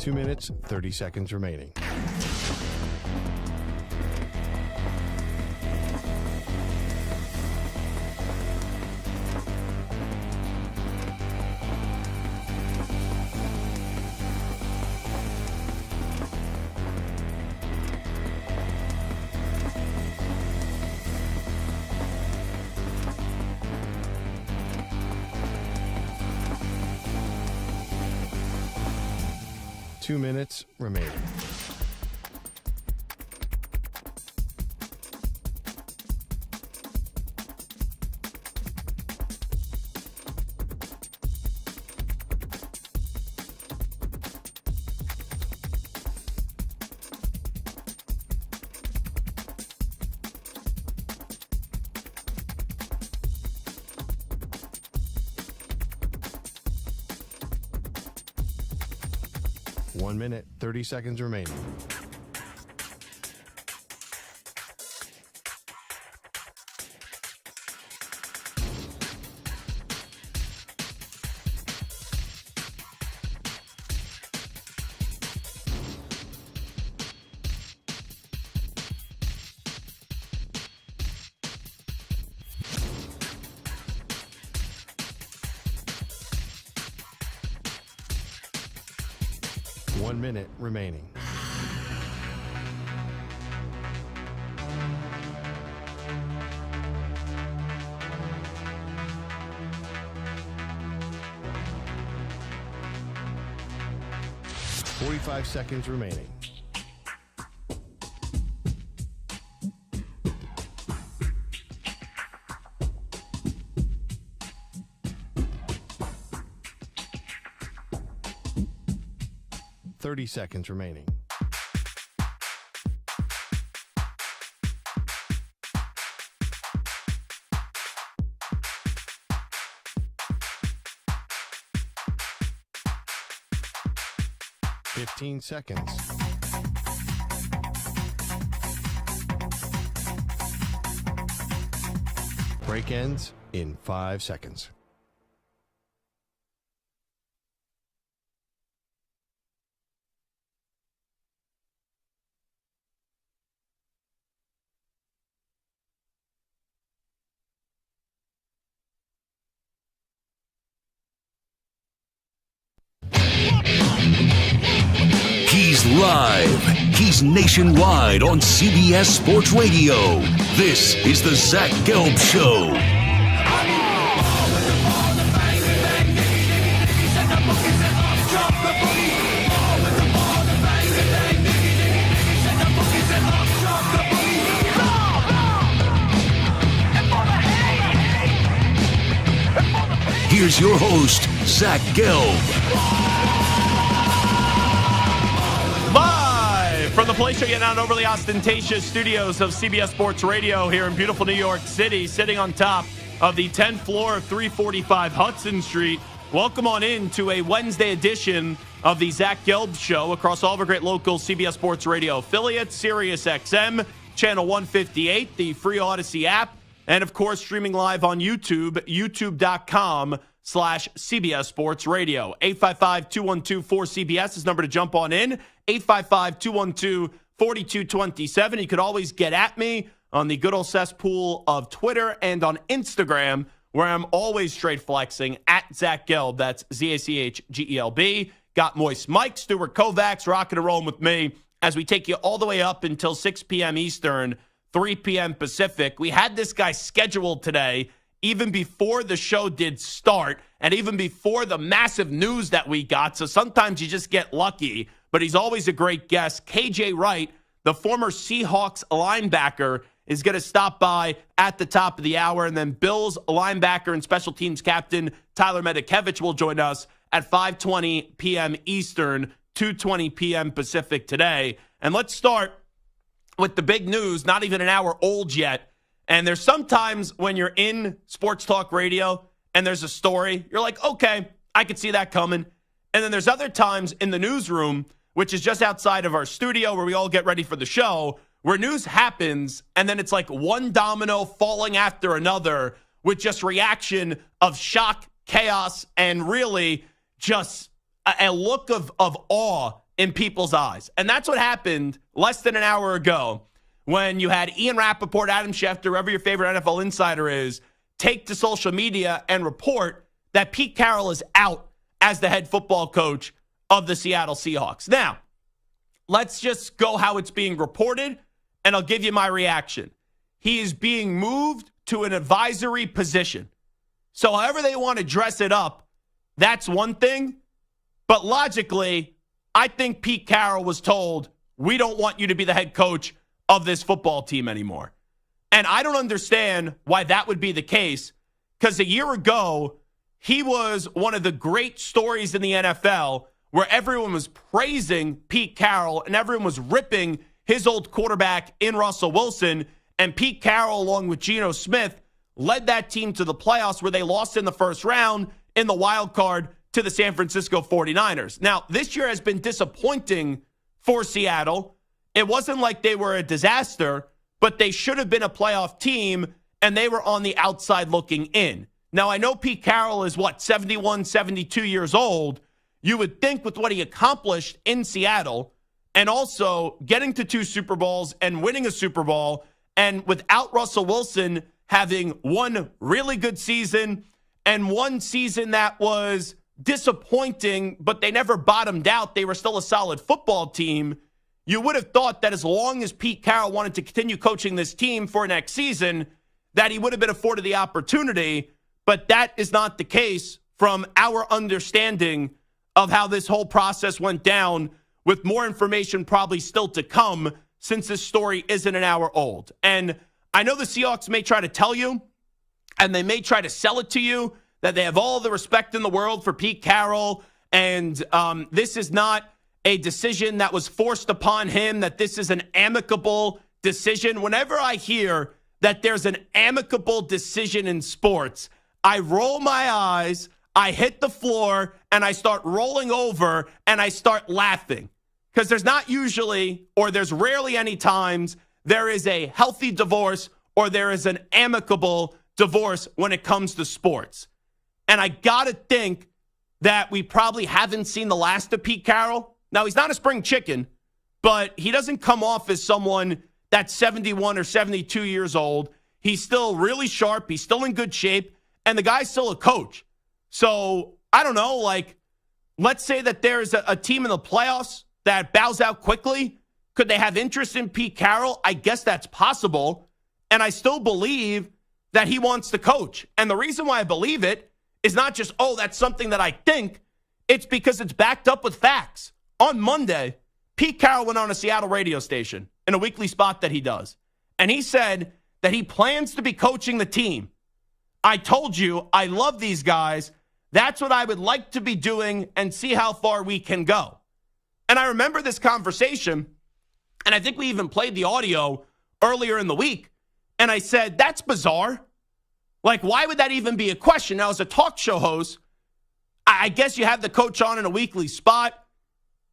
2 minutes, 30 seconds remaining. Two minutes remaining. One minute, 30 seconds remaining. One minute remaining. Forty-five seconds remaining. Seconds remaining. Fifteen seconds. Break ends in 5 seconds. He's live. He's nationwide on CBS Sports Radio. This is the Zach Gelb Show. Here's your host, Zach Gelb. From the place you're getting out overly ostentatious studios of CBS Sports Radio here in beautiful New York City, sitting on top of the 10th floor of 345 Hudson Street. Welcome on in to a Wednesday edition of the Zach Gelb Show across all of our great local CBS Sports Radio affiliates, Sirius XM, Channel 158, the free Odyssey app, and of course streaming live on YouTube, youtube.com/CBS Sports Radio. 855-212-4CBS is the number to jump on in. 855-212-4227. You could always get at me on the good old cesspool of Twitter and on Instagram, where I'm always straight flexing at Zach Gelb. That's ZACHGELB. Got Moist Mike, Stuart Kovacs, rocking and rolling with me as we take you all the way up until 6 p.m. Eastern, 3 p.m. Pacific. We had this guy scheduled today even before the show did start and even before the massive news that we got. So sometimes you just get lucky, but he's always a great guest. KJ Wright, the former Seahawks linebacker, is going to stop by at the top of the hour. And then Bills linebacker and special teams captain Tyler Matakevich will join us at 5:20 p.m. Eastern, 2:20 p.m. Pacific today. And let's start with the big news, not even an hour old yet. And there's sometimes when you're in sports talk radio and there's a story, you're like, okay, I could see that coming. And then there's other times in the newsroom, which is just outside of our studio where we all get ready for the show, where news happens and then it's like one domino falling after another with just reaction of shock, chaos, and really just a look of awe in people's eyes. And that's what happened less than an hour ago when you had Ian Rappaport, Adam Schefter, whoever your favorite NFL insider is, take to social media and report that Pete Carroll is out as the head football coach of the Seattle Seahawks. Now, let's just go how it's being reported, and I'll give you my reaction. He is being moved to an advisory position. So however they want to dress it up, that's one thing. But logically, I think Pete Carroll was told, we don't want you to be the head coach of this football team anymore. And I don't understand why that would be the case, because a year ago, he was one of the great stories in the NFL where everyone was praising Pete Carroll and everyone was ripping his old quarterback in Russell Wilson. And Pete Carroll, along with Geno Smith, led that team to the playoffs where they lost in the first round in the wild card to the San Francisco 49ers. Now, this year has been disappointing for Seattle. It wasn't like they were a disaster, but they should have been a playoff team, and they were on the outside looking in. Now, I know Pete Carroll is, 71, 72 years old. You would think with what he accomplished in Seattle and also getting to 2 Super Bowls and winning a Super Bowl, and without Russell Wilson having one really good season and one season that was disappointing, but they never bottomed out, they were still a solid football team, you would have thought that as long as Pete Carroll wanted to continue coaching this team for next season, that he would have been afforded the opportunity, but that is not the case from our understanding of how this whole process went down, with more information probably still to come since this story isn't an hour old. And I know the Seahawks may try to tell you, and they may try to sell it to you, that they have all the respect in the world for Pete Carroll, and this is not a decision that was forced upon him, that this is an amicable decision. Whenever I hear that there's an amicable decision in sports, I roll my eyes, I hit the floor, and I start rolling over, and I start laughing. Because there's not usually, or there's rarely any times, there is a healthy divorce or there is an amicable divorce when it comes to sports. And I got to think that we probably haven't seen the last of Pete Carroll. Now, he's not a spring chicken, but he doesn't come off as someone that's 71 or 72 years old. He's still really sharp. He's still in good shape. And the guy's still a coach. So, I don't know, let's say that there's a team in the playoffs that bows out quickly. Could they have interest in Pete Carroll? I guess that's possible. And I still believe that he wants to coach. And the reason why I believe it is not just, that's something that I think. It's because it's backed up with facts. On Monday, Pete Carroll went on a Seattle radio station in a weekly spot that he does. And he said that he plans to be coaching the team. I told you, I love these guys. That's what I would like to be doing and see how far we can go. And I remember this conversation, and I think we even played the audio earlier in the week. And I said, that's bizarre. Why would that even be a question? Now, as a talk show host, I guess you have the coach on in a weekly spot.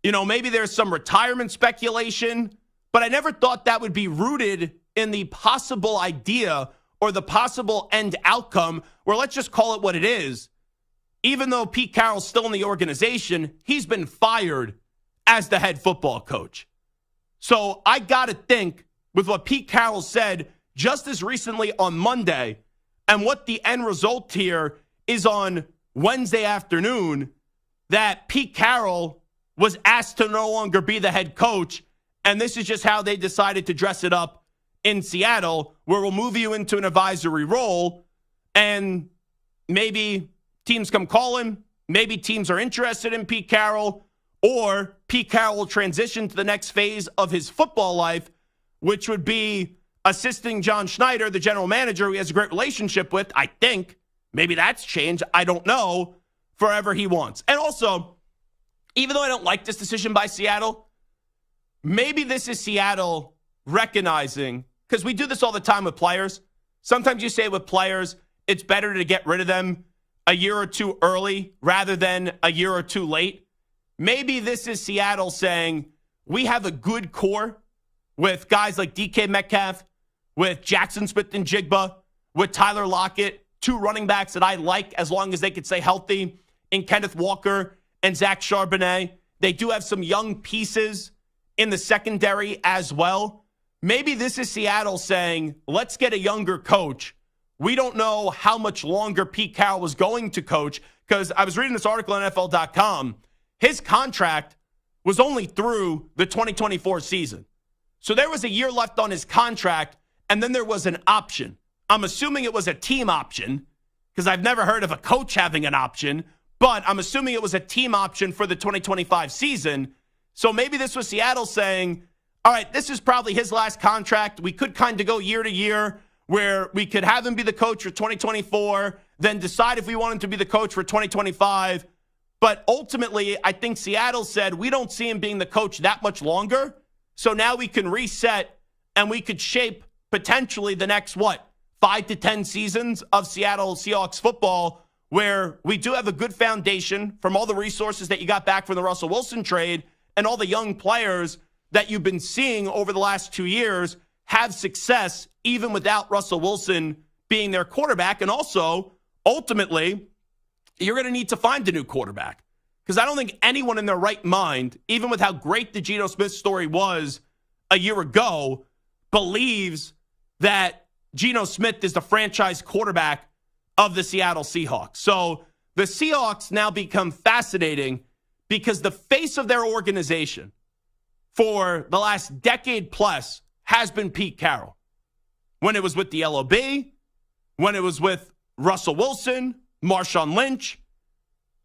Maybe there's some retirement speculation, but I never thought that would be rooted in the possible idea or the possible end outcome, where let's just call it what it is. Even though Pete Carroll's still in the organization, he's been fired as the head football coach. So I got to think with what Pete Carroll said just as recently on Monday and what the end result here is on Wednesday afternoon, that Pete Carroll was asked to no longer be the head coach. And this is just how they decided to dress it up in Seattle, where we'll move you into an advisory role, and maybe teams come calling, maybe teams are interested in Pete Carroll, or Pete Carroll will transition to the next phase of his football life, which would be assisting John Schneider, the general manager, who he has a great relationship with. I think maybe that's changed. I don't know, forever he wants. And also, even though I don't like this decision by Seattle, maybe this is Seattle recognizing, because we do this all the time with players. Sometimes you say with players, it's better to get rid of them a year or two early rather than a year or two late. Maybe this is Seattle saying, we have a good core with guys like DK Metcalf, with Jackson Smith-Njigba, with Tyler Lockett, 2 running backs that I like as long as they could stay healthy, in Kenneth Walker and Zach Charbonnet. They do have some young pieces in the secondary as well. Maybe this is Seattle saying, let's get a younger coach. We don't know how much longer Pete Carroll was going to coach, because I was reading this article on NFL.com. His contract was only through the 2024 season. So there was a year left on his contract, and then there was an option. I'm assuming it was a team option, because I've never heard of a coach having an option, but I'm assuming it was a team option for the 2025 season. So maybe this was Seattle saying, all right, this is probably his last contract. We could kind of go year to year where we could have him be the coach for 2024, then decide if we want him to be the coach for 2025. But ultimately, I think Seattle said, we don't see him being the coach that much longer. So now we can reset and we could shape potentially the next, 5 to 10 seasons of Seattle Seahawks football, where we do have a good foundation from all the resources that you got back from the Russell Wilson trade and all the young players that you've been seeing over the last 2 years have success even without Russell Wilson being their quarterback. And also, ultimately, you're going to need to find a new quarterback, because I don't think anyone in their right mind, even with how great the Geno Smith story was a year ago, believes that Geno Smith is the franchise quarterback of the Seattle Seahawks. So the Seahawks now become fascinating because the face of their organization for the last decade plus has been Pete Carroll. When it was with the LOB, when it was with Russell Wilson, Marshawn Lynch,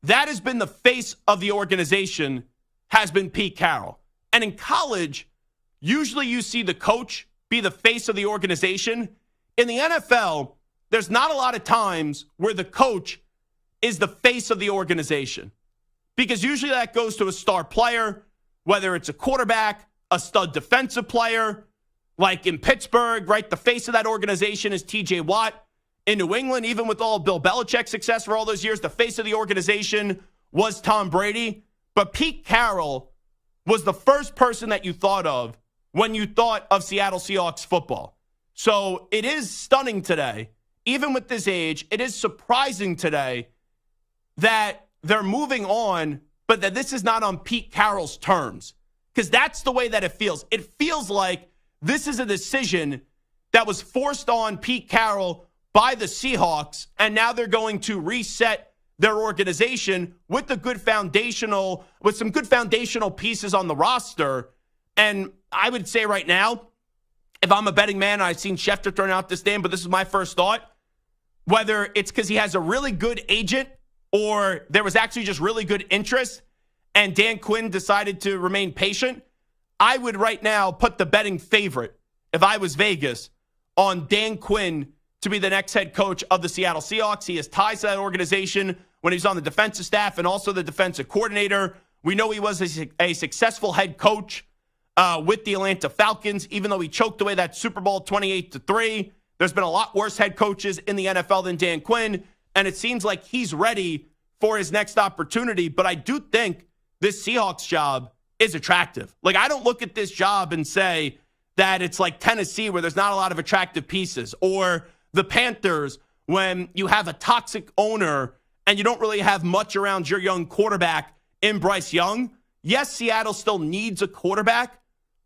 that has been the face of the organization, has been Pete Carroll. And in college, usually you see the coach be the face of the organization. In the NFL, there's not a lot of times where the coach is the face of the organization, because usually that goes to a star player, whether it's a quarterback, a stud defensive player, like in Pittsburgh, right? The face of that organization is TJ Watt. In New England, even with all Bill Belichick's success for all those years, the face of the organization was Tom Brady. But Pete Carroll was the first person that you thought of when you thought of Seattle Seahawks football. So it is stunning today, even with this age, it is surprising today that they're moving on, but that this is not on Pete Carroll's terms, because that's the way that it feels. It feels like this is a decision that was forced on Pete Carroll by the Seahawks, and now they're going to reset their organization with some good foundational pieces on the roster. And I would say right now, if I'm a betting man, I've seen Schefter turn out this name, but this is my first thought, whether it's because he has a really good agent or there was actually just really good interest and Dan Quinn decided to remain patient, I would right now put the betting favorite, if I was Vegas, on Dan Quinn to be the next head coach of the Seattle Seahawks. He has ties to that organization when he was on the defensive staff and also the defensive coordinator. We know he was a successful head coach with the Atlanta Falcons, even though he choked away that Super Bowl 28-3. There's been a lot worse head coaches in the NFL than Dan Quinn, and it seems like he's ready for his next opportunity. But I do think this Seahawks job is attractive. Like, I don't look at this job and say that it's like Tennessee where there's not a lot of attractive pieces, or the Panthers when you have a toxic owner and you don't really have much around your young quarterback in Bryce Young. Yes, Seattle still needs a quarterback,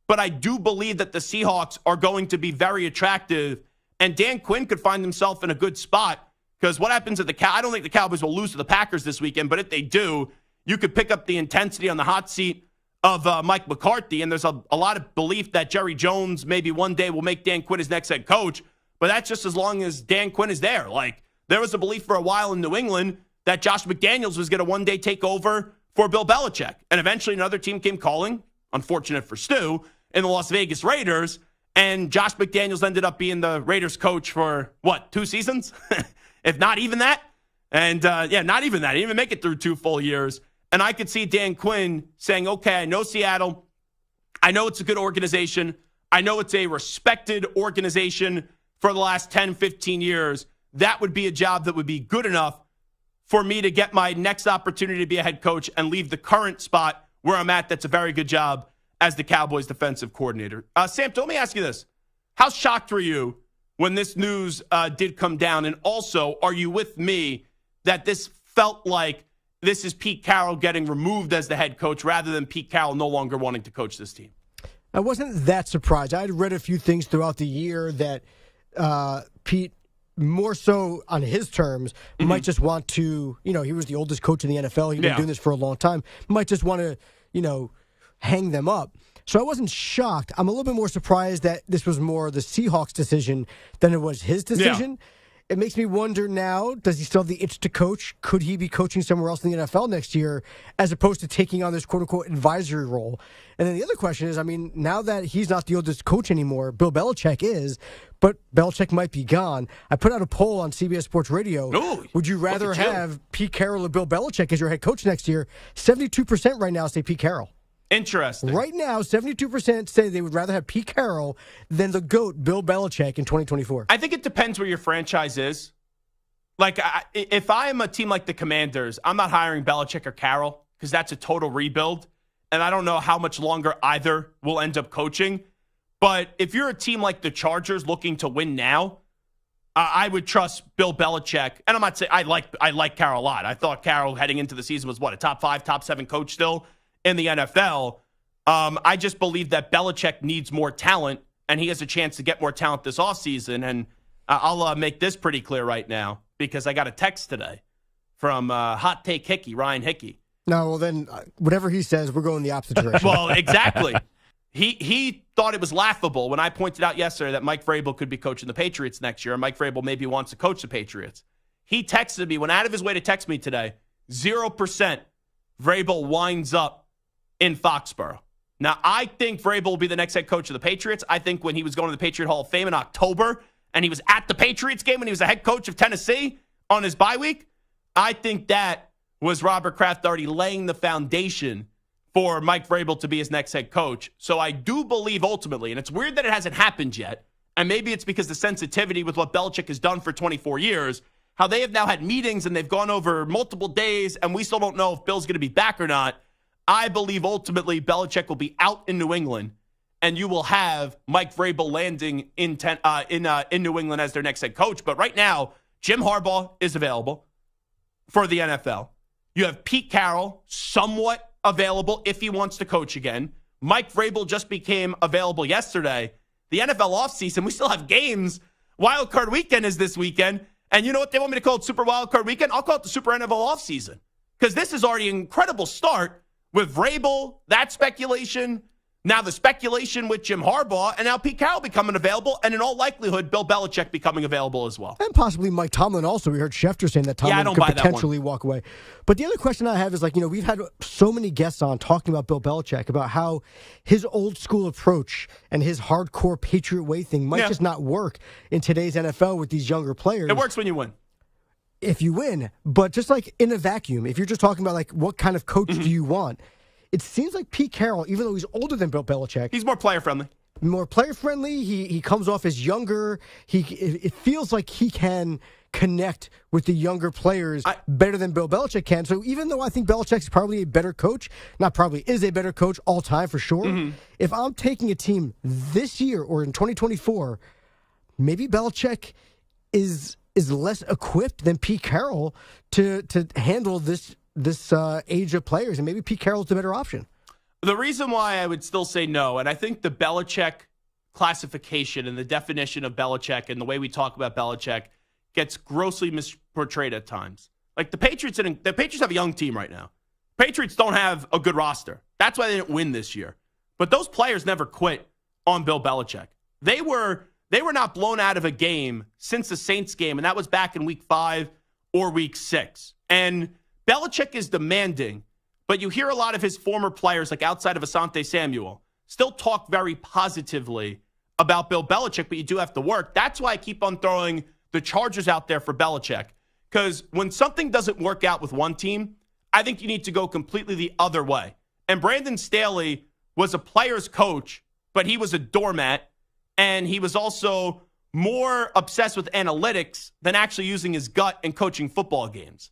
but I do believe that the Seahawks are going to be very attractive, and Dan Quinn could find himself in a good spot, because what happens at I don't think the Cowboys will lose to the Packers this weekend, but if they do, you could pick up the intensity on the hot seat of Mike McCarthy, and there's a lot of belief that Jerry Jones maybe one day will make Dan Quinn his next head coach. But that's just as long as Dan Quinn is there. Like, there was a belief for a while in New England that Josh McDaniels was going to one day take over for Bill Belichick. And eventually another team came calling, unfortunate for Stu, in the Las Vegas Raiders. And Josh McDaniels ended up being the Raiders coach for, 2 seasons? If not even that. And, not even that. He didn't even make it through 2 full years. And I could see Dan Quinn saying, okay, I know Seattle. I know it's a good organization. I know it's a respected organization for the last 10, 15 years. That would be a job that would be good enough for me to get my next opportunity to be a head coach and leave the current spot where I'm at. That's a very good job as the Cowboys defensive coordinator. Sam, let me ask you this. How shocked were you when this news did come down? And also, are you with me that this felt like this is Pete Carroll getting removed as the head coach rather than Pete Carroll no longer wanting to coach this team. I wasn't that surprised. I had read a few things throughout the year that Pete, more so on his terms, might just want to, he was the oldest coach in the NFL. He's been doing this for a long time. Might just want to, hang them up. So I wasn't shocked. I'm a little bit more surprised that this was more the Seahawks' decision than it was his decision. Yeah. It makes me wonder now, does he still have the itch to coach? Could he be coaching somewhere else in the NFL next year as opposed to taking on this quote-unquote advisory role? And then the other question is, now that he's not the oldest coach anymore, Bill Belichick is, but Belichick might be gone. I put out a poll on CBS Sports Radio. Ooh, would you rather have Pete Carroll or Bill Belichick as your head coach next year? 72% right now say Pete Carroll. Interesting. Right now, 72% say they would rather have Pete Carroll than the GOAT, Bill Belichick, in 2024. I think it depends where your franchise is. Like, if I am a team like the Commanders, I'm not hiring Belichick or Carroll because that's a total rebuild, and I don't know how much longer either will end up coaching. But if you're a team like the Chargers looking to win now, I would trust Bill Belichick. And I'm not saying I like Carroll a lot. I thought Carroll heading into the season was, a top 5, top 7 coach still in the NFL. I just believe that Belichick needs more talent, and he has a chance to get more talent this offseason. And I'll make this pretty clear right now because I got a text today from Hot Take Hickey, Ryan Hickey. No, well then, whatever he says, we're going the opposite direction. Well, exactly. He thought it was laughable when I pointed out yesterday that Mike Vrabel could be coaching the Patriots next year, and Mike Vrabel maybe wants to coach the Patriots. He texted me, went out of his way to text me today, 0% Vrabel winds up in Foxborough. Now, I think Vrabel will be the next head coach of the Patriots. I think when he was going to the Patriot Hall of Fame in October and he was at the Patriots game when he was the head coach of Tennessee on his bye week, I think that was Robert Kraft already laying the foundation for Mike Vrabel to be his next head coach. So I do believe ultimately, and it's weird that it hasn't happened yet, and maybe it's because the sensitivity with what Belichick has done for 24 years, how they have now had meetings and they've gone over multiple days, and we still don't know if Bill's going to be back or not. I believe ultimately Belichick will be out in New England, and you will have Mike Vrabel landing in New England as their next head coach. But right now, Jim Harbaugh is available for the NFL. You have Pete Carroll somewhat available if he wants to coach again. Mike Vrabel just became available yesterday. The NFL offseason, we still have games. Wild Card Weekend is this weekend. And you know what? They want me to call it Super Wild Card Weekend. I'll call it the Super NFL offseason because this is already an incredible start with Vrabel, that speculation, now the speculation with Jim Harbaugh, and now Pete Carroll becoming available, and in all likelihood, Bill Belichick becoming available as well. And possibly Mike Tomlin also. We heard Schefter saying that Tomlin could potentially walk away. But the other question I have is, we've had so many guests on talking about Bill Belichick, about how his old school approach and his hardcore Patriot way thing might just not work in today's NFL with these younger players. It works when you win. If you win, but just like in a vacuum, if you're just talking about what kind of coach do you want, it seems like Pete Carroll, even though he's older than Bill Belichick, he's more player friendly. He comes off as younger. It feels like he can connect with the younger players better than Bill Belichick can. So even though I think Belichick's probably a better coach, not probably, is a better coach all time for sure. If I'm taking a team this year or in 2024, maybe Belichick is less equipped than Pete Carroll to handle this age of players, and maybe Pete Carroll's the better option. The reason why I would still say no, and I think the Belichick classification and the definition of Belichick and the way we talk about Belichick gets grossly misportrayed at times. Like the Patriots have a young team right now. Patriots don't have a good roster. That's why they didn't win this year. But those players never quit on Bill Belichick. They were not blown out of a game since the Saints game, and that was back in week 5 or week 6. And Belichick is demanding, but you hear a lot of his former players, like outside of Asante Samuel, still talk very positively about Bill Belichick, but you do have to work. That's why I keep on throwing the Chargers out there for Belichick, because when something doesn't work out with one team, I think you need to go completely the other way. And Brandon Staley was a player's coach, but he was a doormat, and he was also more obsessed with analytics than actually using his gut and coaching football games.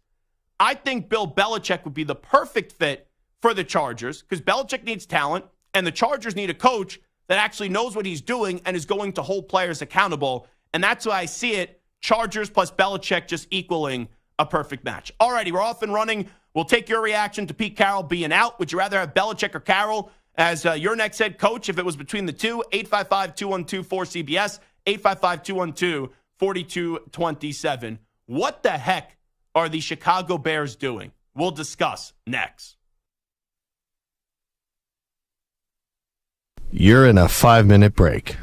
I think Bill Belichick would be the perfect fit for the Chargers because Belichick needs talent and the Chargers need a coach that actually knows what he's doing and is going to hold players accountable. And that's why I see it, Chargers plus Belichick just equaling a perfect match. Alrighty, we're off and running. We'll take your reaction to Pete Carroll being out. Would you rather have Belichick or Carroll as your next head coach if it was between the two? 855-212-4CBS, 855-212-4227. What the heck are the Chicago Bears doing? We'll discuss next. You're in a 5-minute break.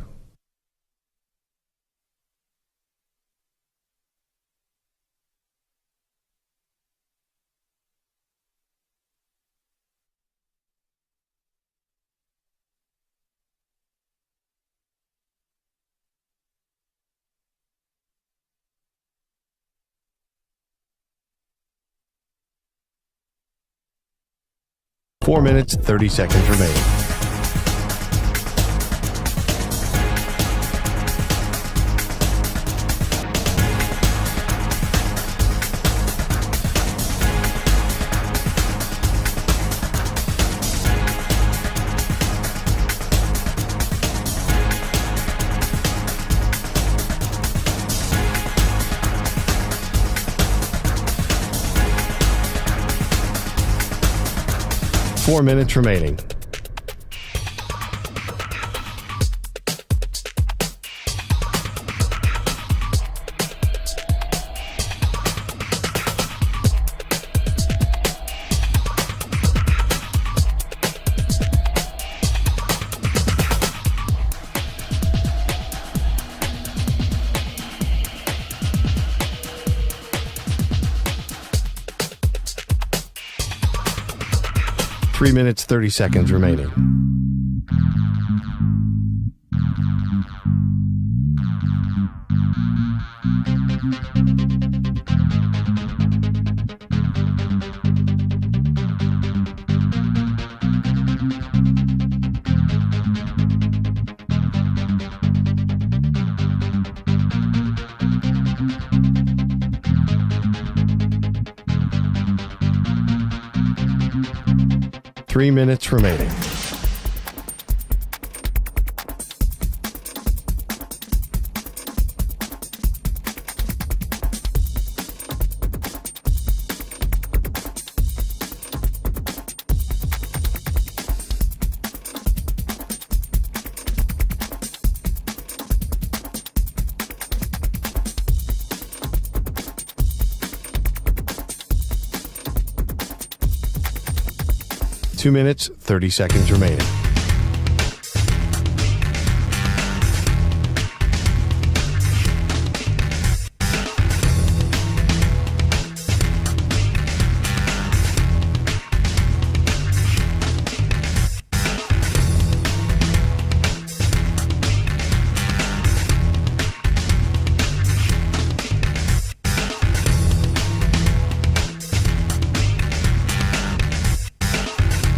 Four minutes, 30 seconds remaining. Four minutes remaining. Three minutes, 30 seconds remaining. Three minutes remaining. Two minutes, 30 seconds remaining.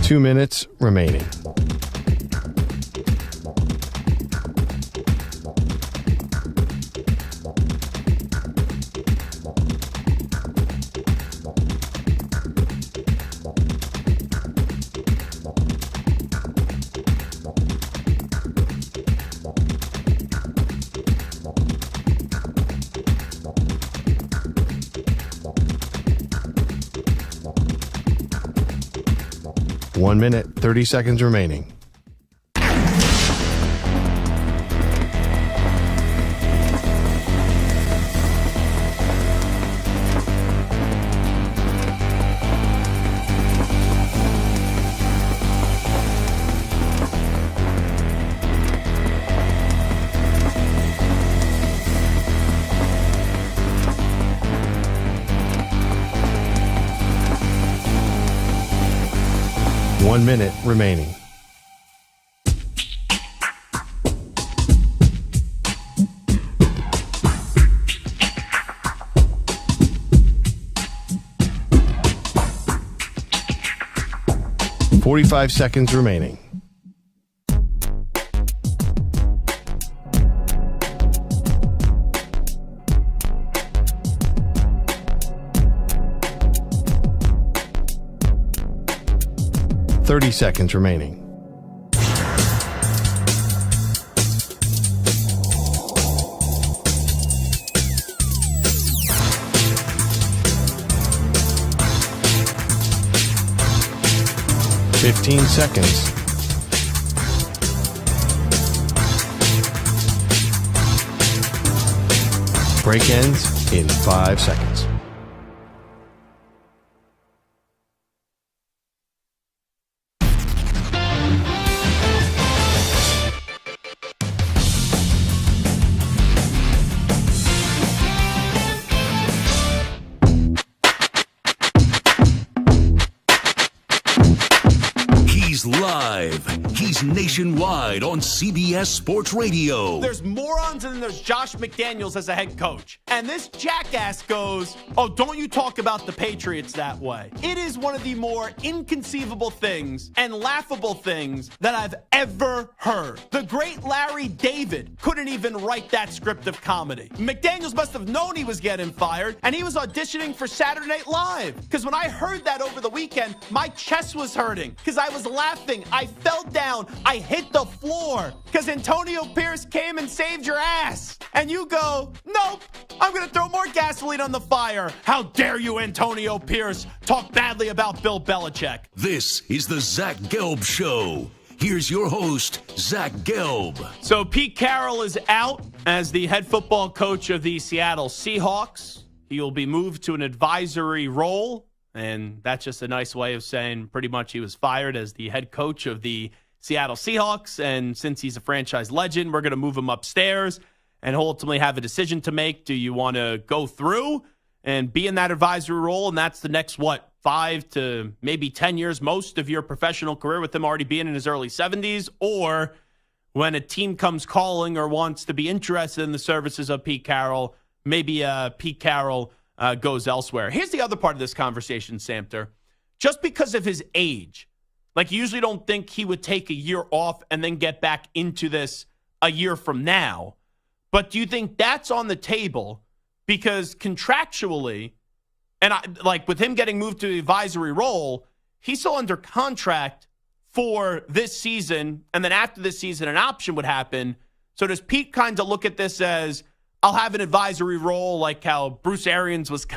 Two minutes remaining. One minute, 30 seconds remaining. One minute remaining. Forty-five seconds remaining. Thirty seconds remaining. seconds. Break ends in 5 seconds. He's live. He's nationwide on CBS Sports Radio. There's morons and then there's Josh McDaniels as a head coach. And this jackass goes, oh, don't you talk about the Patriots that way. It is one of the more inconceivable things and laughable things that I've ever heard. The great Larry David couldn't even write that script of comedy. McDaniels must have known he was getting fired, and he was auditioning for Saturday Night Live. Because when I heard that over the weekend, my chest was hurting because I was laughing. I fell down. I hit the floor because Antonio Pierce came and saved your ass. And you go, nope, I'm going to throw more gasoline on the fire. How dare you, Antonio Pierce, talk badly about Bill Belichick. This is the Zach Gelb Show. Here's your host, Zach Gelb. So Pete Carroll is out as the head football coach of the Seattle Seahawks. He will be moved to an advisory role, and that's just a nice way of saying pretty much he was fired as the head coach of the Seattle Seahawks. And since he's a franchise legend, we're going to move him upstairs and ultimately have a decision to make. Do you want to go through and be in that advisory role? And that's the next, 5 to maybe 10 years, most of your professional career, with him already being in his early 70s, or when a team comes calling or wants to be interested in the services of Pete Carroll, maybe Pete Carroll goes elsewhere. Here's the other part of this conversation, Samter. Just because of his age, like, you usually don't think he would take a year off and then get back into this a year from now. But do you think that's on the table? Because contractually, and with him getting moved to the advisory role, he's still under contract for this season. And then after this season, an option would happen. So does Pete kind of look at this as, I'll have an advisory role, like how Bruce Arians was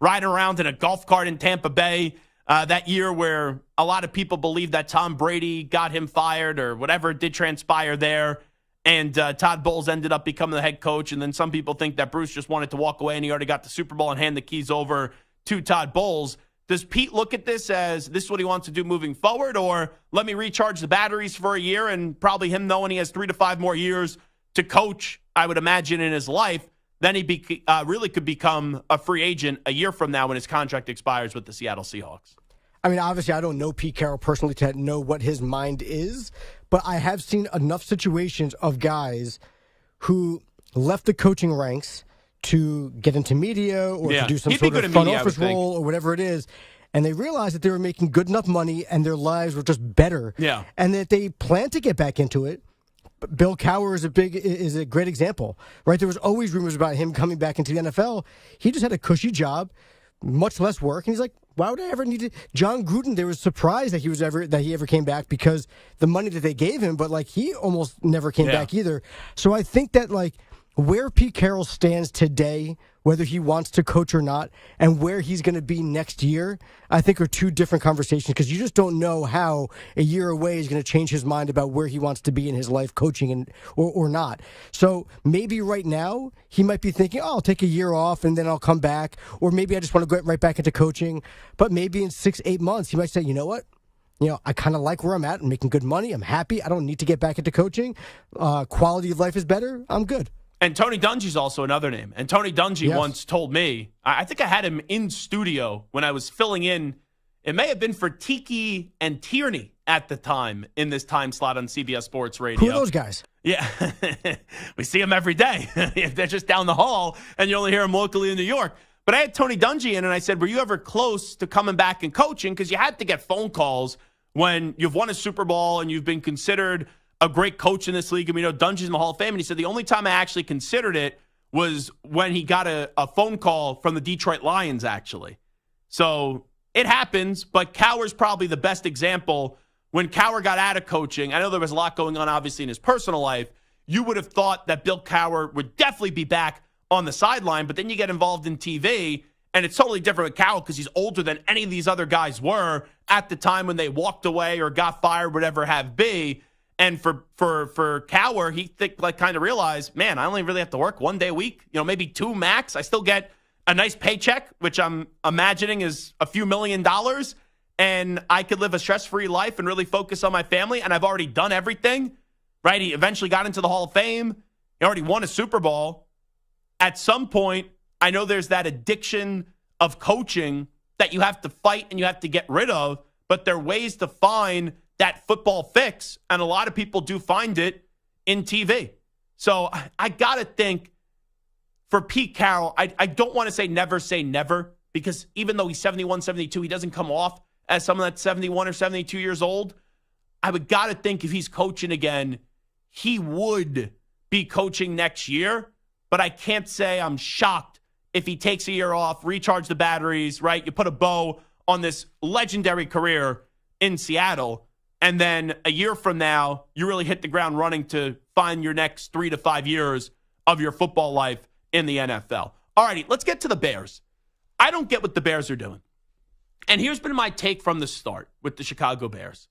riding around in a golf cart in Tampa Bay that year, where a lot of people believe that Tom Brady got him fired or whatever did transpire there, and Todd Bowles ended up becoming the head coach. And then some people think that Bruce just wanted to walk away and he already got the Super Bowl and hand the keys over to Todd Bowles. Does Pete look at this as this is what he wants to do moving forward, or let me recharge the batteries for a year, and probably him knowing he has 3 to 5 more years to coach, I would imagine, in his life, then he really could become a free agent a year from now when his contract expires with the Seattle Seahawks? I mean, obviously, I don't know Pete Carroll personally to know what his mind is, but I have seen enough situations of guys who left the coaching ranks to get into media or to do some sort of front office role or whatever it is, and they realized that they were making good enough money and their lives were just better, and that they plan to get back into it. Bill Cowher is a great example, right? There was always rumors about him coming back into the NFL. He just had a cushy job, much less work, and he's like, why would I ever need to? John Gruden, they were surprised that he ever came back because the money that they gave him, but he almost never came back either. So I think that where Pete Carroll stands today, whether he wants to coach or not, and where he's going to be next year, I think are two different conversations, because you just don't know how a year away is going to change his mind about where he wants to be in his life, coaching or not. So maybe right now he might be thinking, I'll take a year off and then I'll come back, or maybe I just want to get right back into coaching. But maybe in 6-8 months he might say, you know what? I kind of like where I'm at. I'm making good money. I'm happy. I don't need to get back into coaching. Quality of life is better. I'm good. And Tony Dungy's also another name. And Tony Dungy once told me, I think I had him in studio when I was filling in. It may have been for Tiki and Tierney at the time in this time slot on CBS Sports Radio. Who are those guys? Yeah, we see them every day. They're just down the hall, and you only hear them locally in New York. But I had Tony Dungy in, and I said, were you ever close to coming back and coaching? Because you had to get phone calls when you've won a Super Bowl and you've been considered a great coach in this league. And we know Dungy's in the Hall of Fame. And he said the only time I actually considered it was when he got a phone call from the Detroit Lions, actually. So it happens, but Cowher's probably the best example. When Cowher got out of coaching, I know there was a lot going on, obviously, in his personal life. You would have thought that Bill Cowher would definitely be back on the sideline, but then you get involved in TV, and it's totally different with Cowher because he's older than any of these other guys were, at the time when they walked away or got fired, whatever it have be. And for Cowher, he kind of realized, man, I only really have to work 1 day a week, maybe 2 max. I still get a nice paycheck, which I'm imagining is a few $1 million. And I could live a stress-free life and really focus on my family. And I've already done everything, right? He eventually got into the Hall of Fame. He already won a Super Bowl. At some point, I know there's that addiction of coaching that you have to fight and you have to get rid of, but there are ways to find that football fix, and a lot of people do find it in TV. So I got to think for Pete Carroll, I don't want to say never, because even though he's 71, 72, he doesn't come off as someone that's 71 or 72 years old. I would got to think if he's coaching again, he would be coaching next year, but I can't say I'm shocked if he takes a year off, recharge the batteries, right? You put a bow on this legendary career in Seattle, and then a year from now, you really hit the ground running to find your next 3 to 5 years of your football life in the NFL. All righty, let's get to the Bears. I don't get what the Bears are doing. And here's been my take from the start with the Chicago Bears.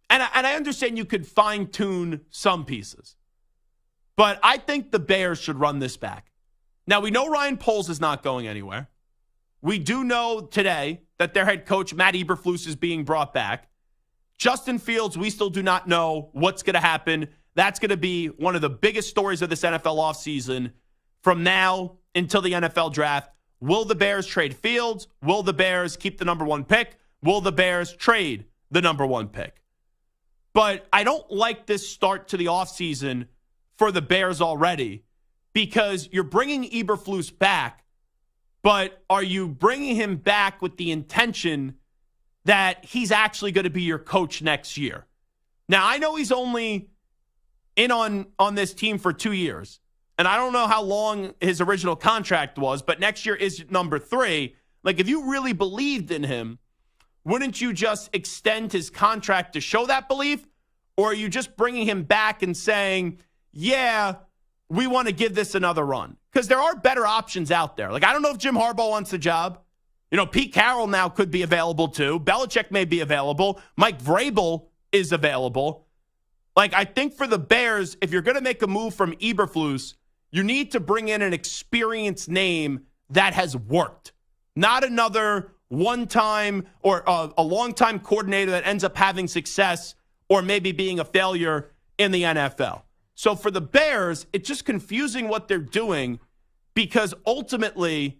And I understand you could fine-tune some pieces, but I think the Bears should run this back. Now, we know Ryan Poles is not going anywhere. We do know today that their head coach, Matt Eberflus, is being brought back. Justin Fields, we still do not know what's going to happen. That's going to be one of the biggest stories of this NFL offseason from now until the NFL draft. Will the Bears trade Fields? Will the Bears keep the number 1 pick? Will the Bears trade the number 1 pick? But I don't like this start to the offseason for the Bears already, because you're bringing Eberflus back, but are you bringing him back with the intention that he's actually going to be your coach next year? Now, I know he's only in on this team for 2 years, and I don't know how long his original contract was, but next year is number 3. Like, if you really believed in him, wouldn't you just extend his contract to show that belief? Or are you just bringing him back and saying, yeah, we want to give this another run? Because there are better options out there. Like, I don't know if Jim Harbaugh wants the job. Pete Carroll now could be available too. Belichick may be available. Mike Vrabel is available. Like, I think for the Bears, if you're going to make a move from Eberflus, you need to bring in an experienced name that has worked. Not another one-time or a long-time coordinator that ends up having success or maybe being a failure in the NFL. So for the Bears, it's just confusing what they're doing, because ultimately,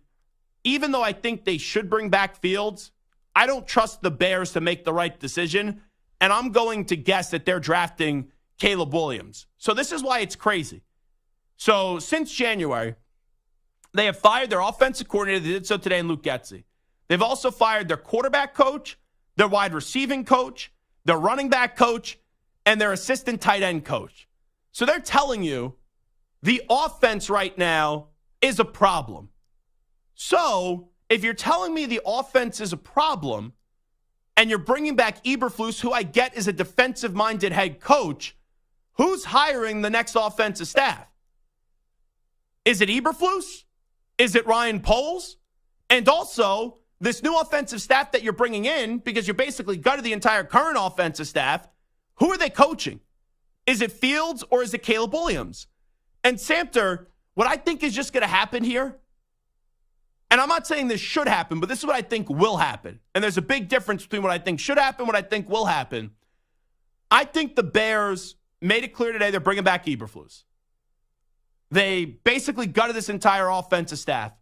even though I think they should bring back Fields, I don't trust the Bears to make the right decision, and I'm going to guess that they're drafting Caleb Williams. So this is why it's crazy. So since January, they have fired their offensive coordinator. They did so today in Luke Getsy. They've also fired their quarterback coach, their wide receiving coach, their running back coach, and their assistant tight end coach. So they're telling you the offense right now is a problem. So if you're telling me the offense is a problem and you're bringing back Eberflus, who I get is a defensive-minded head coach, who's hiring the next offensive staff? Is it Eberflus? Is it Ryan Poles? And also, this new offensive staff that you're bringing in, because you basically gutted the entire current offensive staff, who are they coaching? Is it Fields or is it Caleb Williams? And Samter, what I think is just going to happen here, and I'm not saying this should happen, but this is what I think will happen. And there's a big difference between what I think should happen and what I think will happen. I think the Bears made it clear today they're bringing back Eberflus. They basically gutted this entire offensive staff.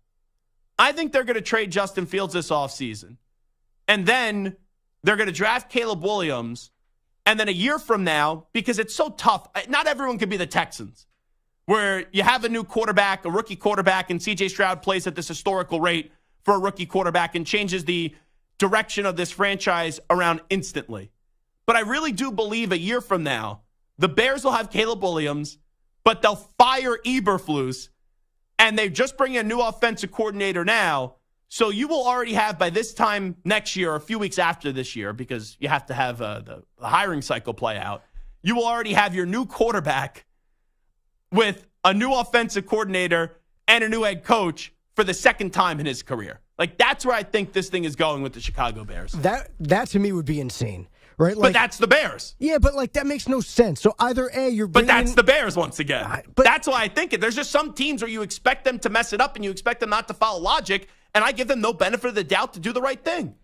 I think they're going to trade Justin Fields this offseason. And then they're going to draft Caleb Williams. And then a year from now, because it's so tough, not everyone can be the Texans, where you have a new quarterback, a rookie quarterback, and C.J. Stroud plays at this historical rate for a rookie quarterback and changes the direction of this franchise around instantly. But I really do believe a year from now, the Bears will have Caleb Williams, but they'll fire Eberflus, and they just bring in a new offensive coordinator now. So you will already have, by this time next year, a few weeks after this year, because you have to have the hiring cycle play out, you will already have your new quarterback with a new offensive coordinator and a new head coach for the second time in his career. Like, that's where I think this thing is going with the Chicago Bears. That to me would be insane. Right? But that's the Bears. Yeah, but that makes no sense. So either A, you're bringing... But that's the Bears once again. But that's why I think it. There's just some teams where you expect them to mess it up and you expect them not to follow logic, and I give them no benefit of the doubt to do the right thing.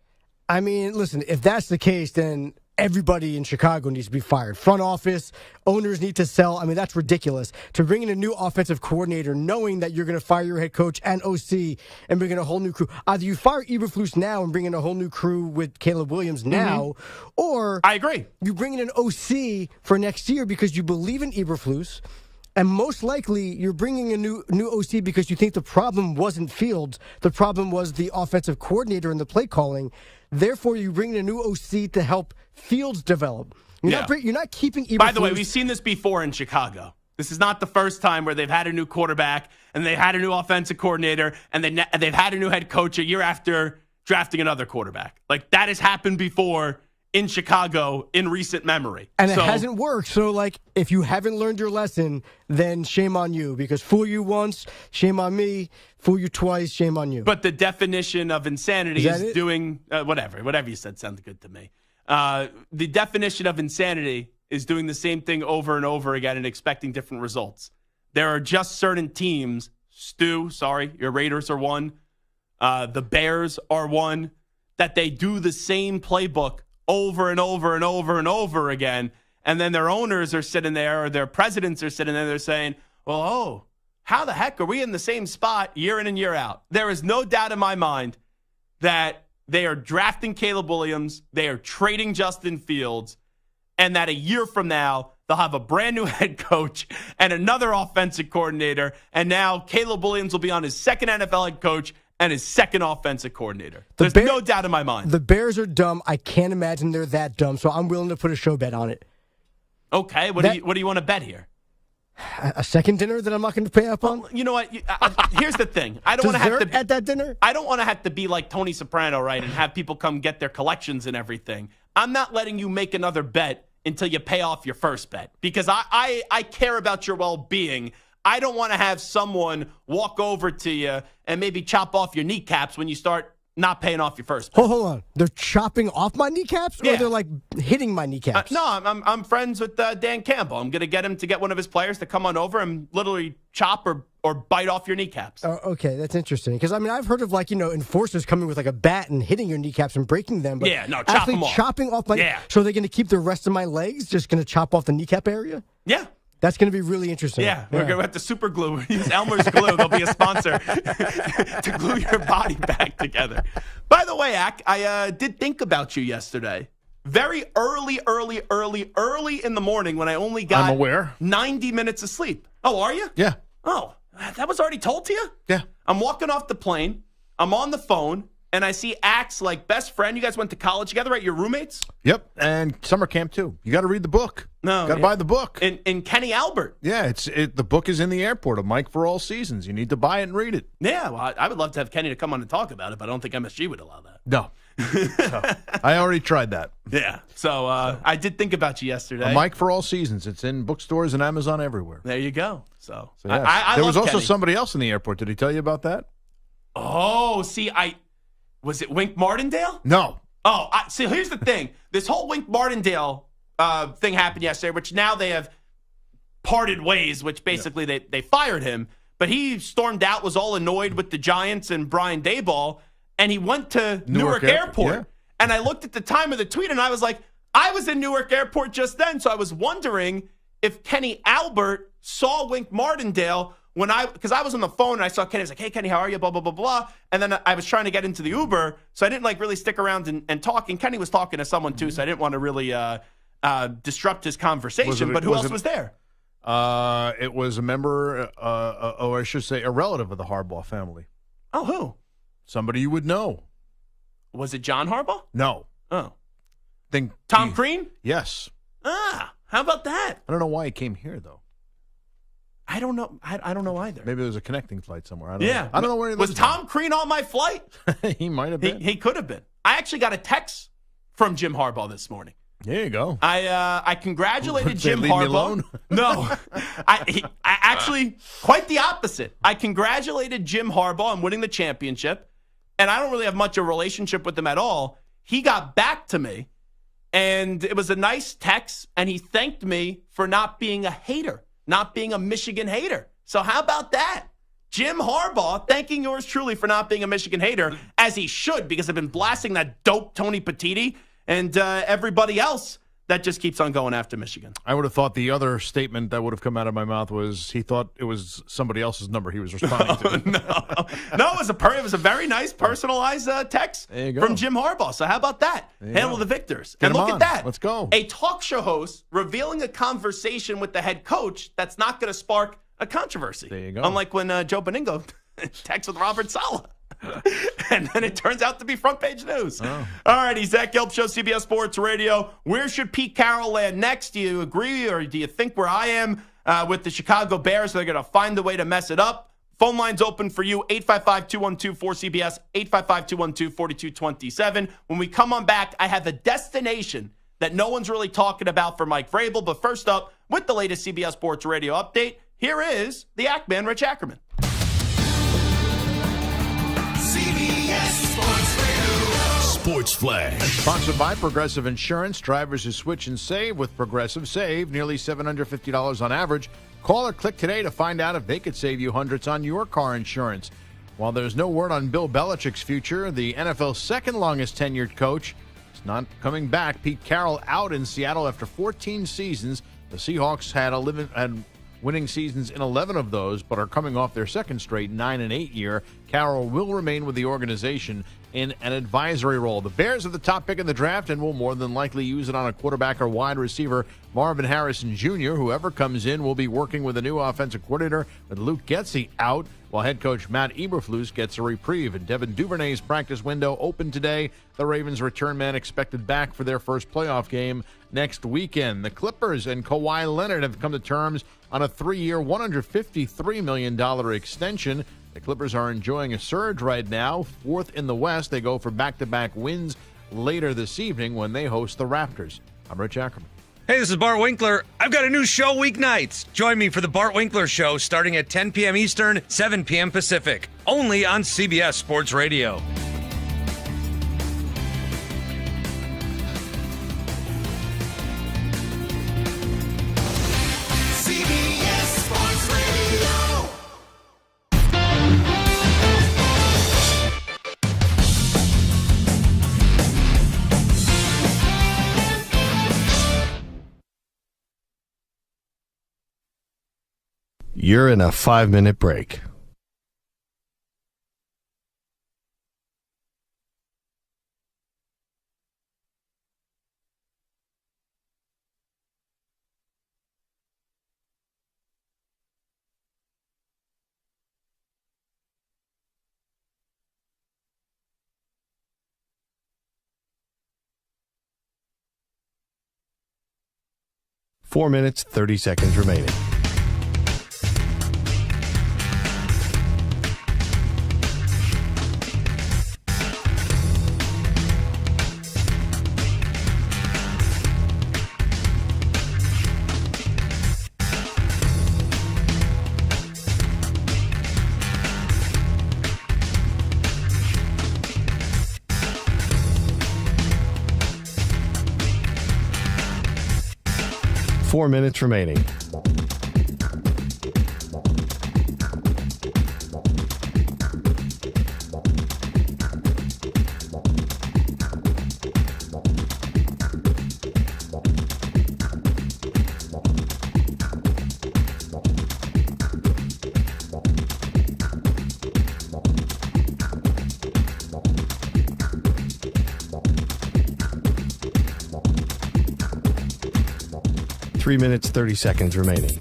I mean, listen, if that's the case, then everybody in Chicago needs to be fired. Front office, owners need to sell. I mean, that's ridiculous. To bring in a new offensive coordinator, knowing that you're going to fire your head coach and OC and bring in a whole new crew. Either you fire Eberflus now and bring in a whole new crew with Caleb Williams now, or I agree. You bring in an OC for next year because you believe in Eberflus. And most likely, you're bringing a new OC because you think the problem wasn't Fields. The problem was the offensive coordinator and the play calling. Therefore, you bring in a new OC to help Fields develop. You're not keeping Eberflus. By the way, we've seen this before in Chicago. This is not the first time where they've had a new quarterback and they had a new offensive coordinator and they've had a new head coach a year after drafting another quarterback. Like, that has happened before in Chicago in recent memory. And it hasn't worked. So, if you haven't learned your lesson, then shame on you. Because fool you once, shame on me. Fool you twice, shame on you. But the definition of insanity is doing whatever you said sounded good to me. The definition of insanity is doing the same thing over and over again and expecting different results. There are just certain teams. Stu, sorry, your Raiders are one. The Bears are one. That they do the same playbook over and over and over and over again. And then their owners are sitting there, or their presidents are sitting there, they're saying, well, how the heck are we in the same spot year in and year out? There is no doubt in my mind that they are drafting Caleb Williams, they are trading Justin Fields, and that a year from now, they'll have a brand new head coach and another offensive coordinator, and now Caleb Williams will be on his second NFL head coach and his second offensive coordinator. There's no doubt in my mind. The Bears are dumb. I can't imagine they're that dumb, so I'm willing to put a show bet on it. Okay, what do you want to bet here? A second dinner that I'm not going to pay up on? Well, you know what? Here's the thing. I don't want to have to at that dinner. I don't want to have to be like Tony Soprano, right, and have people come get their collections and everything. I'm not letting you make another bet until you pay off your first bet because I care about your well-being. I don't want to have someone walk over to you and maybe chop off your kneecaps when you start not paying off your first bet. Hold on. They're chopping off my kneecaps? Or they're hitting my kneecaps? No, I'm friends with Dan Campbell. I'm going to get him to get one of his players to come on over and literally chop or bite off your kneecaps. Oh, okay, that's interesting. Because, I've heard of, enforcers coming with, a bat and hitting your kneecaps and breaking them. But chop them off. Chopping off my So are they going to keep the rest of my legs? Just going to chop off the kneecap area? Yeah. That's going to be really interesting. Yeah, we're going to have to super glue. Use Elmer's glue. They'll be a sponsor to glue your body back together. By the way, Ak, I did think about you yesterday. Very early in the morning when I only got I'm aware. 90 minutes of sleep. Oh, are you? Yeah. Oh, that was already told to you? Yeah. I'm walking off the plane. I'm on the phone. And I see Axe, best friend. You guys went to college together, right? Your roommates? Yep, and summer camp too. You got to read the book. No, got to buy the book. And Kenny Albert. Yeah, the book is in the airport. A Mike for All Seasons. You need to buy it and read it. Yeah, well, I would love to have Kenny to come on and talk about it, but I don't think MSG would allow that. No, I already tried that. Yeah, so I did think about you yesterday. A Mike for All Seasons. It's in bookstores and Amazon everywhere. There you go. So yes. I there was also Kenny. Somebody else in the airport. Did he tell you about that? Oh, see, was it Wink Martindale? No. Oh, see, here's the thing. This whole Wink Martindale thing happened yesterday, which now they have parted ways, which basically they fired him. But he stormed out, was all annoyed with the Giants and Brian Daboll, and he went to Newark Airport. Yeah. And I looked at the time of the tweet, and I was like, I was in Newark Airport just then, so I was wondering if Kenny Albert saw Wink Martindale because I was on the phone and I saw Kenny. I was like, hey, Kenny, how are you? Blah, blah, blah, blah. And then I was trying to get into the Uber, so I didn't really stick around and talk. And Kenny was talking to someone too, so I didn't want to really disrupt his conversation. But who else was there? It was a member, or I should say a relative of the Harbaugh family. Oh, who? Somebody you would know. Was it John Harbaugh? No. Oh. Tom Crean? Yes. Ah, how about that? I don't know why he came here, though. I don't know. I don't know either. Maybe there was a connecting flight somewhere. I don't know. I don't know where he was. Tom Crean on my flight? He might have been. He could have been. I actually got a text from Jim Harbaugh this morning. There you go. I congratulated Jim leave Harbaugh. Me alone? No, I actually quite the opposite. I congratulated Jim Harbaugh on winning the championship, and I don't really have much of a relationship with him at all, he got back to me, and it was a nice text, and he thanked me for not being a hater, not being a Michigan hater. So how about that? Jim Harbaugh thanking yours truly for not being a Michigan hater, as he should, because I've been blasting that dope Tony Petitti and everybody else that just keeps on going after Michigan. I would have thought the other statement that would have come out of my mouth was he thought it was somebody else's number he was responding to. No, it was a very nice personalized text from Jim Harbaugh. So how about that? Handle the victors. And look at that. Let's go. A talk show host revealing a conversation with the head coach that's not going to spark a controversy. There you go. Unlike when Joe Beningo texts with Robert Saleh. And then it turns out to be front page news. Oh. All righty, Zach Gelb Show, CBS Sports Radio. Where should Pete Carroll land next? Do you agree, or do you think where I am with the Chicago Bears, they're going to find a way to mess it up? Phone lines open for you, 855-212-4CBS, 855-212-4227. When we come on back, I have a destination that no one's really talking about for Mike Vrabel. But first up, with the latest CBS Sports Radio update, here is the Ackman, Rich Ackerman. Sports Flash. Sponsored by Progressive Insurance. Drivers who switch and save with Progressive save nearly $750 on average. Call or click today to find out if they could save you hundreds on your car insurance. While there's no word on Bill Belichick's future, the NFL's second longest tenured coach is not coming back. Pete Carroll out in Seattle after 14 seasons. The Seahawks had winning seasons in 11 of those, but are coming off their second straight 9-8 year. Carroll will remain with the organization in an advisory role. The Bears are the top pick in the draft and will more than likely use it on a quarterback or wide receiver. Marvin Harrison Jr., whoever comes in, will be working with a new offensive coordinator with Luke Getsy out, while head coach Matt Eberflus gets a reprieve. And Devin Duvernay's practice window open today. The Ravens return man expected back for their first playoff game next weekend. The Clippers and Kawhi Leonard have come to terms on a 3-year, $153 million extension. The Clippers are enjoying a surge right now, fourth in the West. They go for back-to-back wins later this evening when they host the Raptors. I'm Rich Ackerman. Hey, this is Bart Winkler. I've got a new show weeknights. Join me for the Bart Winkler Show starting at 10 p.m. Eastern, 7 p.m. Pacific, only on CBS Sports Radio. CBS Sports Radio. 5-minute break. Four minutes, 30 seconds remaining. Four minutes remaining. Three minutes, 30 seconds remaining.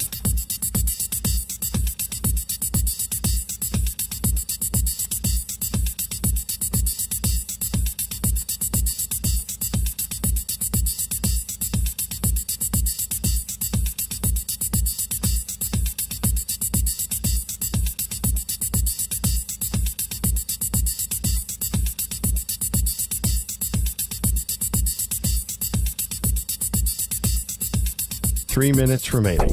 Three minutes remaining.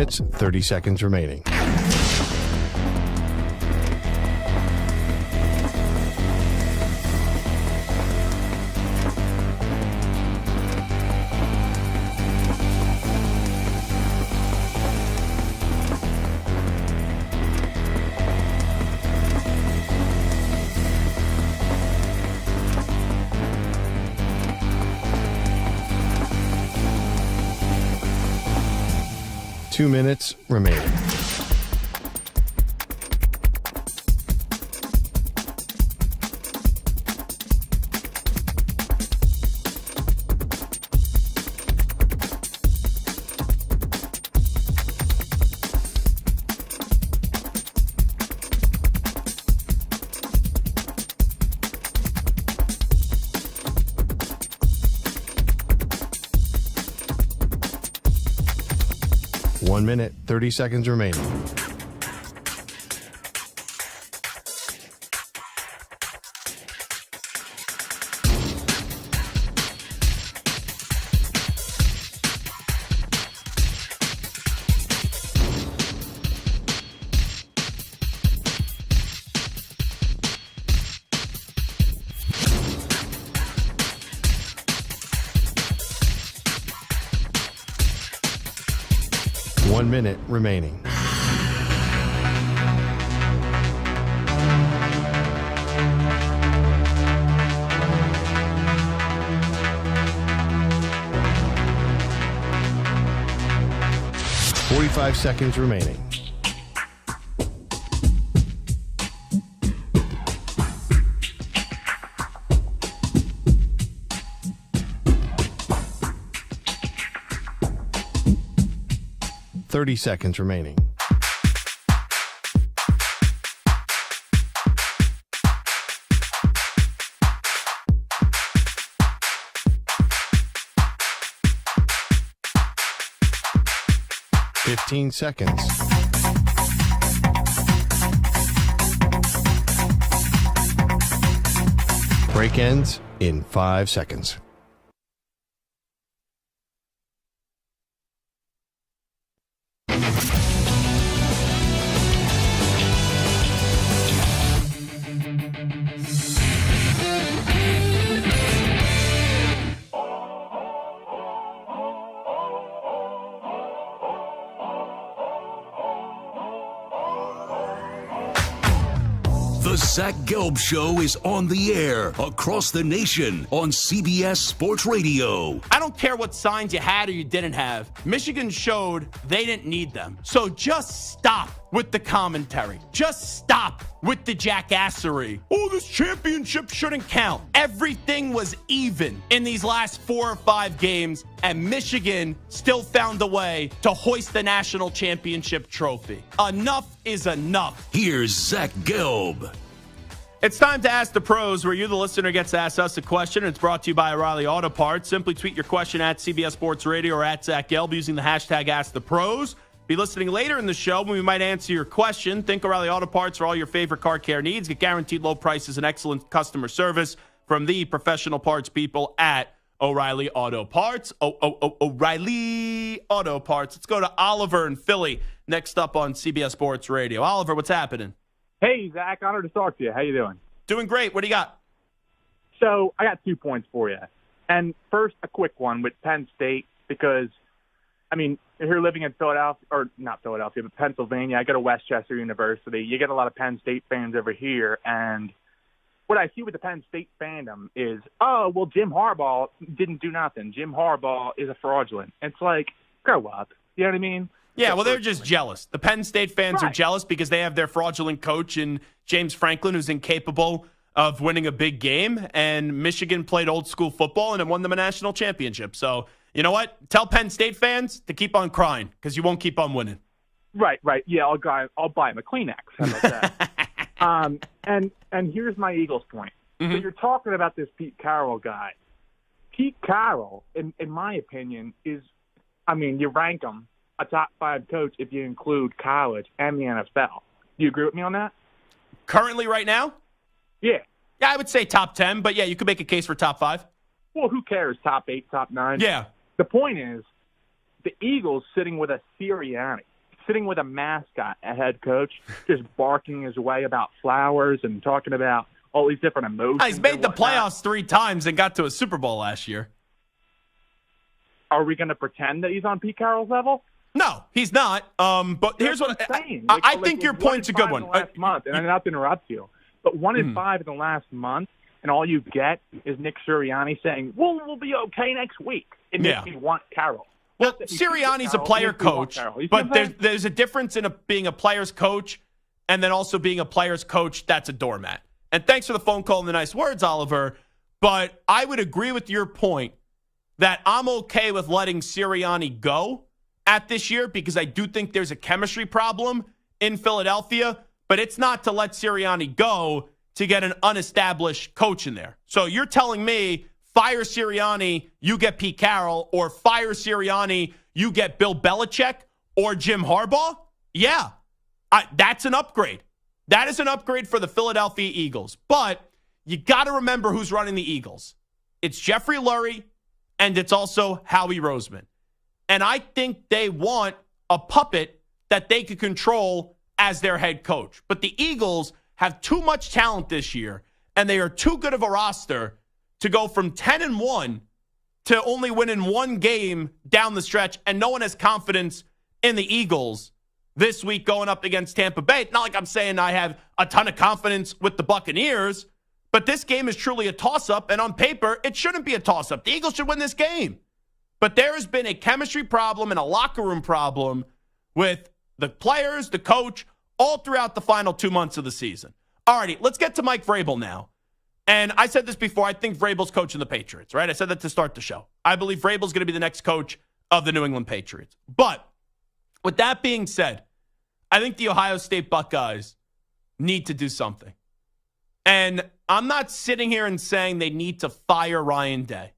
minutes, 30 seconds remaining. Two minutes remaining. One minute, 30 seconds remaining. One minute remaining. Forty-five seconds remaining. Thirty seconds remaining. Fifteen seconds. Break ends in 5 seconds. The Zach Gelb Show is on the air across the nation on CBS Sports Radio. I don't care what signs you had or you didn't have. Michigan showed they didn't need them. So just stop with the commentary. Just stop with the jackassery. Oh, this championship shouldn't count. Everything was even in these last 4 or 5 games, and Michigan still found a way to hoist the national championship trophy. Enough is enough. Here's Zach Gelb. It's time to Ask the Pros, where you, the listener, gets to ask us a question. It's brought to you by O'Reilly Auto Parts. Simply tweet your question at CBS Sports Radio or at Zach Gelb using the hashtag #AskThePros. Be listening later in the show when we might answer your question. Think O'Reilly Auto Parts for all your favorite car care needs. Get guaranteed low prices and excellent customer service from the professional parts people at O'Reilly Auto Parts. O'Reilly Auto Parts. Let's go to Oliver in Philly next up on CBS Sports Radio. Oliver, what's happening? Hey, Zach, honored to talk to you. How you doing? Doing great. What do you got? So I got 2 points for you. And first, a quick one with Penn State, because, I mean, if you're living in Philadelphia, or not Philadelphia, but Pennsylvania, I go to Westchester University. You get a lot of Penn State fans over here. And what I see with the Penn State fandom is, oh, well, Jim Harbaugh didn't do nothing. Jim Harbaugh is a fraudulent. It's like, grow up. You know what I mean? Yeah, well, they're just jealous. The Penn State fans are jealous because they have their fraudulent coach in James Franklin, who's incapable of winning a big game. And Michigan played old school football and it won them a national championship. So, you know what? Tell Penn State fans to keep on crying because you won't keep on winning. Right. Yeah, I'll buy him a Kleenex. How about that? And here's my Eagles point. Mm-hmm. So you're talking about this Pete Carroll guy. Pete Carroll, in my opinion, is, I mean, you rank him a top 5 coach if you include college and the NFL. Do you agree with me on that? Currently, right now? Yeah. Yeah, I would say top 10, but yeah, you could make a case for top 5. Well, who cares? Top 8, top 9? Yeah. The point is, the Eagles sitting with a Sirianni. sitting with a mascot, a head coach, just barking his way about flowers and talking about all these different emotions. He's made the playoffs 3 times and got to a Super Bowl last year. Are we going to pretend that he's on Pete Carroll's level? No, he's not. But here's what I think your point's a good one. Last month, and not to interrupt you, but 1-5 in the last month, and all you get is Nick Sirianni saying, "Well, we'll be okay next week." It makes me want Carroll. Well, Sirianni's a player coach, but there's a difference in being a player's coach and then also being a player's coach that's a doormat. And thanks for the phone call and the nice words, Oliver. But I would agree with your point that I'm okay with letting Sirianni go at this year because I do think there's a chemistry problem in Philadelphia, but it's not to let Sirianni go to get an unestablished coach in there. So you're telling me fire Sirianni, you get Pete Carroll, or fire Sirianni, you get Bill Belichick or Jim Harbaugh? Yeah, that's an upgrade. That is an upgrade for the Philadelphia Eagles. But you got to remember who's running the Eagles. It's Jeffrey Lurie, and it's also Howie Roseman. And I think they want a puppet that they could control as their head coach. But the Eagles have too much talent this year, and they are too good of a roster to go from 10-1 to only winning 1 game down the stretch, and no one has confidence in the Eagles this week going up against Tampa Bay. Not like I'm saying I have a ton of confidence with the Buccaneers, but this game is truly a toss-up, and on paper, it shouldn't be a toss-up. The Eagles should win this game. But there has been a chemistry problem and a locker room problem with the players, the coach, all throughout the final 2 months of the season. All righty, let's get to Mike Vrabel now. And I said this before, I think Vrabel's coaching the Patriots, right? I said that to start the show. I believe Vrabel's going to be the next coach of the New England Patriots. But with that being said, I think the Ohio State Buckeyes need to do something. And I'm not sitting here and saying they need to fire Ryan Day.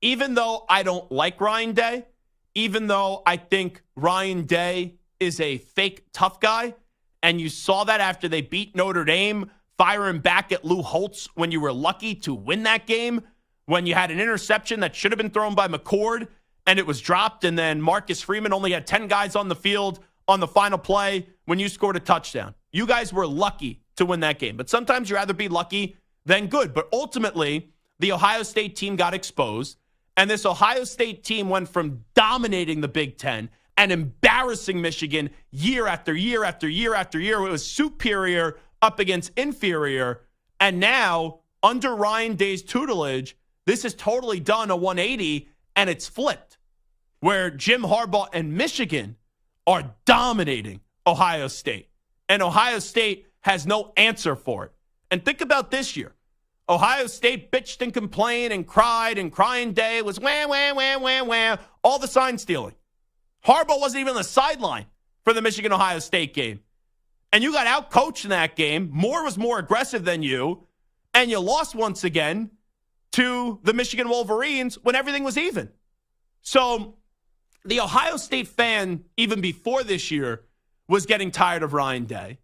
Even though I don't like Ryan Day, even though I think Ryan Day is a fake tough guy, and you saw that after they beat Notre Dame, firing back at Lou Holtz when you were lucky to win that game, when you had an interception that should have been thrown by McCord, and it was dropped, and then Marcus Freeman only had 10 guys on the field on the final play when you scored a touchdown. You guys were lucky to win that game. But sometimes you'd rather be lucky than good. But ultimately, the Ohio State team got exposed, and this Ohio State team went from dominating the Big Ten and embarrassing Michigan year after year after year after year. It was superior up against inferior. And now, under Ryan Day's tutelage, this is totally done a 180, and it's flipped, where Jim Harbaugh and Michigan are dominating Ohio State. And Ohio State has no answer for it. And think about this year. Ohio State bitched and complained and cried, and crying Day was wah, wah, wah, wah, wah, all the sign stealing. Harbaugh wasn't even on the sideline for the Michigan-Ohio State game. And you got out-coached in that game. Moore was more aggressive than you, and you lost once again to the Michigan Wolverines when everything was even. So the Ohio State fan, even before this year, was getting tired of Ryan Day.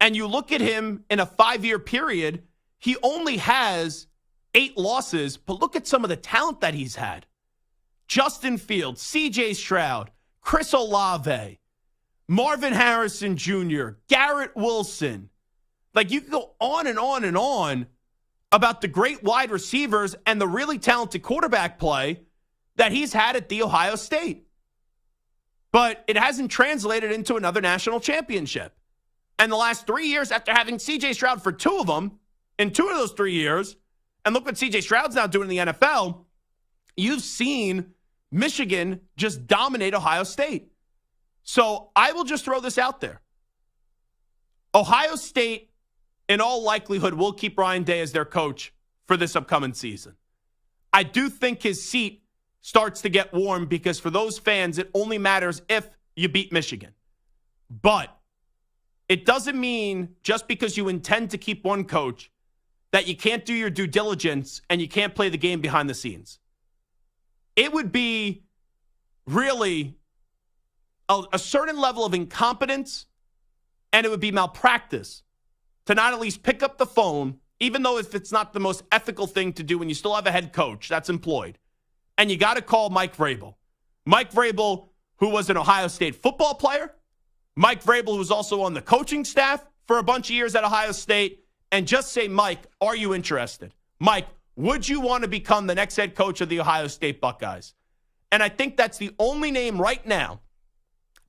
And you look at him in a 5-year period, he only has 8 losses, but look at some of the talent that he's had. Justin Fields, C.J. Stroud, Chris Olave, Marvin Harrison Jr., Garrett Wilson. Like, you can go on and on and on about the great wide receivers and the really talented quarterback play that he's had at The Ohio State. But it hasn't translated into another national championship. And the last 3 years, after having C.J. Stroud for 2 of them, in 2 of those 3 years, and look what C.J. Stroud's now doing in the NFL, you've seen Michigan just dominate Ohio State. So I will just throw this out there. Ohio State, in all likelihood, will keep Ryan Day as their coach for this upcoming season. I do think his seat starts to get warm because for those fans, it only matters if you beat Michigan. But it doesn't mean just because you intend to keep one coach that you can't do your due diligence and you can't play the game behind the scenes. It would be really a certain level of incompetence, and it would be malpractice to not at least pick up the phone, even though if it's not the most ethical thing to do when you still have a head coach that's employed, and you got to call Mike Vrabel. Mike Vrabel, who was an Ohio State football player, Mike Vrabel, who's also on the coaching staff for a bunch of years at Ohio State, and just say, Mike, are you interested? Mike, would you want to become the next head coach of the Ohio State Buckeyes? And I think that's the only name right now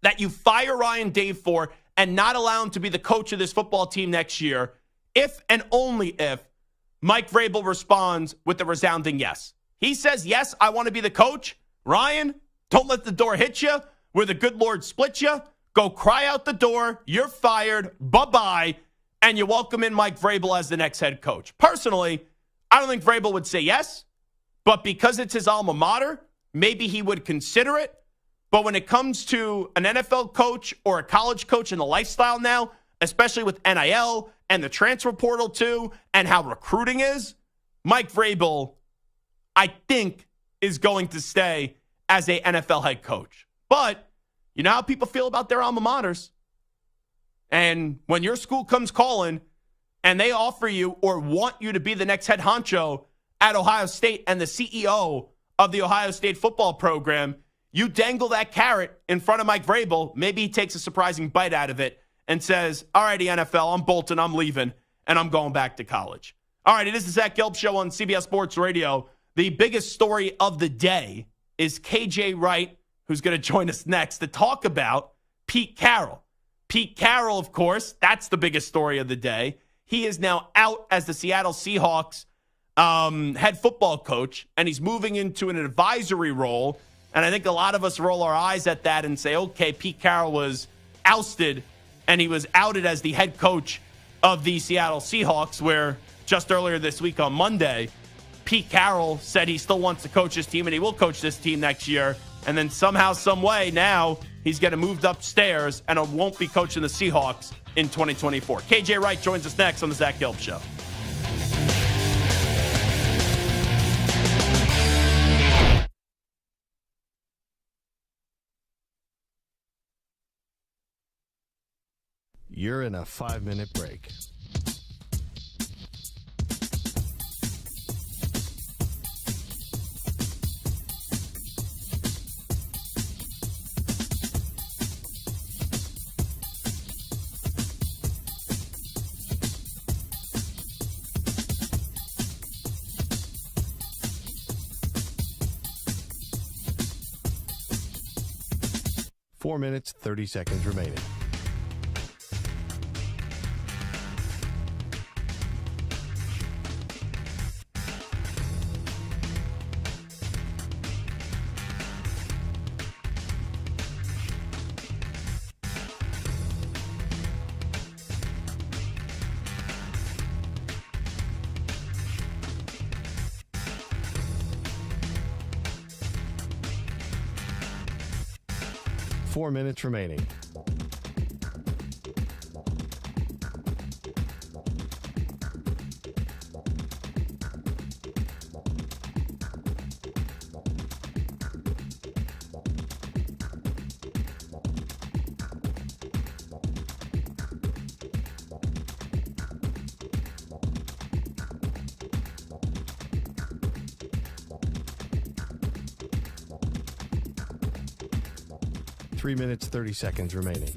that you fire Ryan Day for and not allow him to be the coach of this football team next year, if and only if Mike Vrabel responds with a resounding yes. He says, yes, I want to be the coach. Ryan, don't let the door hit you where the good Lord split you. Go cry out the door. You're fired. Bye-bye. And you welcome in Mike Vrabel as the next head coach. Personally, I don't think Vrabel would say yes, but because it's his alma mater, maybe he would consider it. But when it comes to an NFL coach or a college coach and the lifestyle now, especially with NIL and the transfer portal too, and how recruiting is, Mike Vrabel, I think, is going to stay as a NFL head coach. But you know how people feel about their alma maters. And when your school comes calling and they offer you or want you to be the next head honcho at Ohio State and the CEO of the Ohio State football program, you dangle that carrot in front of Mike Vrabel. Maybe he takes a surprising bite out of it and says, all righty, NFL, I'm bolting, I'm leaving, and I'm going back to college. All right, it is the Zach Gelb Show on CBS Sports Radio. The biggest story of the day is KJ Wright, who's going to join us next to talk about Pete Carroll. Pete Carroll, of course, that's the biggest story of the day. He is now out as the Seattle Seahawks head football coach, and he's moving into an advisory role. And I think a lot of us roll our eyes at that and say, okay, Pete Carroll was ousted, and he was outed as the head coach of the Seattle Seahawks, where just earlier this week on Monday, Pete Carroll said he still wants to coach this team, and he will coach this team next year. And then somehow, some way, now he's getting moved upstairs and won't be coaching the Seahawks in 2024. KJ Wright joins us next on the Zach Gelb Show. You're in a 5-minute break. Four minutes, 30 seconds remaining. Four minutes remaining. Three minutes, 30 seconds remaining.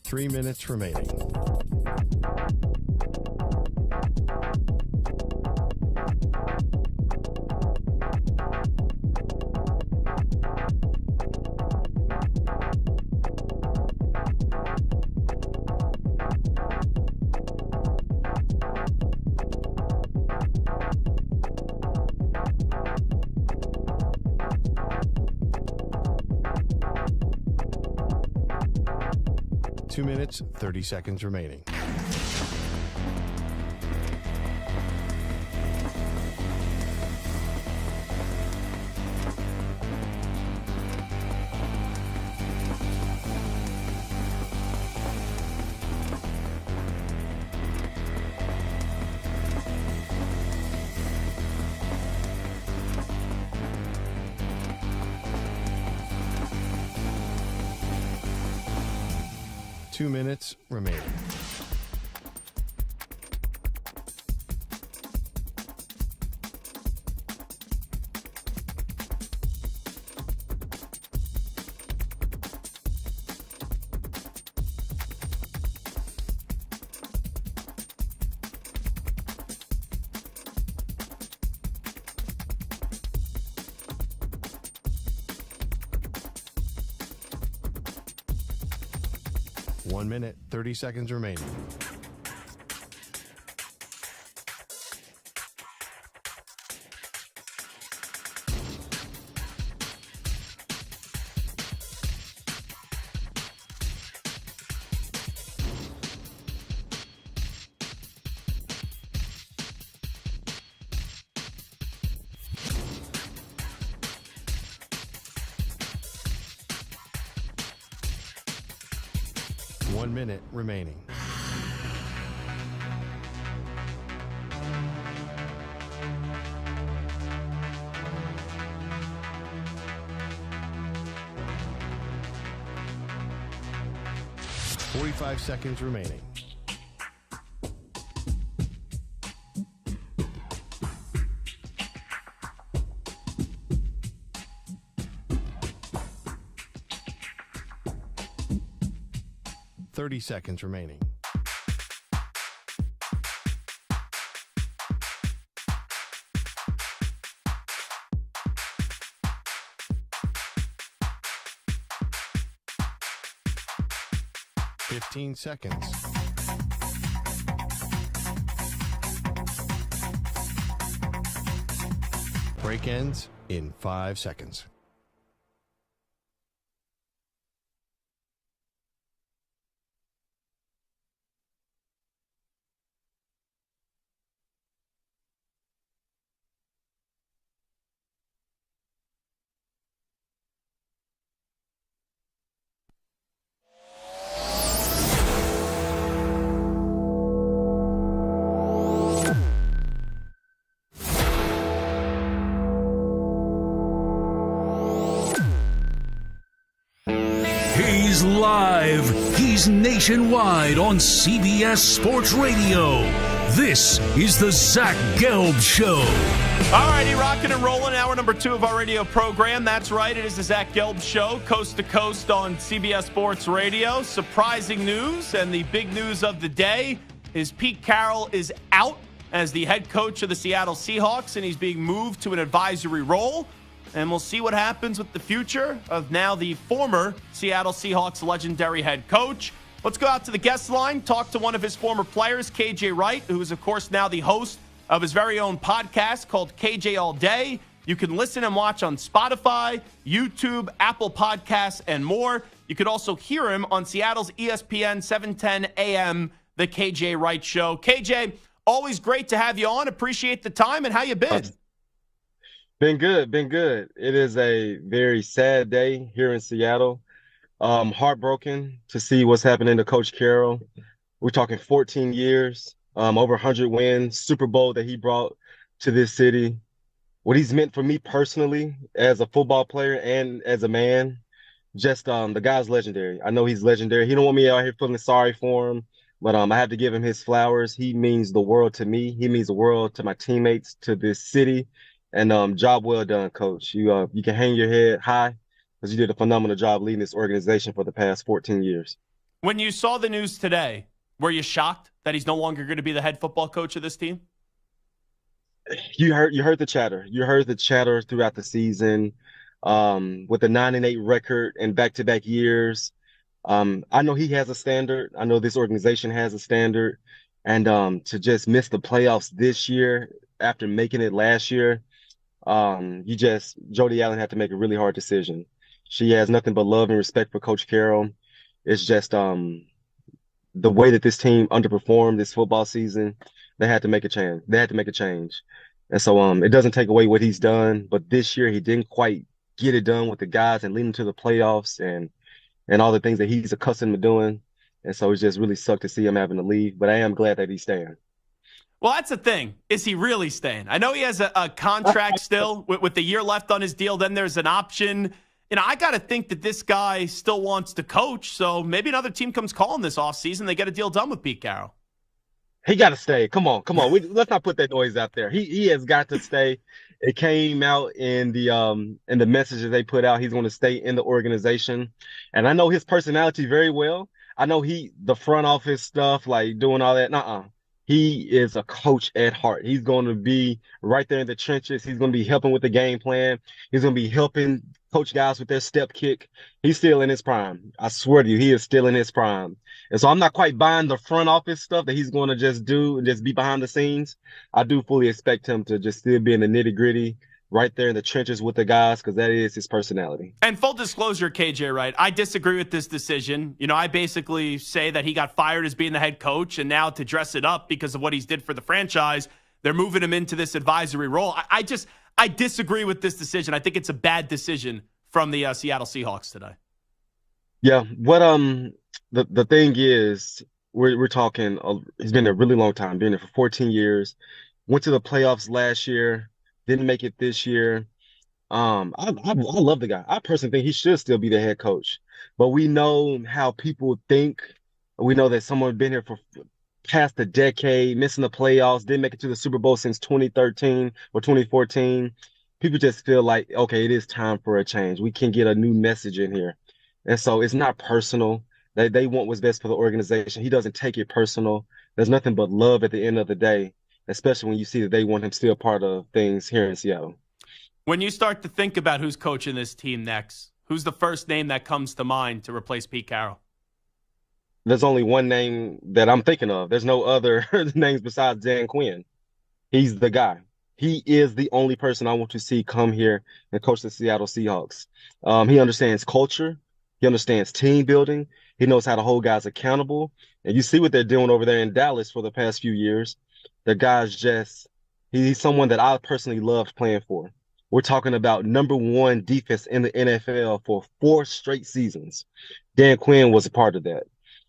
Three minutes remaining. Two minutes, 30 seconds remaining. 2 minutes remaining. One minute, 30 seconds remaining. One minute remaining. Forty-five seconds remaining. Seconds remaining. Fifteen seconds. Break ends in 5 seconds. He's live. He's nationwide on CBS Sports Radio. This is the Zach Gelb Show. All righty, rocking and rolling. Hour number 2 of our radio program. That's right, it is the Zach Gelb Show, coast to coast on CBS Sports Radio. Surprising news, and the big news of the day is Pete Carroll is out as the head coach of the Seattle Seahawks, and he's being moved to an advisory role. And we'll see what happens with the future of now the former Seattle Seahawks legendary head coach. Let's go out to the guest line, talk to one of his former players, KJ Wright, who is, of course, now the host of his very own podcast called KJ All Day. You can listen and watch on Spotify, YouTube, Apple Podcasts, and more. You could also hear him on Seattle's ESPN 710 AM, The KJ Wright Show. KJ, always great to have you on. Appreciate the time, and how you been? Been good. It is a very sad day here in Seattle. Heartbroken to see what's happening to Coach Carroll. We're talking 14 years, over 100 wins, Super Bowl that he brought to this city. What he's meant for me personally as a football player and as a man, just the guy's legendary. I know he's legendary. He don't want me out here feeling sorry for him, but I have to give him his flowers. He means the world to me. He means the world to my teammates, to this city. And job well done, Coach. You can hang your head high because you did a phenomenal job leading this organization for the past 14 years. When you saw the news today, were you shocked that he's no longer going to be the head football coach of this team? You heard the chatter. You heard the chatter throughout the season with the 9-8 record and back-to-back years. I know he has a standard. I know this organization has a standard. And to just miss the playoffs this year after making it last year, Jody Allen had to make a really hard decision. She has nothing but love and respect for Coach Carroll. It's just the way that this team underperformed this football season, they had to make a change. And so it doesn't take away what he's done, but this year he didn't quite get it done with the guys and lead them to the playoffs and all the things that he's accustomed to doing. And so it just really sucked to see him having to leave, but I am glad that he's staying. Well, that's the thing. Is he really staying? I know he has a contract still with the year left on his deal. Then there's an option. I got to think that this guy still wants to coach. So maybe another team comes calling this offseason. They get a deal done with Pete Carroll. He got to stay. Come on. Let's not put that noise out there. He has got to stay. It came out in the messages they put out. He's going to stay in the organization, and I know his personality very well. I know the front office stuff, like doing all that. He is a coach at heart. He's going to be right there in the trenches. He's going to be helping with the game plan. He's going to be helping coach guys with their step kick. He's still in his prime. I swear to you, he is still in his prime. And so I'm not quite buying the front office stuff that he's going to just do and just be behind the scenes. I do fully expect him to just still be in the nitty gritty, right there in the trenches with the guys, because that is his personality. And full disclosure, KJ Wright, I disagree with this decision. I basically say that he got fired as being the head coach, and now to dress it up because of what he's did for the franchise, they're moving him into this advisory role. I disagree with this decision. I think it's a bad decision from the Seattle Seahawks today. Yeah, what the thing is, we're talking. He's been there a really long time. Been there for 14 years. Went to the playoffs last year. Didn't make it this year. I love the guy. I personally think he should still be the head coach. But we know how people think. We know that someone been here for past a decade, missing the playoffs, didn't make it to the Super Bowl since 2013 or 2014. People just feel like, okay, it is time for a change. We can get a new message in here. And so it's not personal. They want what's best for the organization. He doesn't take it personal. There's nothing but love at the end of the day, especially when you see that they want him still part of things here in Seattle. When you start to think about who's coaching this team next, who's the first name that comes to mind to replace Pete Carroll? There's only one name that I'm thinking of. There's no other names besides Dan Quinn. He's the guy. He is the only person I want to see come here and coach the Seattle Seahawks. He understands culture. He understands team building. He knows how to hold guys accountable. And you see what they're doing over there in Dallas for the past few years. The guy's he's someone that I personally loved playing for. We're talking about #1 defense in the NFL for 4 straight seasons. Dan Quinn was a part of that.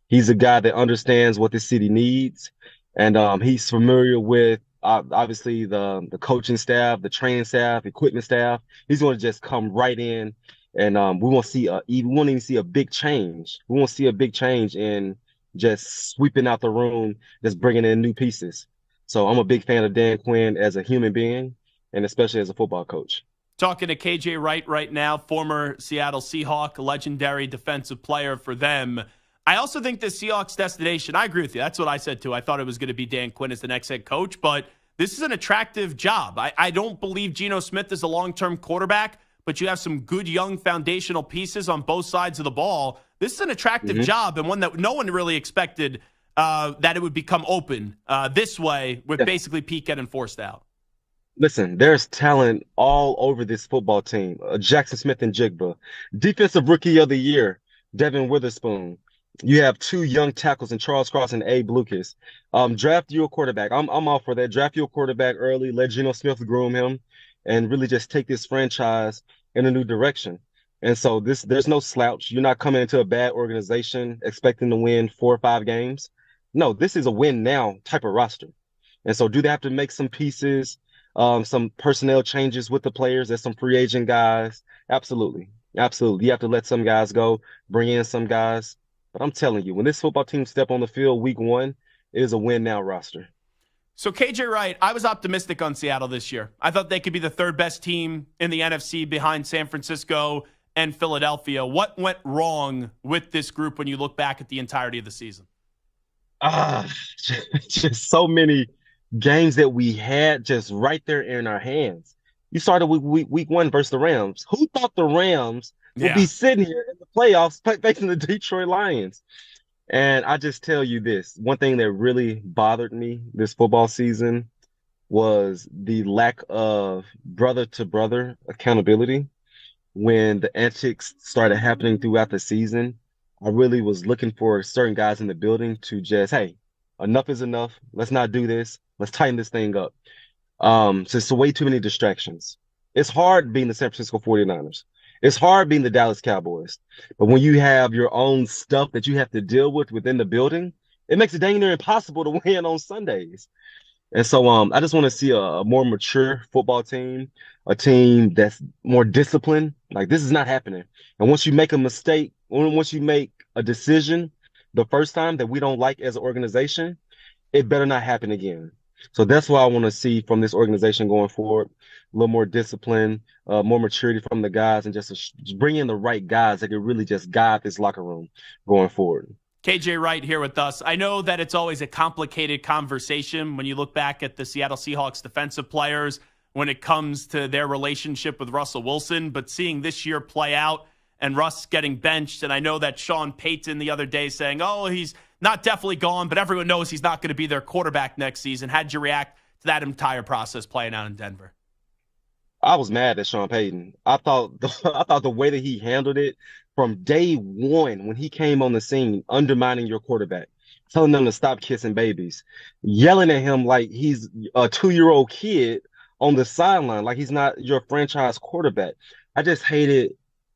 He's a guy that understands what the city needs. And he's familiar with, obviously, the coaching staff, the training staff, equipment staff. He's going to just come right in. And we won't even see a big change. We won't see a big change in just sweeping out the room, just bringing in new pieces. So I'm a big fan of Dan Quinn as a human being and especially as a football coach. Talking to KJ Wright right now, former Seattle Seahawk, legendary defensive player for them. I also think the Seahawks destination, I agree with you. That's what I said too. I thought it was going to be Dan Quinn as the next head coach, but this is an attractive job. I don't believe Geno Smith is a long-term quarterback, but you have some good young foundational pieces on both sides of the ball. This is an attractive job and one that no one really expected that it would become open this way with basically Pete getting forced out. Listen, there's talent all over this football team. Jackson Smith and Jigba. Defensive Rookie of the Year, Devin Witherspoon. You have 2 young tackles in Charles Cross and Abe Lucas. Draft you a quarterback. I'm all for that. Draft you a quarterback early. Let Geno Smith groom him and really just take this franchise in a new direction. And so there's no slouch. You're not coming into a bad organization expecting to win 4 or 5 games. No, this is a win now type of roster. And so do they have to make some pieces, some personnel changes with the players? There's some free agent guys. Absolutely. You have to let some guys go, bring in some guys. But I'm telling you, when this football team step on the field week 1, it is a win now roster. So KJ Wright, I was optimistic on Seattle this year. I thought they could be the 3rd best team in the NFC behind San Francisco and Philadelphia. What went wrong with this group when you look back at the entirety of the season? Just so many games that we had just right there in our hands. You started week 1 versus the Rams. Who thought the Rams would be sitting here in the playoffs facing the Detroit Lions? And I just tell you this, one thing that really bothered me this football season was the lack of brother-to-brother accountability. When the antics started happening throughout the season, I really was looking for certain guys in the building to just, hey, enough is enough. Let's not do this. Let's tighten this thing up. So it's way too many distractions. It's hard being the San Francisco 49ers. It's hard being the Dallas Cowboys. But when you have your own stuff that you have to deal with within the building, it makes it dang near impossible to win on Sundays. And so I just want to see a more mature football team, a team that's more disciplined. Like this is not happening. And once you make a mistake, once you make a decision the first time that we don't like as an organization, it better not happen again. So that's what I want to see from this organization going forward. A little more discipline, more maturity from the guys, and just bring in the right guys that can really just guide this locker room going forward. KJ Wright here with us. I know that it's always a complicated conversation when you look back at the Seattle Seahawks defensive players when it comes to their relationship with Russell Wilson, but seeing this year play out and Russ getting benched, and I know that Sean Payton the other day saying, oh, he's not definitely gone, but everyone knows he's not going to be their quarterback next season. How'd you react to that entire process playing out in Denver? I was mad at Sean Payton. I thought the way that he handled it from day one when he came on the scene, undermining your quarterback, telling them to stop kissing babies, yelling at him like he's a 2-year-old kid on the sideline, like he's not your franchise quarterback. I just hated.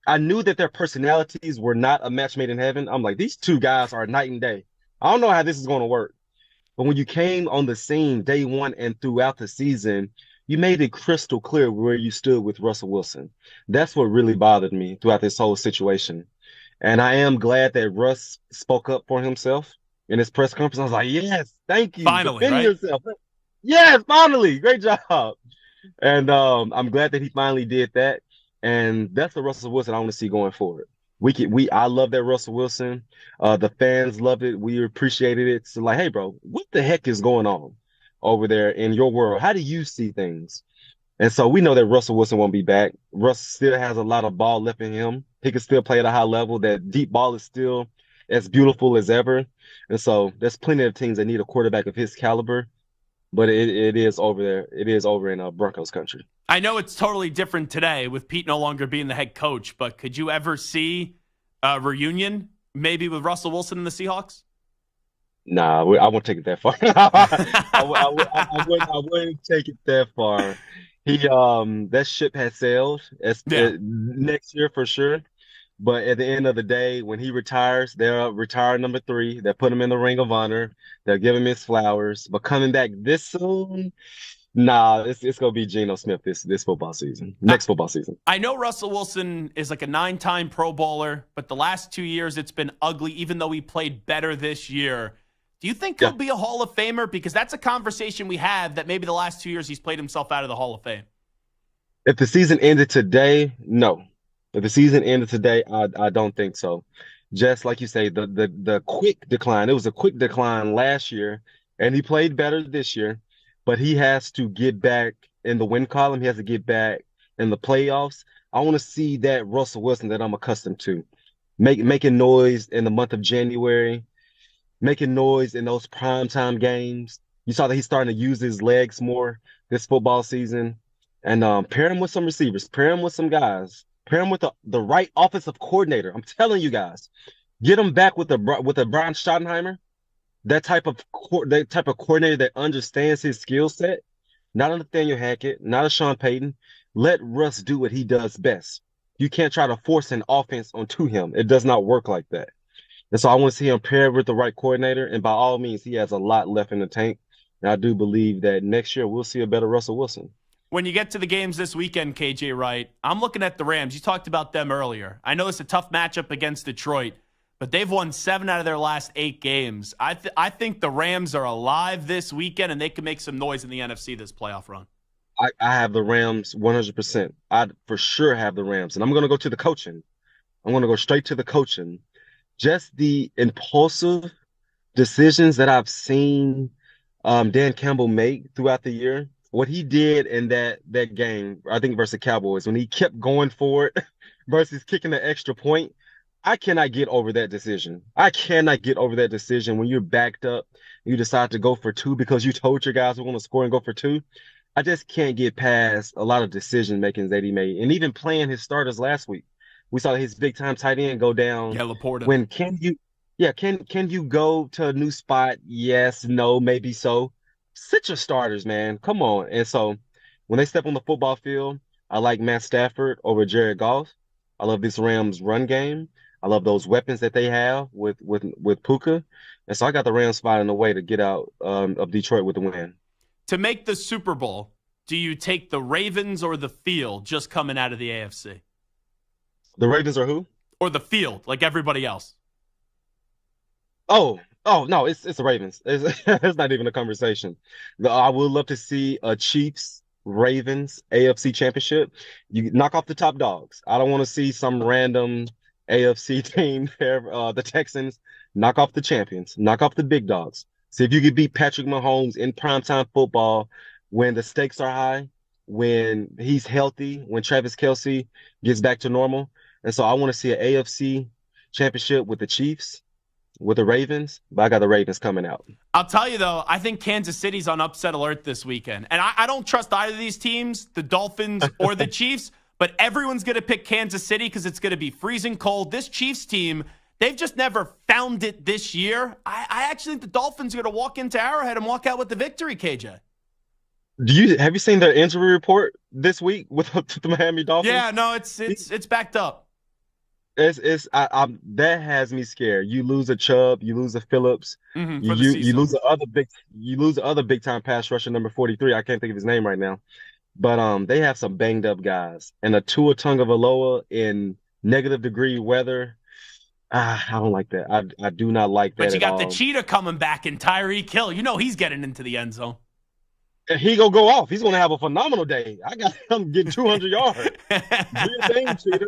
I knew that their personalities were not a match made in heaven. I'm like, these two guys are night and day. I don't know how this is going to work. But when you came on the scene day one and throughout the season, you made it crystal clear where you stood with Russell Wilson. That's what really bothered me throughout this whole situation. And I am glad that Russ spoke up for himself in his press conference. I was like, yes, thank you. Finally, defend right? yourself. Yes, finally. Great job. And I'm glad that he finally did that. And that's the Russell Wilson I want to see going forward. I love that Russell Wilson. The fans loved it. We appreciated it. So like, hey, bro, what the heck is going on over there in your world? How do you see things? And so we know that Russell Wilson won't be back. Russ still has a lot of ball left in him. He can still play at a high level. That deep ball is still as beautiful as ever. And so there's plenty of teams that need a quarterback of his caliber. But it is over there. It is over in Broncos country. I know it's totally different today with Pete no longer being the head coach, but could you ever see a reunion maybe with Russell Wilson and the Seahawks? Nah, I won't take it that far. I wouldn't take it that far. That ship has sailed. Next year for sure. But at the end of the day, when he retires, they'll retire number 3. They'll put him in the Ring of Honor. They'll give him his flowers. But coming back this soon, nah, it's gonna be Geno Smith this football season, next football season. I know Russell Wilson is like a 9-time Pro Bowler, but the last 2 years it's been ugly, even though he played better this year. Do you think he'll be a Hall of Famer? Because that's a conversation we have that maybe the last 2 years he's played himself out of the Hall of Fame. If the season ended today, no. If the season ended today, I don't think so. Just like you say, the quick decline. It was a quick decline last year, and he played better this year. But he has to get back in the win column. He has to get back in the playoffs. I want to see that Russell Wilson that I'm accustomed to, making noise in the month of January, making noise in those primetime games. You saw that he's starting to use his legs more this football season, and pair him with some receivers, pair him with some guys. Pair him with the right offensive coordinator. I'm telling you guys, get him back with a Brian Schottenheimer, that type of coordinator that understands his skill set. Not a Nathaniel Hackett, not a Sean Payton. Let Russ do what he does best. You can't try to force an offense onto him. It does not work like that. And so I want to see him paired with the right coordinator. And by all means, he has a lot left in the tank. And I do believe that next year we'll see a better Russell Wilson. When you get to the games this weekend, KJ Wright, I'm looking at the Rams. You talked about them earlier. I know it's a tough matchup against Detroit, but they've won 7 out of their last 8 games. I think the Rams are alive this weekend, and they can make some noise in the NFC this playoff run. I have the Rams 100%. I for sure have the Rams. And I'm going to go to the coaching. I'm going to go straight to the coaching. Just the impulsive decisions that I've seen Dan Campbell make throughout the year. What he did in that game, I think versus the Cowboys, when he kept going for it versus kicking the extra point, I cannot get over that decision. I cannot get over that decision when you're backed up, you decide to go for 2 because you told your guys we're going to score and go for 2. I just can't get past a lot of decision makings that he made. And even playing his starters last week, we saw his big time tight end go down. Yeah, Laporta. When can you go to a new spot? Yes, no, maybe so. Sit your starters, man. Come on. And so when they step on the football field, I like Matt Stafford over Jared Goff. I love this Rams run game. I love those weapons that they have with Puka. And so I got the Rams finding a way to get out of Detroit with the win. To make the Super Bowl, do you take the Ravens or the field just coming out of the AFC? The Ravens are who? Or the field, like everybody else? Oh no, it's the Ravens. It's not even a conversation. I would love to see a Chiefs Ravens AFC championship. You knock off the top dogs. I don't want to see some random AFC team there. The Texans knock off the champions, knock off the big dogs. See if you could beat Patrick Mahomes in primetime football when the stakes are high, when he's healthy, when Travis Kelce gets back to normal. And so I want to see an AFC championship with the Chiefs, with the Ravens, but I got the Ravens coming out. I'll tell you, though, I think Kansas City's on upset alert this weekend. And I don't trust either of these teams, the Dolphins or the Chiefs, but everyone's going to pick Kansas City because it's going to be freezing cold. This Chiefs team, they've just never found it this year. I actually think the Dolphins are going to walk into Arrowhead and walk out with the victory, KJ. Have you seen their injury report this week with the Miami Dolphins? Yeah, no, it's backed up. That has me scared. You lose a Chubb, you lose a Phillips, you lose the other big time pass rusher number 43. I can't think of his name right now, but they have some banged up guys, and a Tua Tagovailoa in negative degree weather. I don't like that. I do not like that. But you got at the all. cheetah coming back in Tyreek Hill. You know he's getting into the end zone. And he gonna go off. He's gonna have a phenomenal day. I got him getting 200 yards. Do your thing, cheetah.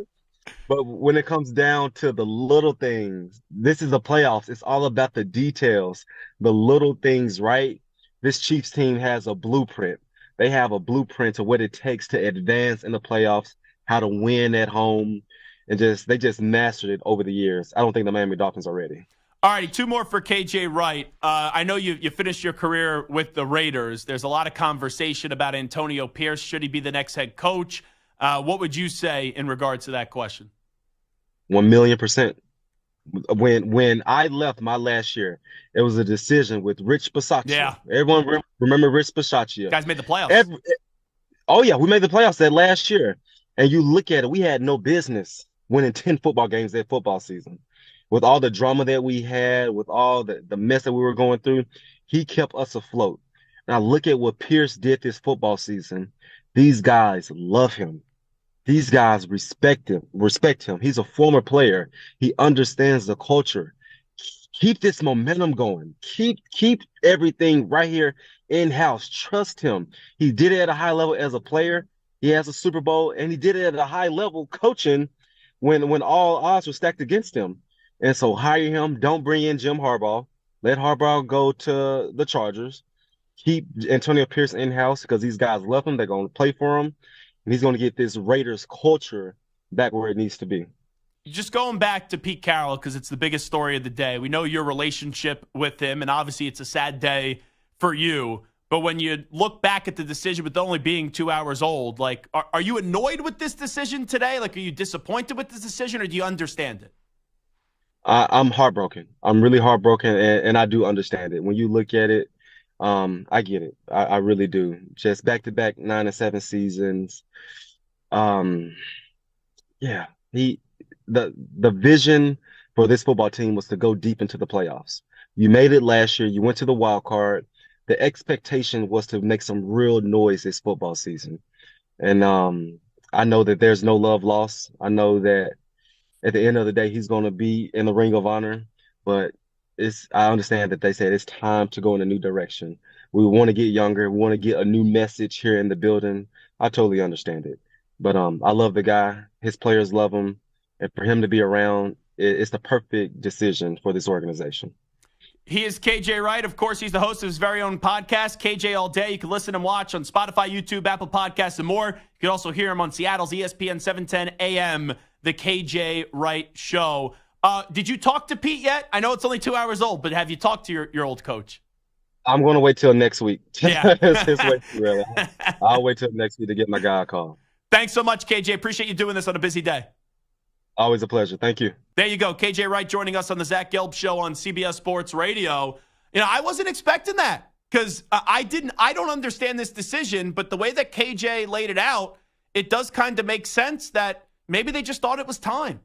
But when it comes down to the little things, this is the playoffs. It's all about the details, the little things, right? This Chiefs team has a blueprint. They have a blueprint of what it takes to advance in the playoffs, how to win at home, and they just mastered it over the years. I don't think the Miami Dolphins are ready. All righty, two more for KJ Wright. I know you finished your career with the Raiders. There's a lot of conversation about Antonio Pierce. Should he be the next head coach? What would you say in regards to that question? 1,000,000%. When I left my last year, it was a decision with Rich Bisaccia. Yeah. Everyone remember Rich Bisaccia. You guys made the playoffs. We made the playoffs that last year. And you look at it, we had no business winning 10 football games that football season. With all the drama that we had, with all the mess that we were going through, he kept us afloat. Now look at what Pierce did this football season. These guys love him. These guys respect him. He's a former player. He understands the culture. Keep this momentum going. Keep everything right here in-house. Trust him. He did it at a high level as a player. He has a Super Bowl, and he did it at a high level coaching when all odds were stacked against him. And so hire him. Don't bring in Jim Harbaugh. Let Harbaugh go to the Chargers. Keep Antonio Pierce in-house because these guys love him. They're going to play for him. And he's going to get this Raiders culture back where it needs to be. Just going back to Pete Carroll, because it's the biggest story of the day. We know your relationship with him, and obviously it's a sad day for you. But when you look back at the decision with only being 2 hours old, like, are you annoyed with this decision today? Like, are you disappointed with this decision, or do you understand it? I'm heartbroken. I'm really heartbroken, and I do understand it. When you look at it, I get it. I really do. Just back-to-back 9 and 7 seasons. The vision for this football team was to go deep into the playoffs. You made it last year. You went to the wild card. The expectation was to make some real noise this football season. And I know that there's no love lost. I know that at the end of the day, he's going to be in the Ring of Honor. But I understand that they said it's time to go in a new direction. We want to get younger. We want to get a new message here in the building. I totally understand it. But I love the guy. His players love him. And for him to be around, it's the perfect decision for this organization. He is KJ Wright. Of course, he's the host of his very own podcast, KJ All Day. You can listen and watch on Spotify, YouTube, Apple Podcasts, and more. You can also hear him on Seattle's ESPN 710 AM, The KJ Wright Show. Did you talk to Pete yet? I know it's only 2 hours old, but have you talked to your old coach? I'm going to wait till next week. Yeah. It's way too early. I'll wait till next week to get my guy a call. Thanks so much, KJ. Appreciate you doing this on a busy day. Always a pleasure. Thank you. There you go. KJ Wright joining us on the Zach Gelb Show on CBS Sports Radio. You know, I wasn't expecting that because I don't understand this decision, but the way that KJ laid it out, it does kind of make sense that maybe they just thought it was time.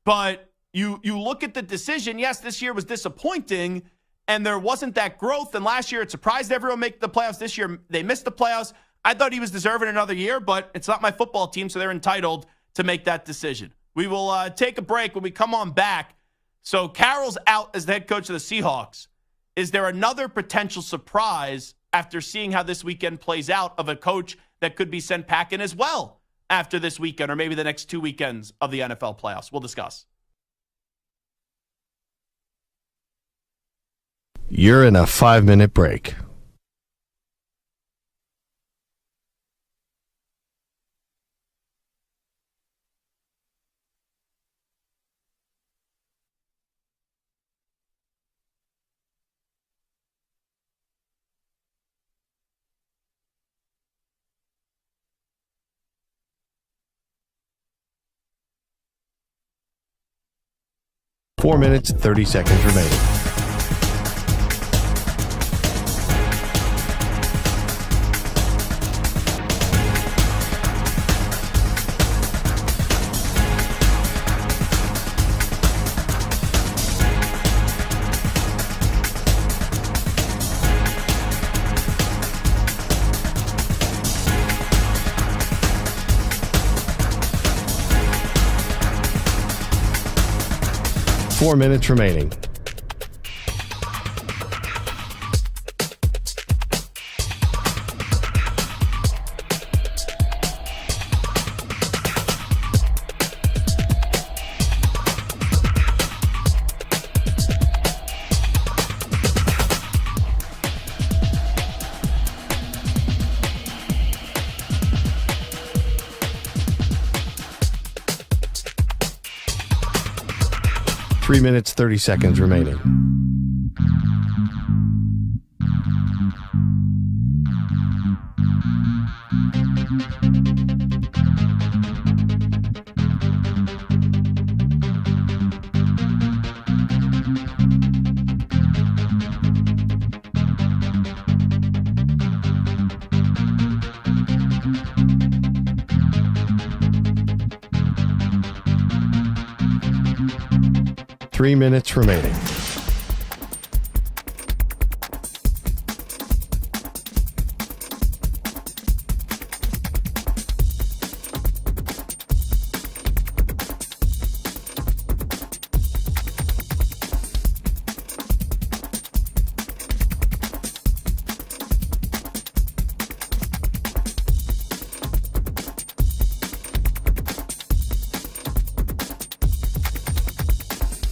But you look at the decision, yes, this year was disappointing, and there wasn't that growth. And last year, it surprised everyone make the playoffs. This year, they missed the playoffs. I thought he was deserving another year, but it's not my football team, so they're entitled to make that decision. We will take a break when we come on back. So Carroll's out as the head coach of the Seahawks. Is there another potential surprise after seeing how this weekend plays out of a coach that could be sent packing as well after this weekend or maybe the next 2 weekends of the NFL playoffs? We'll discuss. You're in a 5-minute break. Four minutes, 30 seconds remaining. Four minutes remaining. Three minutes, 30 seconds remaining. Three minutes remaining.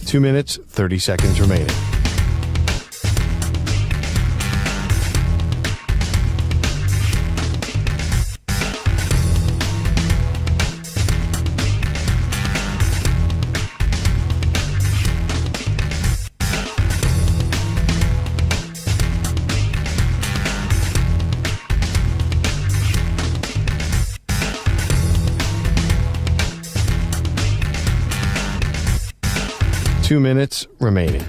Two minutes, 30 seconds remaining. Two minutes remaining.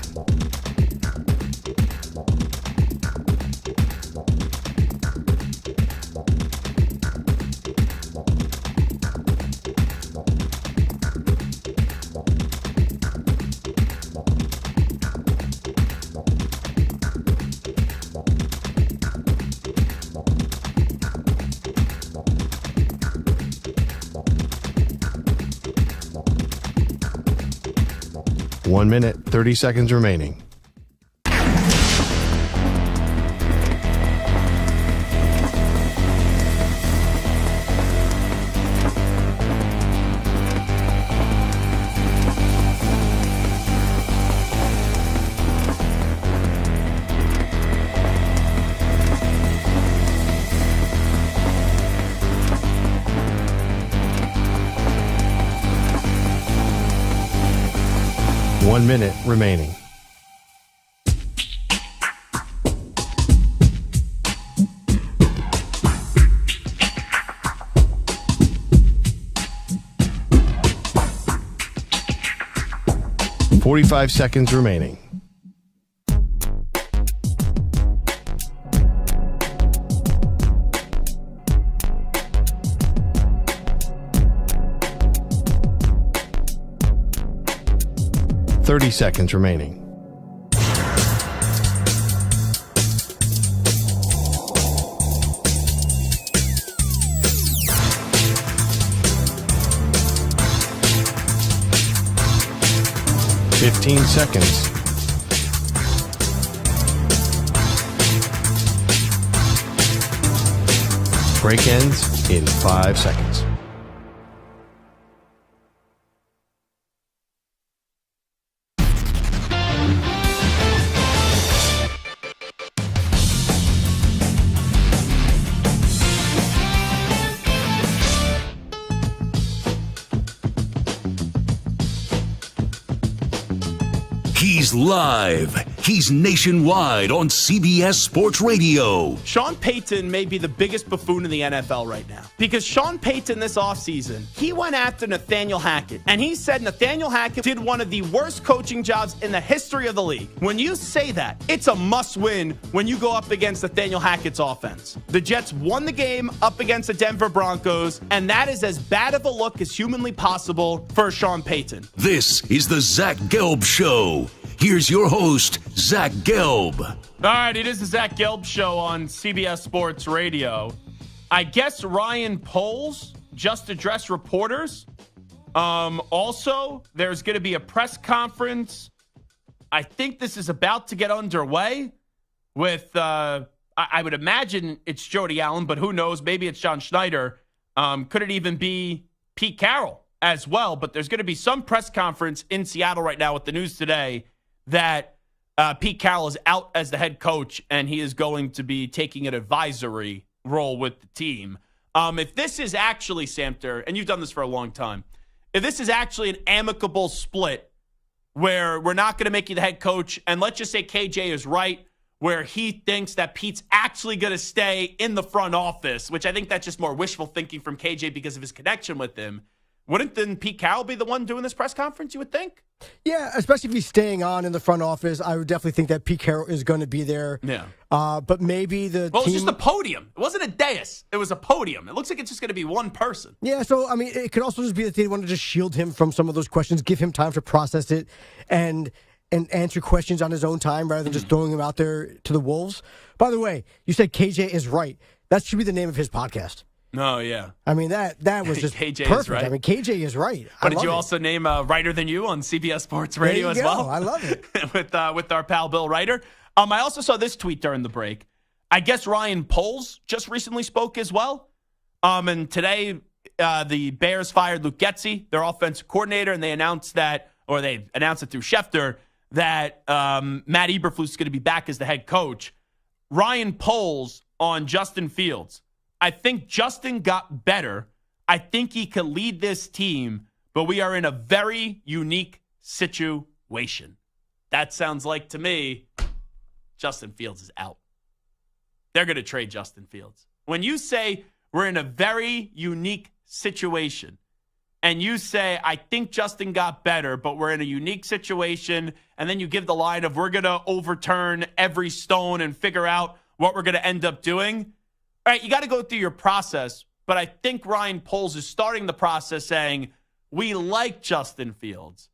One minute, 30 seconds remaining. One minute remaining. .45 seconds remaining. .30 seconds remaining. 15 seconds. Break ends in 5 seconds. He's live. He's nationwide on CBS Sports Radio. Sean Payton may be the biggest buffoon in the NFL right now. Because Sean Payton this offseason, he went after Nathaniel Hackett. And he said Nathaniel Hackett did one of the worst coaching jobs in the history of the league. When you say that, it's a must-win when you go up against Nathaniel Hackett's offense. The Jets won the game up against the Denver Broncos, and that is as bad of a look as humanly possible for Sean Payton. This is the Zach Gelb Show. Here's your host, Zach Gelb. All right, it is the Zach Gelb Show on CBS Sports Radio. I guess Ryan Poles just addressed reporters. Also, there's going to be a press conference. I think this is about to get underway with, I would imagine it's Jody Allen, but who knows? Maybe it's John Schneider. Could it even be Pete Carroll as well? But there's going to be some press conference in Seattle right now with the news today that Pete Carroll is out as the head coach, and he is going to be taking an advisory role with the team. If this is actually, Samter, and you've done this for a long time, if this is actually an amicable split where we're not going to make you the head coach, and let's just say KJ is right, where he thinks that Pete's actually going to stay in the front office, which I think that's just more wishful thinking from KJ because of his connection with him, wouldn't then Pete Carroll be the one doing this press conference, you would think? Yeah, especially if he's staying on in the front office. I would definitely think that Pete Carroll is going to be there. Yeah. But maybe the Well, team... it's just a podium. It wasn't a dais. It was a podium. It looks like it's just going to be one person. Yeah, so, I mean, it could also just be that they want to just shield him from some of those questions, give him time to process it, and answer questions on his own time rather than just throwing him out there to the wolves. By the way, you said KJ is right. That should be the name of his podcast. Oh, yeah. I mean, that was just KJ perfect. is right. I mean, KJ is right. But did you also name Writer Than You on CBS Sports Radio as well? I love it. with our pal Bill Ryder. I also saw this tweet during the break. I guess Ryan Poles just recently spoke as well. And today, the Bears fired Luke Getsy, their offensive coordinator, and they announced it through Schefter, that Matt Eberflus is going to be back as the head coach. Ryan Poles on Justin Fields. I think Justin got better. I think he could lead this team, but we are in a very unique situation. That sounds like, to me, Justin Fields is out. They're going to trade Justin Fields. When you say we're in a very unique situation, and you say, I think Justin got better, but we're in a unique situation, and then you give the line of we're going to overturn every stone and figure out what we're going to end up doing, all right, you got to go through your process, but I think Ryan Poles is starting the process saying, we like Justin Fields,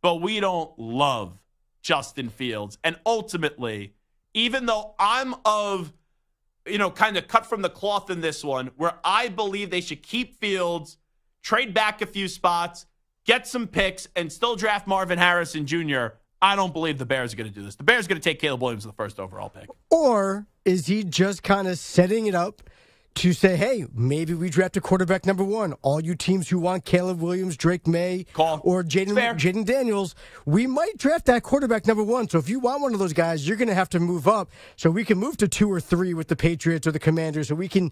but we don't love Justin Fields. And ultimately, even though I'm kind of cut from the cloth in this one, where I believe they should keep Fields, trade back a few spots, get some picks, and still draft Marvin Harrison Jr., I don't believe the Bears are going to do this. The Bears are going to take Caleb Williams the first overall pick. Or is he just kind of setting it up to say, hey, maybe we draft a quarterback number one. All you teams who want Caleb Williams, Drake May, or Jaden Daniels, we might draft that quarterback number one. So if you want one of those guys, you're going to have to move up so we can move to 2 or 3 with the Patriots or the Commanders so we can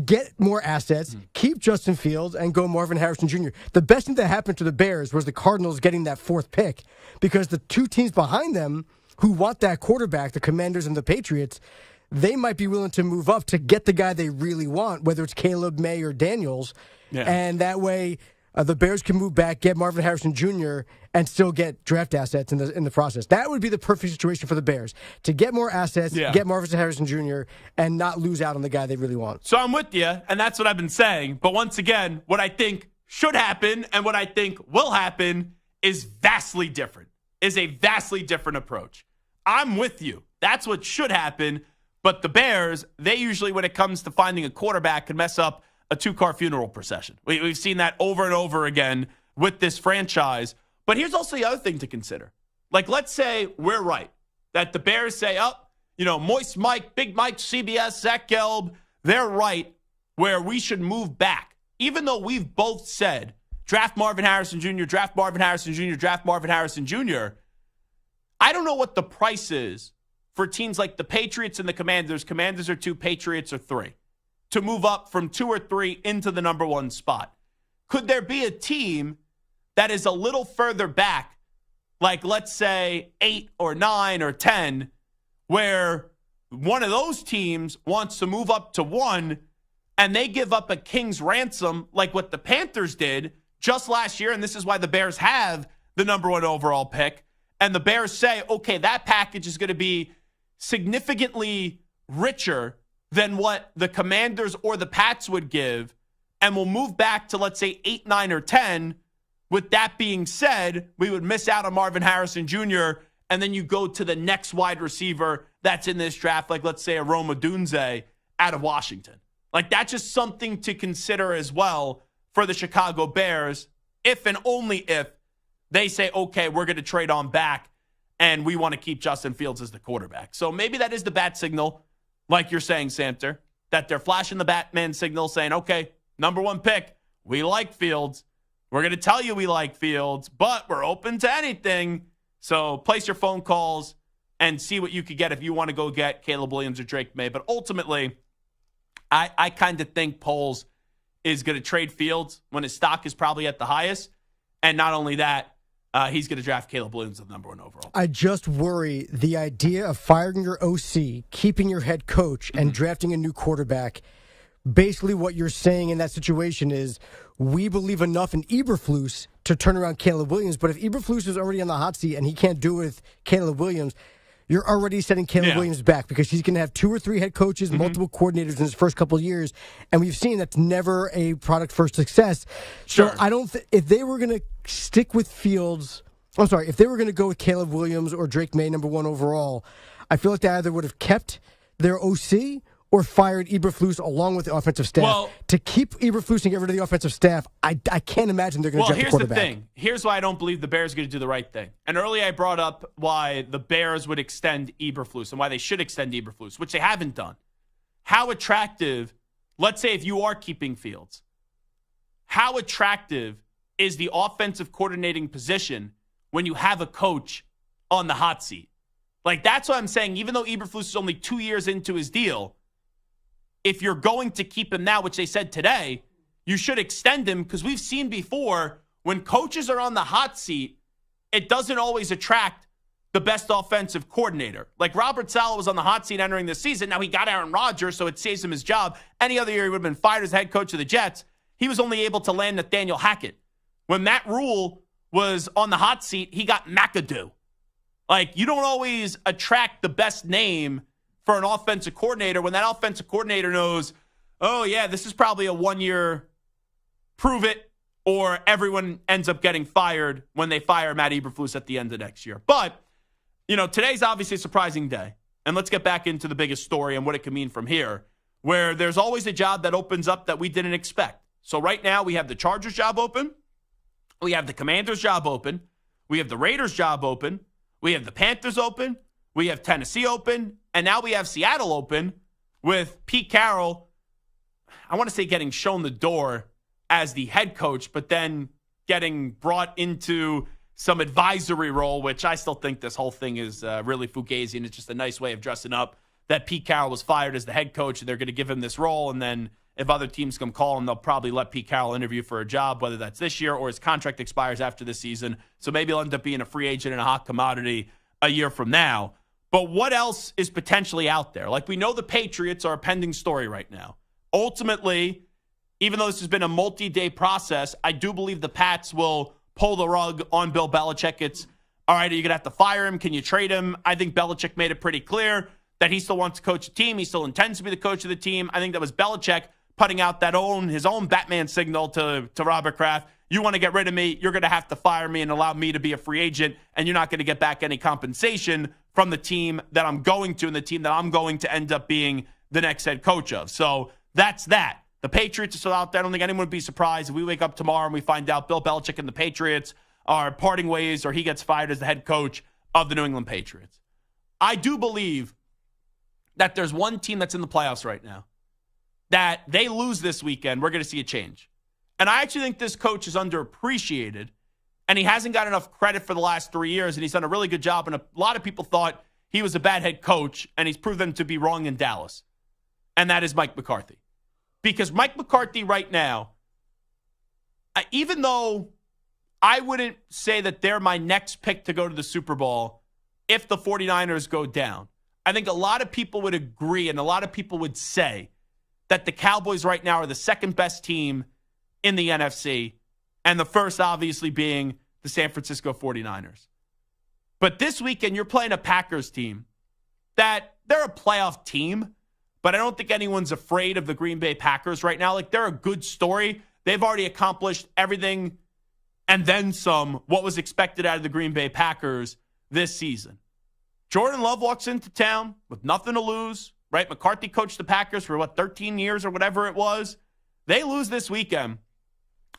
get more assets, keep Justin Fields, and go Marvin Harrison Jr. The best thing that happened to the Bears was the Cardinals getting that 4th pick because the 2 teams behind them who want that quarterback, the Commanders and the Patriots, they might be willing to move up to get the guy they really want, whether it's Caleb, May, or Daniels. Yeah. And that way the Bears can move back, get Marvin Harrison Jr., and still get draft assets in the process. That would be the perfect situation for the Bears, to get more assets, get Marvin Harrison Jr., and not lose out on the guy they really want. So I'm with you, and that's what I've been saying. But once again, what I think should happen and what I think will happen is vastly different, is a vastly different approach. I'm with you. That's what should happen. But the Bears, they usually, when it comes to finding a quarterback, can mess up a 2-car funeral procession. We've seen that over and over again with this franchise. But here's also the other thing to consider. Like, let's say we're right, that the Bears say, Moist Mike, Big Mike, CBS, Zach Gelb, they're right where we should move back. Even though we've both said, draft Marvin Harrison Jr., draft Marvin Harrison Jr., draft Marvin Harrison Jr., I don't know what the price is for teams like the Patriots and the Commanders. Commanders are 2, Patriots are 3, to move up from 2 or 3 into the number 1 spot. Could there be a team that is a little further back, like let's say 8 or 9 or 10, where one of those teams wants to move up to 1 and they give up a king's ransom like what the Panthers did just last year, and this is why the Bears have the number 1 overall pick, and the Bears say, okay, that package is going to be significantly richer than what the Commanders or the Pats would give, and we'll move back to, let's say, 8, 9, or 10. With that being said, we would miss out on Marvin Harrison Jr., and then you go to the next wide receiver that's in this draft, like let's say a Rome Odunze out of Washington. Like, that's just something to consider as well for the Chicago Bears, if and only if they say, okay, we're going to trade on back and we want to keep Justin Fields as the quarterback. So maybe that is the bat signal, like you're saying, Samter, that they're flashing the Batman signal saying, okay, number 1 pick, we like Fields. We're going to tell you we like Fields, but we're open to anything. So place your phone calls and see what you could get if you want to go get Caleb Williams or Drake May. But ultimately, I kind of think Poles is going to trade Fields when his stock is probably at the highest. And not only that, he's going to draft Caleb Williams at number 1 overall. I just worry the idea of firing your OC, keeping your head coach, and drafting a new quarterback. Basically what you're saying in that situation is we believe enough in Eberflus to turn around Caleb Williams. But if Eberflus is already on the hot seat and he can't do it with Caleb Williams, you're already setting Caleb Williams back because he's going to have 2 or 3 head coaches, multiple coordinators in his first couple of years. And we've seen that's never a product for success. Sure. So I don't if they were going to stick with Fields, if they were going to go with Caleb Williams or Drake May, number 1 overall, I feel like they either would have kept their OC or fired Eberflus along with the offensive staff. Well, to keep Eberflus and get rid of the offensive staff, I can't imagine they're going to draft a quarterback. Here's the thing. Here's why I don't believe the Bears are going to do the right thing. And earlier I brought up why the Bears would extend Eberflus and why they should extend Eberflus, which they haven't done. How attractive, let's say if you are keeping Fields, how attractive is the offensive coordinating position when you have a coach on the hot seat? Like, that's what I'm saying. Even though Eberflus is only 2 years into his deal, if you're going to keep him now, which they said today, you should extend him because we've seen before when coaches are on the hot seat, it doesn't always attract the best offensive coordinator. Like Robert Saleh was on the hot seat entering this season. Now he got Aaron Rodgers, so it saves him his job. Any other year he would have been fired as head coach of the Jets. He was only able to land Nathaniel Hackett. When Matt Rule was on the hot seat, he got McAdoo. Like, you don't always attract the best name for an offensive coordinator when that offensive coordinator knows, oh, yeah, this is probably a 1-year prove it, or everyone ends up getting fired when they fire Matt Eberflus at the end of next year. But, today's obviously a surprising day. And let's get back into the biggest story and what it can mean from here, where there's always a job that opens up that we didn't expect. So right now we have the Chargers job open. We have the Commanders job open. We have the Raiders job open. We have the Panthers open. We have Tennessee open. And now we have Seattle open with Pete Carroll, I want to say getting shown the door as the head coach, but then getting brought into some advisory role, which I still think this whole thing is really fugazi, and it's just a nice way of dressing up that Pete Carroll was fired as the head coach, and they're going to give him this role, and then if other teams come call him, they'll probably let Pete Carroll interview for a job, whether that's this year or his contract expires after this season. So maybe he'll end up being a free agent and a hot commodity a year from now. But what else is potentially out there? Like, we know the Patriots are a pending story right now. Ultimately, even though this has been a multi-day process, I do believe the Pats will pull the rug on Bill Belichick. It's, all right, are you going to have to fire him? Can you trade him? I think Belichick made it pretty clear that he still wants to coach a team. He still intends to be the coach of the team. I think that was Belichick putting out that his own Batman signal to Robert Kraft. You want to get rid of me, you're going to have to fire me and allow me to be a free agent, and you're not going to get back any compensation from the team that I'm going to and the team that I'm going to end up being the next head coach of. So that's that. The Patriots are still out there. I don't think anyone would be surprised if we wake up tomorrow and we find out Bill Belichick and the Patriots are parting ways or he gets fired as the head coach of the New England Patriots. I do believe that there's one team that's in the playoffs right now that they lose this weekend, we're going to see a change. And I actually think this coach is underappreciated, and he hasn't got enough credit for the last 3 years, and he's done a really good job. And a lot of people thought he was a bad head coach, and he's proved them to be wrong in Dallas. And that is Mike McCarthy. Because Mike McCarthy right now, even though I wouldn't say that they're my next pick to go to the Super Bowl if the 49ers go down, I think a lot of people would agree and a lot of people would say that the Cowboys right now are the second best team in the NFC, and the first obviously being the San Francisco 49ers. But this weekend, you're playing a Packers team that they're a playoff team, but I don't think anyone's afraid of the Green Bay Packers right now. Like, they're a good story. They've already accomplished everything and then some what was expected out of the Green Bay Packers this season. Jordan Love walks into town with nothing to lose, right? McCarthy coached the Packers for, 13 years or whatever it was. They lose this weekend.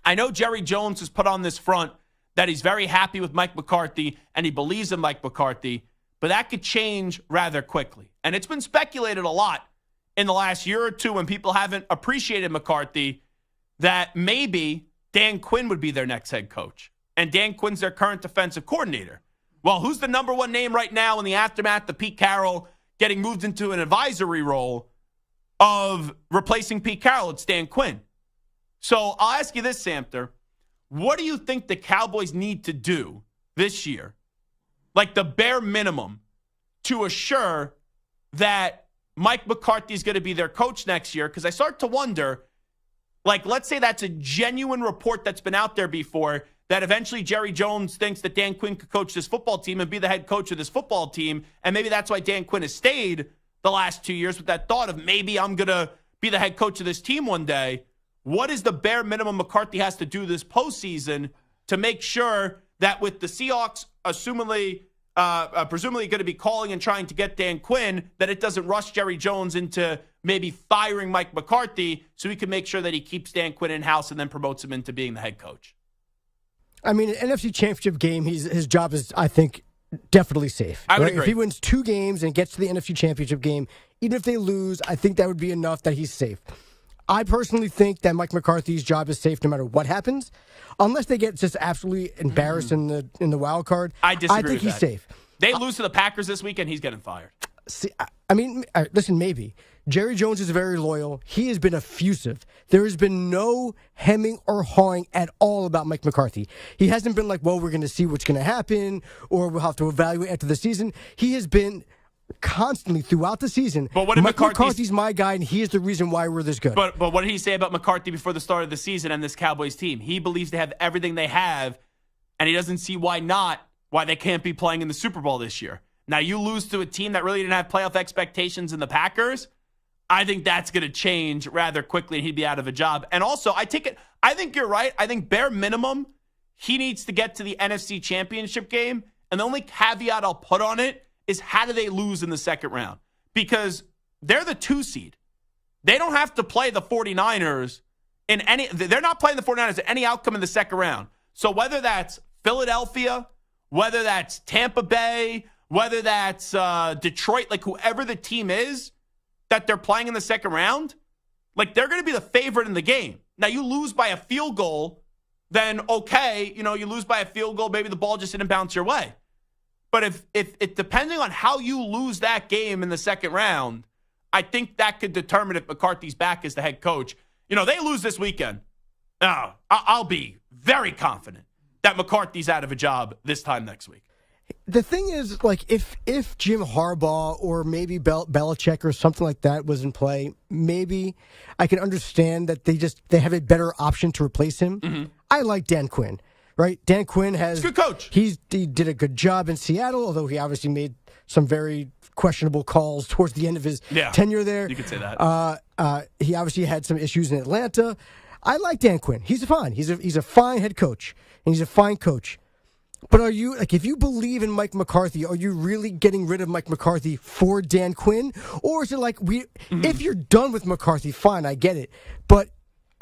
I know Jerry Jones has put on this front that he's very happy with Mike McCarthy and he believes in Mike McCarthy, but that could change rather quickly. And it's been speculated a lot in the last year or two when people haven't appreciated McCarthy that maybe Dan Quinn would be their next head coach. And Dan Quinn's their current defensive coordinator. Well, who's the number one name right now in the aftermath of Pete Carroll getting moved into an advisory role of replacing Pete Carroll? It's Dan Quinn. So I'll ask you this, Samter. What do you think the Cowboys need to do this year, like the bare minimum, to assure that Mike McCarthy is going to be their coach next year? Because I start to wonder, like, let's say that's a genuine report that's been out there before, that eventually Jerry Jones thinks that Dan Quinn could coach this football team and be the head coach of this football team, and maybe that's why Dan Quinn has stayed the last 2 years with that thought of maybe I'm going to be the head coach of this team one day. What is the bare minimum McCarthy has to do this postseason to make sure that with the Seahawks presumably going to be calling and trying to get Dan Quinn, that it doesn't rush Jerry Jones into maybe firing Mike McCarthy so he can make sure that he keeps Dan Quinn in-house and then promotes him into being the head coach? I mean, an NFC Championship game, his job is, I think, definitely safe. I would agree. If he wins 2 games and gets to the NFC Championship game, even if they lose, I think that would be enough that he's safe. I personally think that Mike McCarthy's job is safe no matter what happens, unless they get just absolutely embarrassed in the wild card. I disagree. I think he's safe. They lose to the Packers this weekend, he's getting fired. See, I mean, listen, maybe. Jerry Jones is very loyal. He has been effusive. There has been no hemming or hawing at all about Mike McCarthy. He hasn't been like, well, we're going to see what's going to happen, or we'll have to evaluate after the season. He has been constantly throughout the season. But what did Mike McCarthy's my guy, and he is the reason why we're this good. But what did he say about McCarthy before the start of the season and this Cowboys team? He believes they have everything they have, and he doesn't see why they can't be playing in the Super Bowl this year. Now, you lose to a team that really didn't have playoff expectations in the Packers. I think that's going to change rather quickly, and he'd be out of a job. And also, I think you're right. I think bare minimum, he needs to get to the NFC Championship game. And the only caveat I'll put on it is how do they lose in the second round? Because they're the 2 seed. They don't have to play the 49ers in any. They're not playing the 49ers at any outcome in the second round. So whether that's Philadelphia, whether that's Tampa Bay, whether that's Detroit, like whoever the team is that they're playing in the second round, like they're going to be the favorite in the game. Now, you lose by a field goal, then okay, you lose by a field goal, maybe the ball just didn't bounce your way. But if it depending on how you lose that game in the second round, I think that could determine if McCarthy's back as the head coach. They lose this weekend. I'll be very confident that McCarthy's out of a job this time next week. The thing is, like, if Jim Harbaugh or maybe Belichick or something like that was in play, maybe I can understand that they have a better option to replace him. Mm-hmm. I like Dan Quinn, right? Dan Quinn has... He's a good coach. He did a good job in Seattle, although he obviously made some very questionable calls towards the end of his tenure there. You could say that. He obviously had some issues in Atlanta. I like Dan Quinn. He's fine. He's a fine head coach, and he's a fine coach. But are you, like, if you believe in Mike McCarthy, are you really getting rid of Mike McCarthy for Dan Quinn? Or is it like, if you're done with McCarthy, fine, I get it. But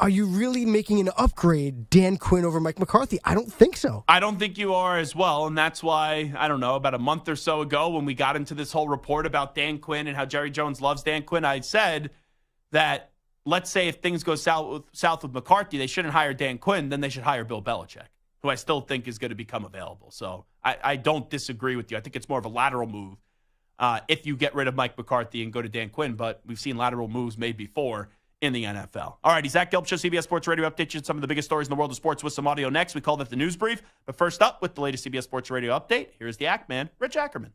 are you really making an upgrade, Dan Quinn over Mike McCarthy? I don't think so. I don't think you are as well, and that's why, I don't know, about a month or so ago when we got into this whole report about Dan Quinn and how Jerry Jones loves Dan Quinn, I said that let's say if things go south with McCarthy, they shouldn't hire Dan Quinn, then they should hire Bill Belichick, who I still think is going to become available. So I don't disagree with you. I think it's more of a lateral move if you get rid of Mike McCarthy and go to Dan Quinn, but we've seen lateral moves made before in the NFL. All righty, Zach Gelb Show, CBS Sports Radio, updates you on some of the biggest stories in the world of sports with some audio next. We call that the News Brief. But first up, with the latest CBS Sports Radio update, here's the Act Man, Rich Ackerman.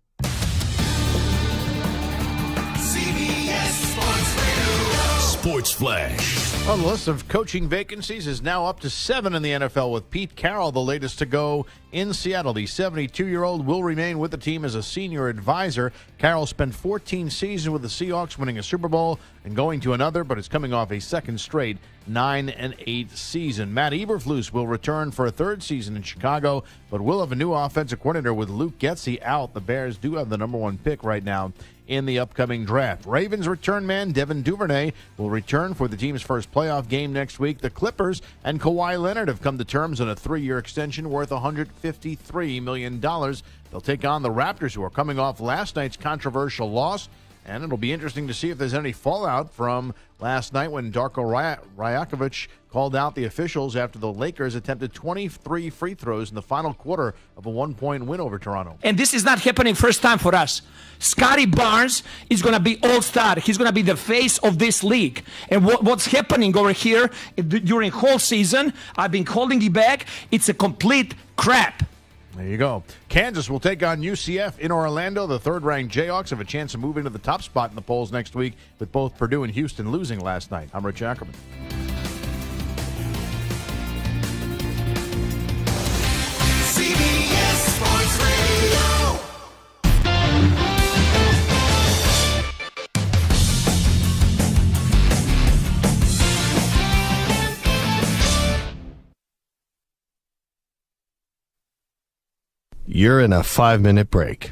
CBS Sports Radio. Sports Flash. Well, the list of coaching vacancies is now up to 7 in the NFL, with Pete Carroll the latest to go in Seattle. The 72-year-old will remain with the team as a senior advisor. Carroll spent 14 seasons with the Seahawks, winning a Super Bowl and going to another, but is coming off a second straight 9-8 season. Matt Eberflus will return for a third season in Chicago, but will have a new offensive coordinator with Luke Getsy out. The Bears do have the number 1 pick right now in the upcoming draft. Ravens return man Devin Duvernay will return for the team's first playoff game next week. The Clippers and Kawhi Leonard have come to terms on a 3-year extension worth $153 million. They'll take on the Raptors, who are coming off last night's controversial loss. And it'll be interesting to see if there's any fallout from last night when Darko Rajakovic called out the officials after the Lakers attempted 23 free throws in the final quarter of a 1-point win over Toronto. And this is not happening first time for us. Scotty Barnes is going to be all-star. He's going to be the face of this league. And what's happening over here during whole season, I've been calling it back, it's a complete crap. There you go. Kansas will take on UCF in Orlando. The third-ranked Jayhawks have a chance to move into the top spot in the polls next week, with both Purdue and Houston losing last night. I'm Rich Ackerman. CBS Sports Radio. You're in a 5-minute break.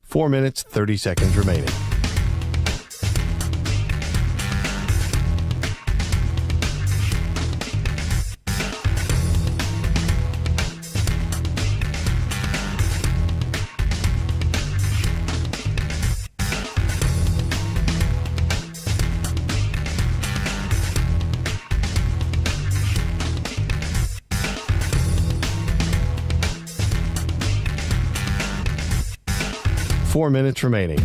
Four minutes, 30 seconds remaining. Four minutes remaining.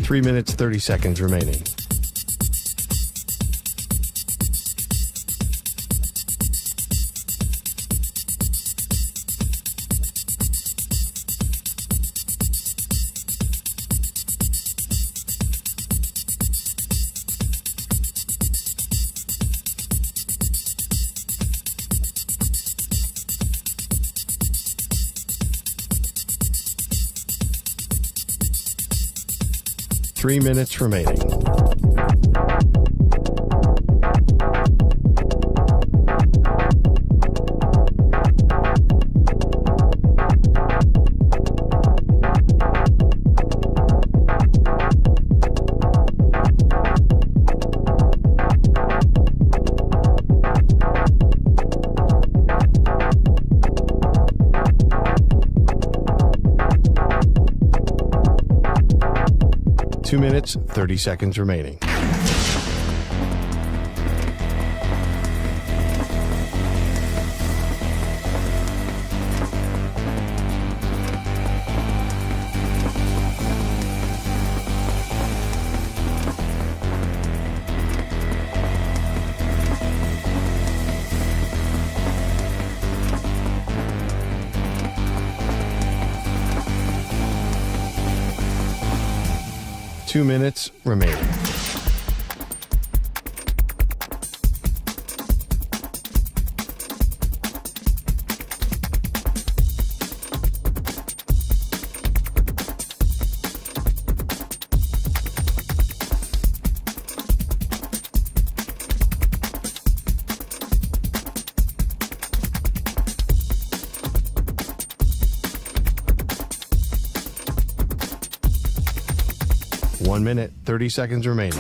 Three minutes, 30 seconds remaining. Three minutes remaining. Two minutes, 30 seconds remaining. 2 minutes remaining. One minute, 30 seconds remaining.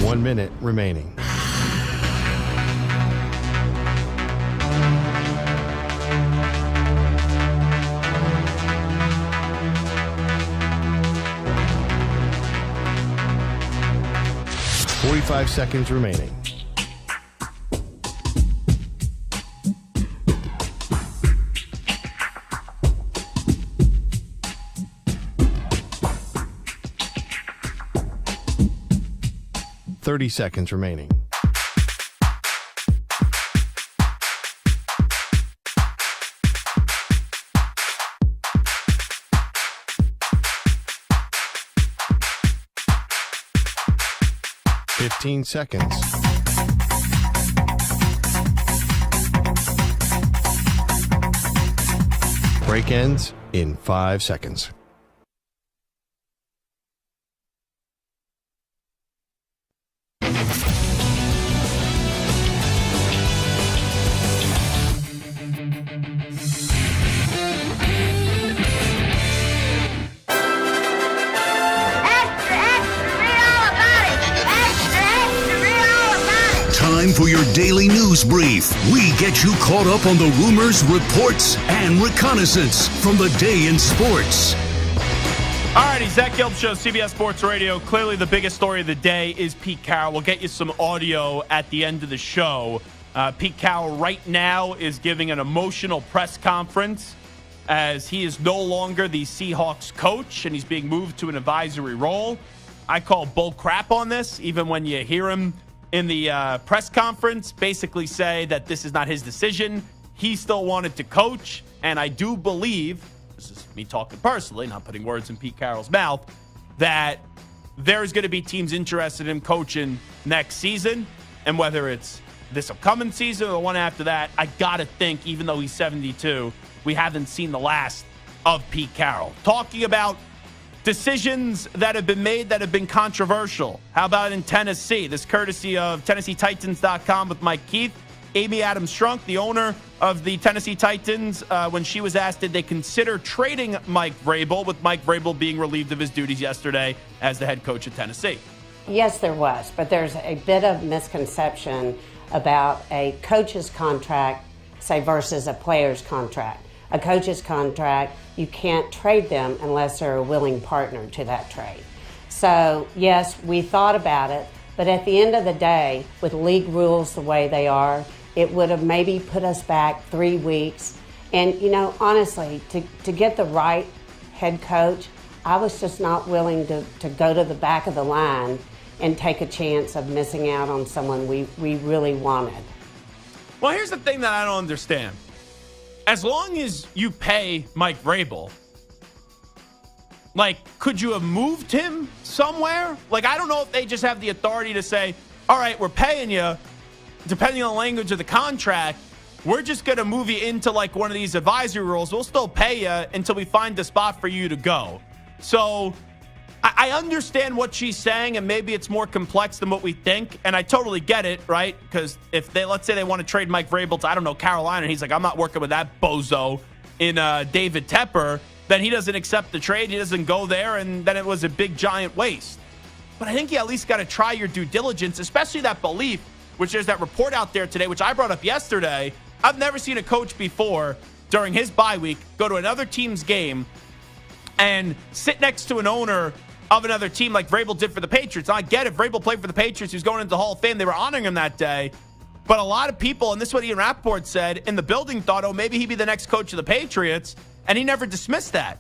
One minute remaining. Forty-five seconds remaining. Seconds remaining. Fifteen seconds. Break ends in 5 seconds. Time for your daily news brief. We get you caught up on the rumors, reports, and reconnaissance from the day in sports. Alrighty, Zach Gelb Show, CBS Sports Radio. Clearly the biggest story of the day is Pete Carroll. We'll get you some audio at the end of the show. Pete Carroll right now is giving an emotional press conference as he is no longer the Seahawks coach and he's being moved to an advisory role. I call bull crap on this, even when you hear him in the press conference basically say that this is not his decision. He still wanted to coach, and I do believe, this is me talking personally, not putting words in Pete Carroll's mouth, that there's going to be teams interested in coaching next season, and whether it's this upcoming season or the one after that, I got to think, even though he's 72, we haven't seen the last of Pete Carroll. Talking about decisions that have been made that have been controversial. How about in Tennessee? This courtesy of TennesseeTitans.com with Mike Keith. Amy Adams Strunk, the owner of the Tennessee Titans, when she was asked, did they consider trading Mike Vrabel, with Mike Vrabel being relieved of his duties yesterday as the head coach of Tennessee? Yes, there was, but there's a bit of misconception about a coach's contract, say, versus a player's contract. A coach's contract, you can't trade them unless they're a willing partner to that trade. So, yes, we thought about it, but at the end of the day, with league rules the way they are, it would have maybe put us back 3 weeks. And, you know, honestly, to get the right head coach, I was just not willing to go to the back of the line and take a chance of missing out on someone we really wanted. Well, here's the thing that I don't understand. As long as you pay Mike Vrabel, like, could you have moved him somewhere? Like, I don't know if they just have the authority to say, all right, we're paying you, depending on the language of the contract, we're just going to move you into, like, one of these advisory roles. We'll still pay you until we find a spot for you to go. So I understand what she's saying, and maybe it's more complex than what we think, and I totally get it, right? Because if they, let's say they want to trade Mike Vrabel to, I don't know, Carolina, and he's like, I'm not working with that bozo in David Tepper, then he doesn't accept the trade, he doesn't go there, and then it was a big, giant waste. But I think you at least got to try your due diligence, especially that belief, which there's that report out there today, which I brought up yesterday. I've never seen a coach before, during his bye week, go to another team's game and sit next to an owner of another team like Vrabel did for the Patriots. I get it. Vrabel played for the Patriots. He was going into the Hall of Fame. They were honoring him that day. But a lot of people, and this is what Ian Rappaport said, in the building thought, oh, maybe he'd be the next coach of the Patriots, and he never dismissed that.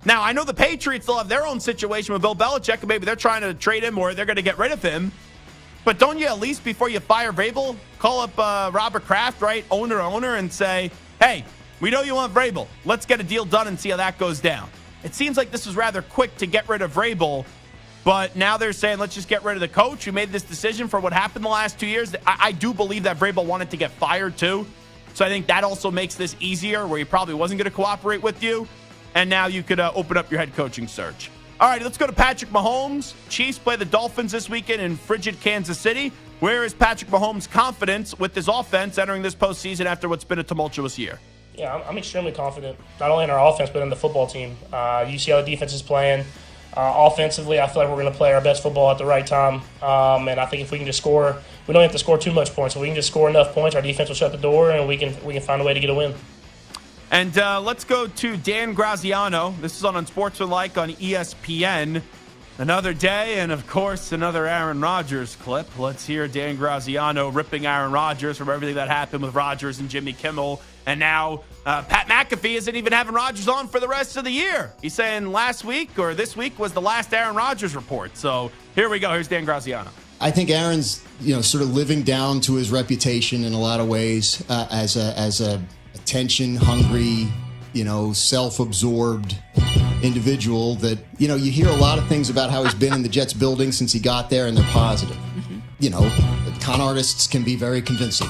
Now, I know the Patriots still have their own situation with Bill Belichick, and maybe they're trying to trade him or they're going to get rid of him. But don't you at least, before you fire Vrabel, call up Robert Kraft, right, owner, and say, hey, we know you want Vrabel. Let's get a deal done and see how that goes down. It seems like this was rather quick to get rid of Vrabel, but now they're saying, let's just get rid of the coach who made this decision for what happened the last 2 years. I do believe that Vrabel wanted to get fired too. So I think that also makes this easier, where he probably wasn't going to cooperate with you. And now you could open up your head coaching search. All right, let's go to Patrick Mahomes. Chiefs play the Dolphins this weekend in frigid Kansas City. Where is Patrick Mahomes' confidence with his offense entering this postseason after what's been a tumultuous year? Yeah, I'm extremely confident, not only in our offense, but in the football team. You see how the defense is playing. Offensively, I feel like we're going to play our best football at the right time. And I think if we can just score, we don't have to score too much points. If we can just score enough points, our defense will shut the door, and we can find a way to get a win. And let's go to Dan Graziano. This is on Unsportsmanlike on ESPN. Another day, and of course, another Aaron Rodgers clip. Let's hear Dan Graziano ripping Aaron Rodgers from everything that happened with Rodgers and Jimmy Kimmel. And now Pat McAfee isn't even having Rodgers on for the rest of the year. He's saying last week or this week was the last Aaron Rodgers report. So here we go. Here's Dan Graziano. I think Aaron's, sort of living down to his reputation in a lot of ways as a attention-hungry, self-absorbed individual that, you hear a lot of things about how he's been in the Jets building since he got there, and they're positive. Con artists can be very convincing.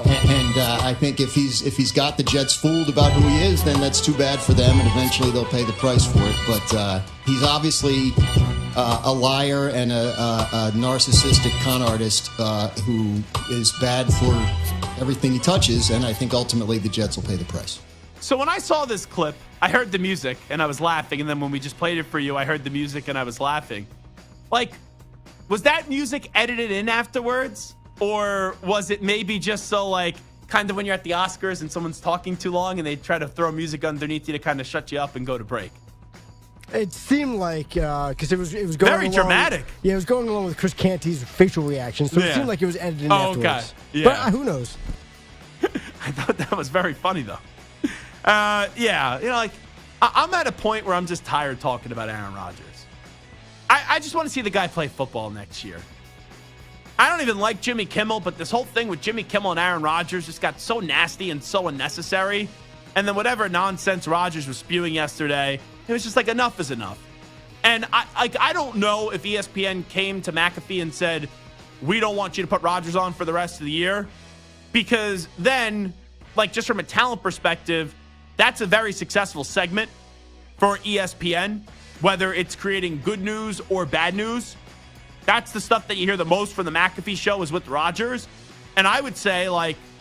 And I think if he's got the Jets fooled about who he is, then that's too bad for them, and eventually they'll pay the price for it. But he's obviously a liar and a narcissistic con artist who is bad for everything he touches, and I think ultimately the Jets will pay the price. So when I saw this clip, I heard the music and I was laughing, and then when we just played it for you, I heard the music and I was laughing. Was that music edited in afterwards? Or was it maybe just so kind of when you're at the Oscars and someone's talking too long and they try to throw music underneath you to kind of shut you up and go to break? It seemed like, because it was going very along, dramatic. Yeah, it was going along with Chris Canty's facial reaction, so it seemed like it was edited in afterwards. Okay. Yeah. But who knows? I thought that was very funny, though. I'm at a point where I'm just tired talking about Aaron Rodgers. I just want to see the guy play football next year. I don't even like Jimmy Kimmel, but this whole thing with Jimmy Kimmel and Aaron Rodgers just got so nasty and so unnecessary. And then whatever nonsense Rodgers was spewing yesterday, it was just enough is enough. And I don't know if ESPN came to McAfee and said, we don't want you to put Rodgers on for the rest of the year. Because then, just from a talent perspective, that's a very successful segment for ESPN, whether it's creating good news or bad news. That's the stuff that you hear the most from the McAfee show is with Rodgers. And I would say,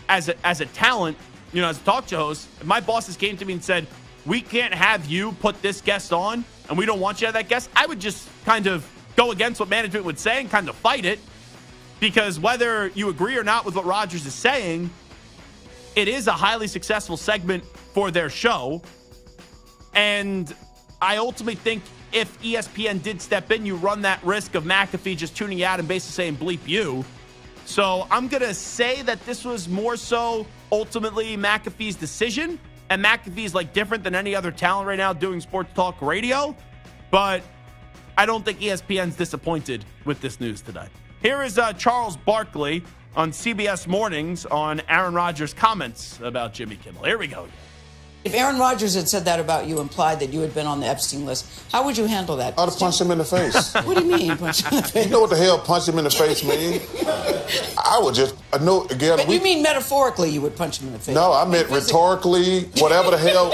as a talent, as a talk show host, if my bosses came to me and said, we can't have you put this guest on, and we don't want you to have that guest, I would just kind of go against what management would say and kind of fight it. Because whether you agree or not with what Rodgers is saying, it is a highly successful segment for their show. And I ultimately think if ESPN did step in, you run that risk of McAfee just tuning you out and basically saying bleep you. So I'm going to say that this was more so ultimately McAfee's decision. And McAfee's different than any other talent right now doing sports talk radio. But I don't think ESPN's disappointed with this news today. Here is Charles Barkley on CBS Mornings on Aaron Rodgers' comments about Jimmy Kimmel. Here we go. If Aaron Rodgers had said that about you, implied that you had been on the Epstein list, how would you handle that? I'd have punched him in the face. What do you mean, punch him in the face? You know what the hell punch him in the face means? I would just, But you mean metaphorically you would punch him in the face? No, I meant rhetorically, whatever the hell.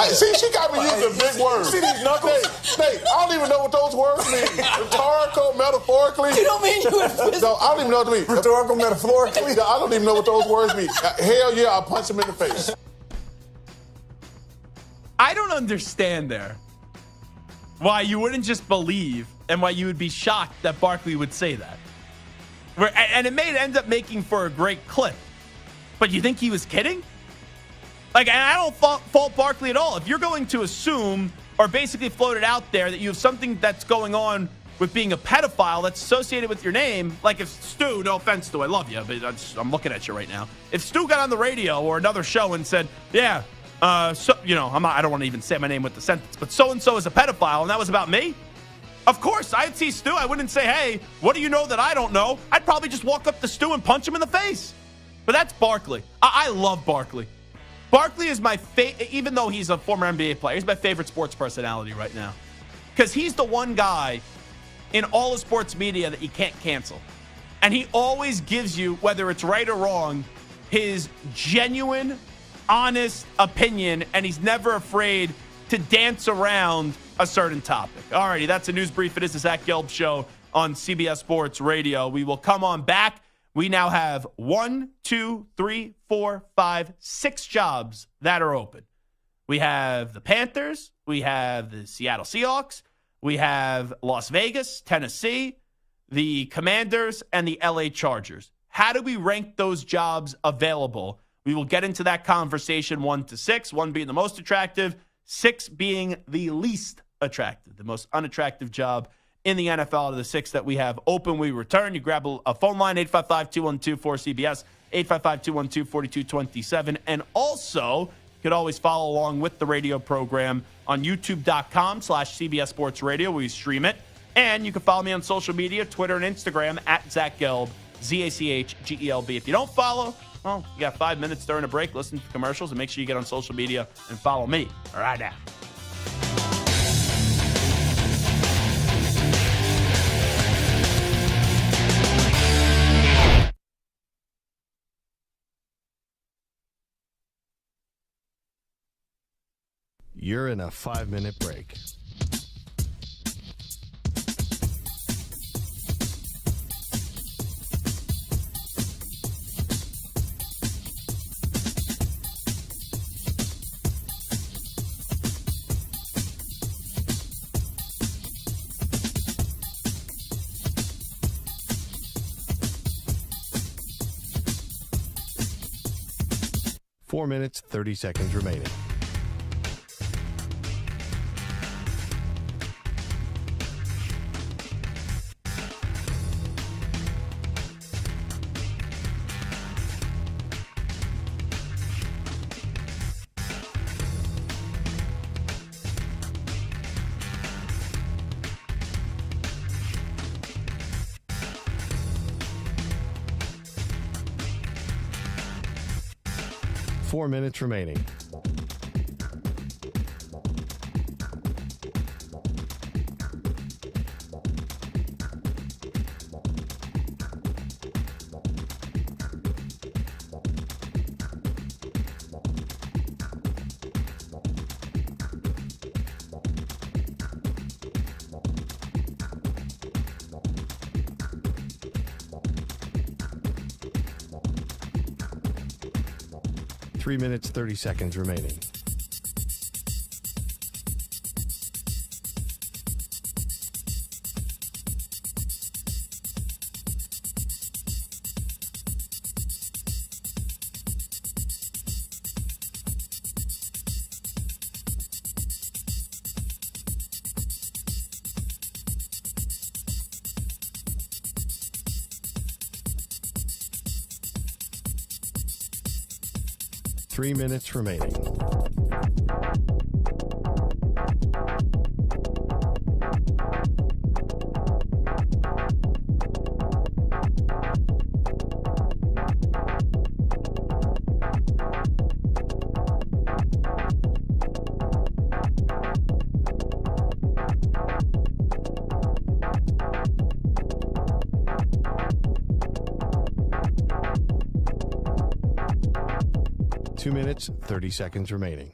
See, she got me using big words. See these knuckles? Nate, I don't even know what those words mean. Rhetorical, metaphorically. You don't mean you would... No, I don't even know what they mean. Rhetorical, metaphorically? I don't even know what those words mean. Hell yeah, I'll punch him in the face. I don't understand there why you wouldn't just believe and why you would be shocked that Barkley would say that. And it may end up making for a great clip. But you think he was kidding? And I don't fault Barkley at all. If you're going to assume or basically floated out there that you have something that's going on with being a pedophile that's associated with your name, like if Stu, no offense, Stu, I love you, but I'm looking at you right now. If Stu got on the radio or another show and said, yeah, I don't want to even say my name with the sentence, but so-and-so is a pedophile, and that was about me, of course, I'd see Stu. I wouldn't say, hey, what do you know that I don't know? I'd probably just walk up to Stu and punch him in the face. But that's Barkley. I love Barkley. Barkley is my favorite, even though he's a former NBA player, he's my favorite sports personality right now. Because he's the one guy in all of sports media that you can't cancel. And he always gives you, whether it's right or wrong, his genuine, honest opinion, and he's never afraid to dance around a certain topic. Alrighty, that's a news brief. It is the Zach Gelb Show on CBS Sports Radio. We will come on back. We now have 6 jobs that are open. We have the Panthers. We have the Seattle Seahawks. We have Las Vegas, Tennessee, the Commanders, and the LA Chargers. How do we rank those jobs available? We will get into that conversation 1 to 6, 1 being the most attractive, 6 being the least attractive, the most unattractive job in the NFL out of the 6 that we have open. We return. You grab a phone line, 855-212-4CBS, 855-212-4227. And also, you could always follow along with the radio program on youtube.com/CBS Sports Radio. We stream it. And you can follow me on social media, Twitter and Instagram, at Zach Gelb, ZachGelb. If you don't follow, well, you got 5 minutes during a break. Listen to commercials and make sure you get on social media and follow me right now. You're in a 5-minute break. Four minutes, 30 seconds remaining. Four minutes remaining. Three minutes, 30 seconds remaining. Three minutes remaining. Two minutes, 30 seconds remaining.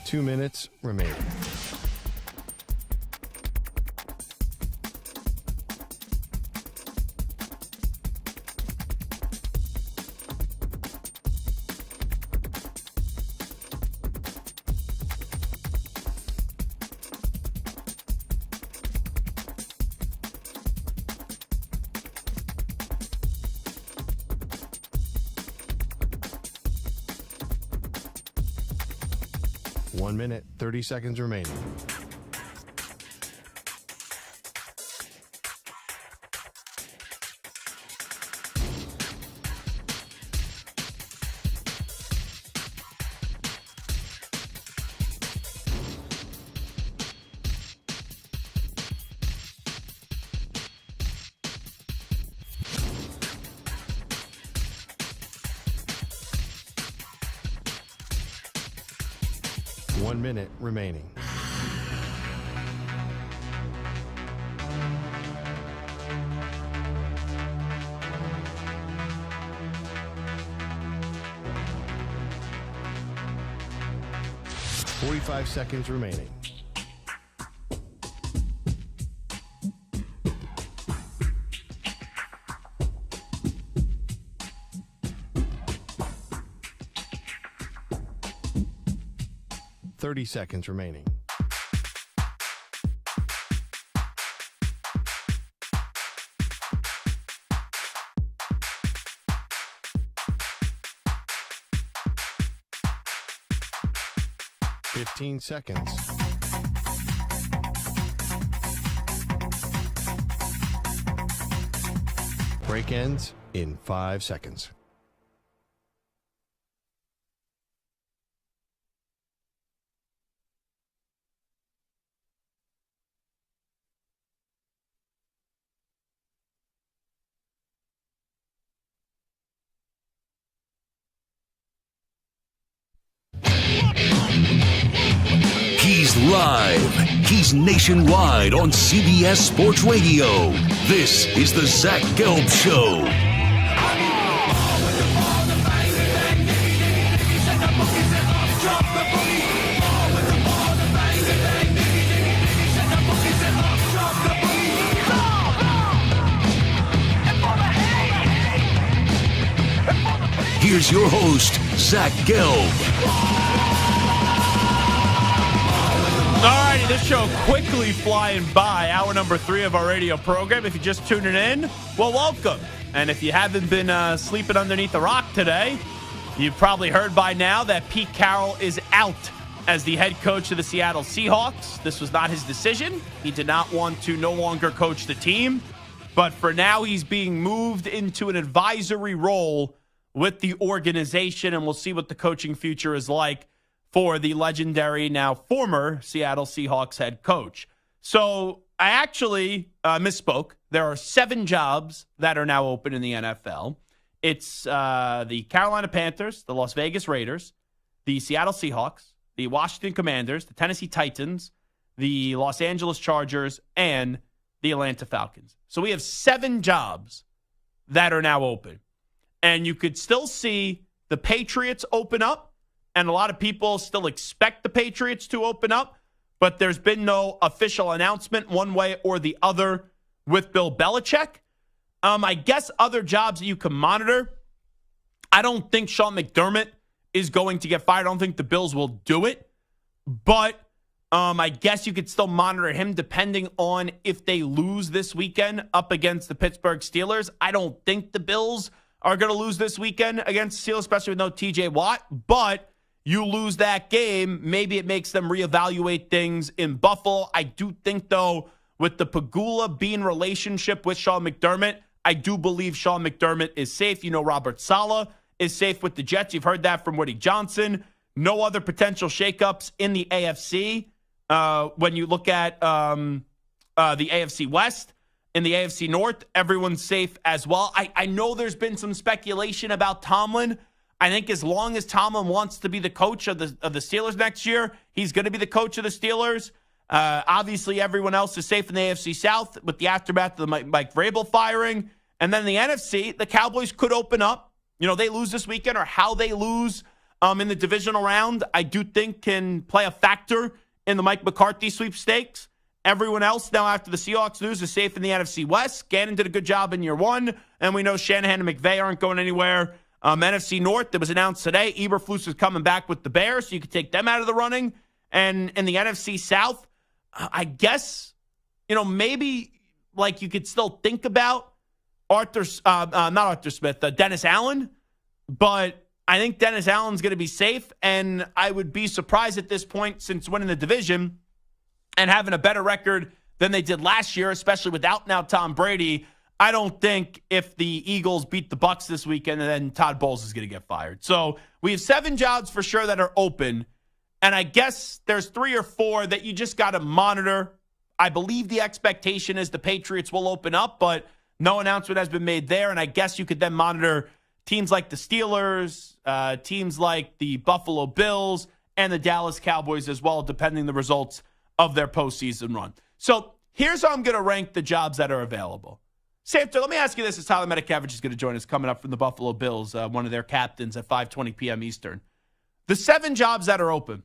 Two minutes remaining. 1 minute, 30 seconds remaining. One minute remaining. Forty-five seconds remaining. Thirty seconds remaining. Fifteen seconds. Break ends in 5 seconds. He's live. He's nationwide on CBS Sports Radio. This is the Zach Gelb Show. Here's your host, Zach Gelb. Alrighty, this show quickly flying by. Hour number 3 of our radio program. If you're just tuning in, well, welcome. And if you haven't been sleeping underneath a rock today, you've probably heard by now that Pete Carroll is out as the head coach of the Seattle Seahawks. This was not his decision. He did not want to no longer coach the team. But for now, he's being moved into an advisory role with the organization, and we'll see what the coaching future is like for the legendary, now former Seattle Seahawks head coach. So I actually misspoke. There are 7 jobs that are now open in the NFL. It's the Carolina Panthers, the Las Vegas Raiders, the Seattle Seahawks, the Washington Commanders, the Tennessee Titans, the Los Angeles Chargers, and the Atlanta Falcons. So we have 7 jobs that are now open. And you could still see the Patriots open up. And a lot of people still expect the Patriots to open up, but there's been no official announcement one way or the other with Bill Belichick. I guess other jobs that you can monitor. I don't think Sean McDermott is going to get fired. I don't think the Bills will do it. But I guess you could still monitor him depending on if they lose this weekend up against the Pittsburgh Steelers. I don't think the Bills are going to lose this weekend against the Steelers, especially with no TJ Watt. But you lose that game, maybe it makes them reevaluate things in Buffalo. I do think, though, with the Pagula Bean relationship with Sean McDermott, I do believe Sean McDermott is safe. You know, Robert Saleh is safe with the Jets. You've heard that from Woody Johnson. No other potential shakeups in the AFC. When you look at the AFC West, in the AFC North, everyone's safe as well. I know there's been some speculation about Tomlin. I think as long as Tomlin wants to be the coach of the Steelers next year, he's going to be the coach of the Steelers. Obviously, everyone else is safe in the AFC South with the aftermath of the Mike Vrabel firing. And then in the NFC, the Cowboys could open up. You know, they lose this weekend, or how they lose in the divisional round, I do think can play a factor in the Mike McCarthy sweepstakes. Everyone else now after the Seahawks lose is safe in the NFC West. Gannon did a good job in year 1, and we know Shanahan and McVay aren't going anywhere. NFC North, that was announced today, Eberflus is coming back with the Bears, so you could take them out of the running. And in the NFC South, I guess, you know, maybe like you could still think about Dennis Allen, but I think Dennis Allen's going to be safe, and I would be surprised at this point, since winning the division and having a better record than they did last year, especially without now Tom Brady. I don't think if the Eagles beat the Bucs this weekend, then Todd Bowles is going to get fired. So we have 7 jobs for sure that are open, and I guess there's 3 or 4 that you just got to monitor. I believe the expectation is the Patriots will open up, but no announcement has been made there, and I guess you could then monitor teams like the Steelers, teams like the Buffalo Bills, and the Dallas Cowboys as well, depending on the results of their postseason run. So here's how I'm going to rank the jobs that are available. Samter, let me ask you this, as Tyler Matakevich is going to join us coming up from the Buffalo Bills, one of their captains at 5:20 p.m. Eastern. The 7 jobs that are open,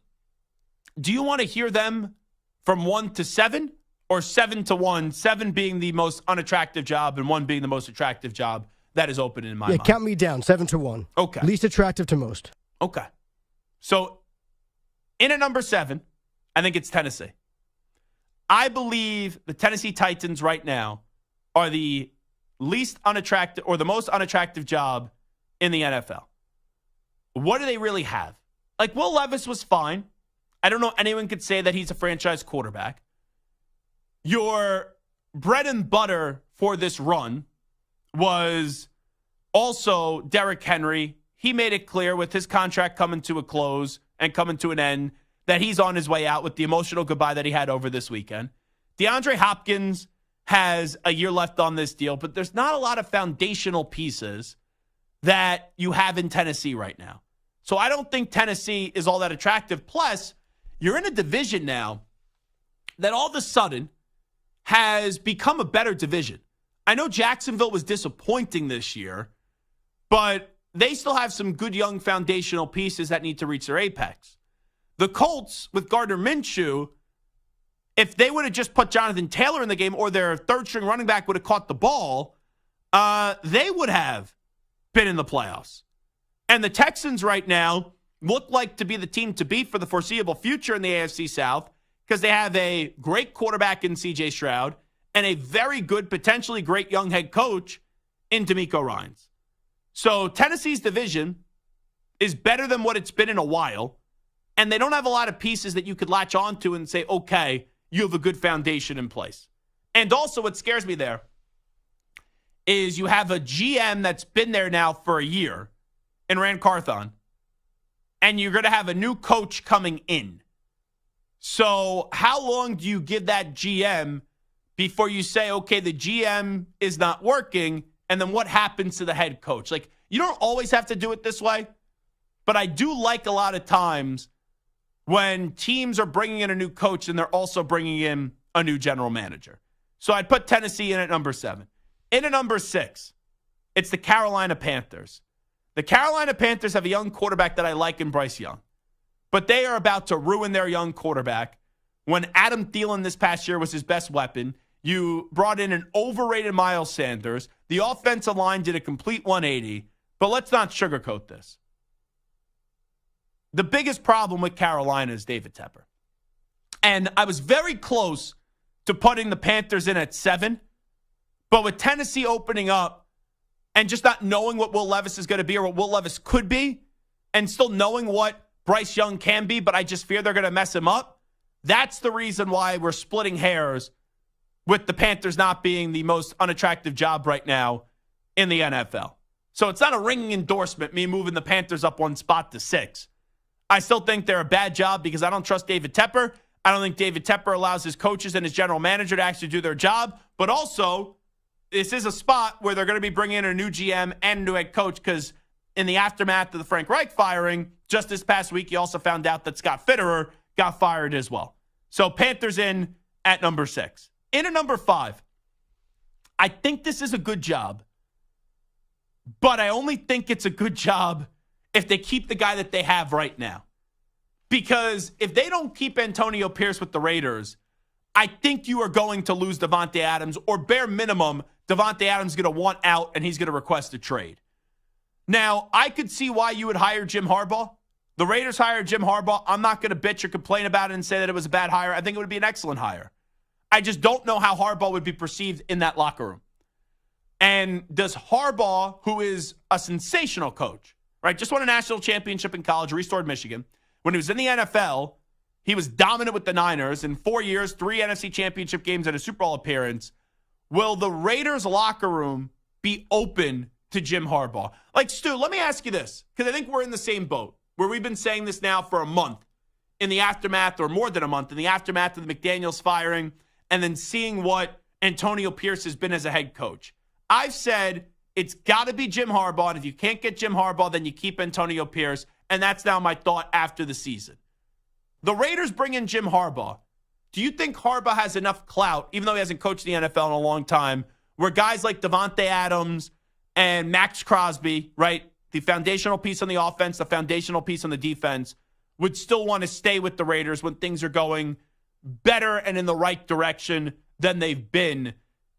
do you want to hear them from 1 to 7 or 7 to 1, 7 being the most unattractive job and 1 being the most attractive job that is open in my mind? Count me down, 7 to 1. Okay. Least attractive to most. Okay. So in at number 7, I think it's Tennessee. I believe the Tennessee Titans right now are the least unattractive or the most unattractive job in the NFL. What do they really have? Like, Will Levis was fine. I don't know anyone could say that he's a franchise quarterback. Your bread and butter for this run was also Derrick Henry. He made it clear with his contract coming to a close and coming to an end that he's on his way out with the emotional goodbye that he had over this weekend. DeAndre Hopkins has a year left on this deal, but there's not a lot of foundational pieces that you have in Tennessee right now. So I don't think Tennessee is all that attractive. Plus, you're in a division now that all of a sudden has become a better division. I know Jacksonville was disappointing this year, but they still have some good young foundational pieces that need to reach their apex. The Colts, with Gardner Minshew, if they would have just put Jonathan Taylor in the game or their third-string running back would have caught the ball, they would have been in the playoffs. And the Texans right now look like to be the team to beat for the foreseeable future in the AFC South because they have a great quarterback in C.J. Stroud and a very good, potentially great young head coach in DeMeco Ryans. So Tennessee's division is better than what it's been in a while, and they don't have a lot of pieces that you could latch onto and say, okay, you have a good foundation in place. And also what scares me there is you have a GM that's been there now for a year in Rand Carthon, and you're going to have a new coach coming in. So how long do you give that GM before you say, okay, the GM is not working, and then what happens to the head coach? Like, you don't always have to do it this way, but I do like a lot of times when teams are bringing in a new coach and they're also bringing in a new general manager. So I'd put Tennessee in at number 7. In at number 6, it's the Carolina Panthers. The Carolina Panthers have a young quarterback that I like in Bryce Young, but they are about to ruin their young quarterback. When Adam Thielen this past year was his best weapon, you brought in an overrated Miles Sanders. The offensive line did a complete 180, but let's not sugarcoat this. The biggest problem with Carolina is David Tepper. And I was very close to putting the Panthers in at 7, but with Tennessee opening up and just not knowing what Will Levis is going to be or what Will Levis could be, and still knowing what Bryce Young can be, but I just fear they're going to mess him up, that's the reason why we're splitting hairs with the Panthers not being the most unattractive job right now in the NFL. So it's not a ringing endorsement, me moving the Panthers up one spot to 6. I still think they're a bad job because I don't trust David Tepper. I don't think David Tepper allows his coaches and his general manager to actually do their job. But also, this is a spot where they're going to be bringing in a new GM and a new head coach because in the aftermath of the Frank Reich firing, just this past week, you also found out that Scott Fitterer got fired as well. So Panthers in at number 6. In at number 5, I think this is a good job, but I only think it's a good job if they keep the guy that they have right now. Because if they don't keep Antonio Pierce with the Raiders, I think you are going to lose Davante Adams, or bare minimum, Davante Adams is going to want out and he's going to request a trade. Now, I could see why you would hire Jim Harbaugh. The Raiders hired Jim Harbaugh. I'm not going to bitch or complain about it and say that it was a bad hire. I think it would be an excellent hire. I just don't know how Harbaugh would be perceived in that locker room. And does Harbaugh, who is a sensational coach, right? Just won a national championship in college, restored Michigan. When he was in the NFL, he was dominant with the Niners. In 4 years, 3 NFC championship games and a Super Bowl appearance. Will the Raiders locker room be open to Jim Harbaugh? Like, Stu, let me ask you this, because I think we're in the same boat, where we've been saying this now for a month in the aftermath, or more than a month, in the aftermath of the McDaniels firing, and then seeing what Antonio Pierce has been as a head coach. I've said it's got to be Jim Harbaugh, and if you can't get Jim Harbaugh, then you keep Antonio Pierce, and that's now my thought after the season. The Raiders bring in Jim Harbaugh. Do you think Harbaugh has enough clout, even though he hasn't coached the NFL in a long time, where guys like Devontae Adams and Max Crosby, right, the foundational piece on the offense, the foundational piece on the defense, would still want to stay with the Raiders when things are going better and in the right direction than they've been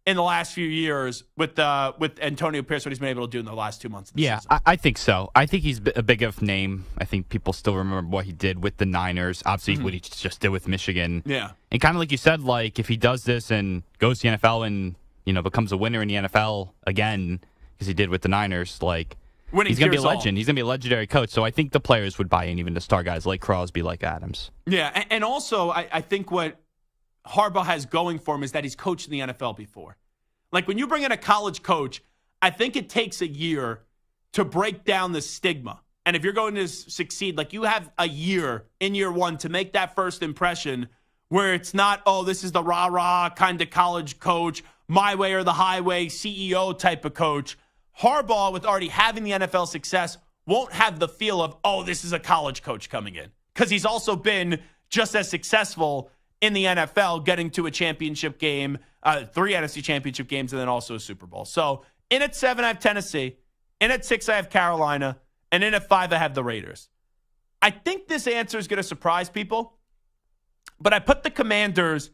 in the last few years with Antonio Pierce, what he's been able to do in the last 2 months of the season? I think so. I think he's a big enough name. I think people still remember what he did with the Niners, obviously what he just did with Michigan. Yeah. And kind of like you said, like if he does this and goes to the NFL and, becomes a winner in the NFL again, because he did with the Niners, like he's going to be a legend. He's going to be a legendary coach. So I think the players would buy in, even the star guys like Crosby, like Adams. Yeah, and also I think what Harbaugh has going for him is that he's coached in the NFL before. Like when you bring in a college coach, I think it takes a year to break down the stigma. And if you're going to succeed, like you have a year in year one to make that first impression where it's not, oh, this is the rah-rah kind of college coach, my way or the highway, CEO type of coach. Harbaugh, with already having the NFL success, won't have the feel of, oh, this is a college coach coming in. Because he's also been just as successful in the NFL, getting to a championship game, 3 NFC championship games, and then also a Super Bowl. So in at 7, I have Tennessee. In at 6, I have Carolina. And in at 5, I have the Raiders. I think this answer is going to surprise people, but I put the Commanders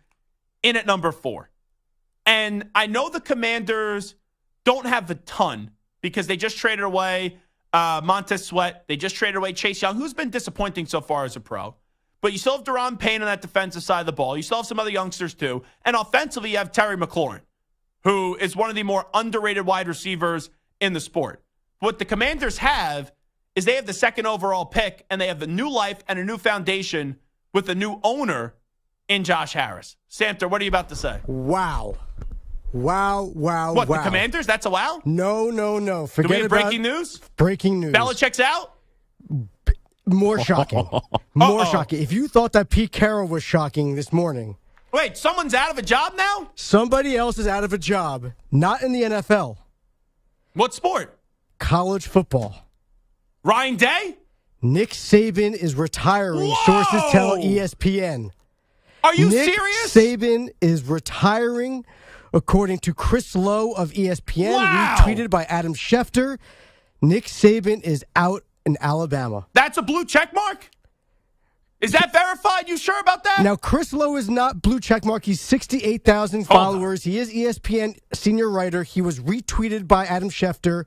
in at number 4. And I know the Commanders don't have a ton because they just traded away Montez Sweat. They just traded away Chase Young, who's been disappointing so far as a pro. But you still have Deron Payne on that defensive side of the ball. You still have some other youngsters, too. And offensively, you have Terry McLaurin, who is one of the more underrated wide receivers in the sport. What the Commanders have is they have the 2nd overall pick, and they have a new life and a new foundation with a new owner in Josh Harris. Samter, what are you about to say? Wow. What, the Commanders? That's a wow? No. Forget Do we have about breaking news? Breaking news. Belichick's out? More shocking. More shocking. If you thought that Pete Carroll was shocking this morning. Wait, someone's out of a job now? Somebody else is out of a job. Not in the NFL. What sport? College football. Ryan Day? Nick Saban is retiring, sources tell ESPN. Are you Nick serious? Saban is retiring, according to Chris Lowe of ESPN, retweeted by Adam Schefter. Nick Saban is out in Alabama. That's a blue check mark? Is that verified? You sure about that? Now, Chris Lowe is not blue check mark. He's 68,000 followers. He is ESPN senior writer. He was retweeted by Adam Schefter,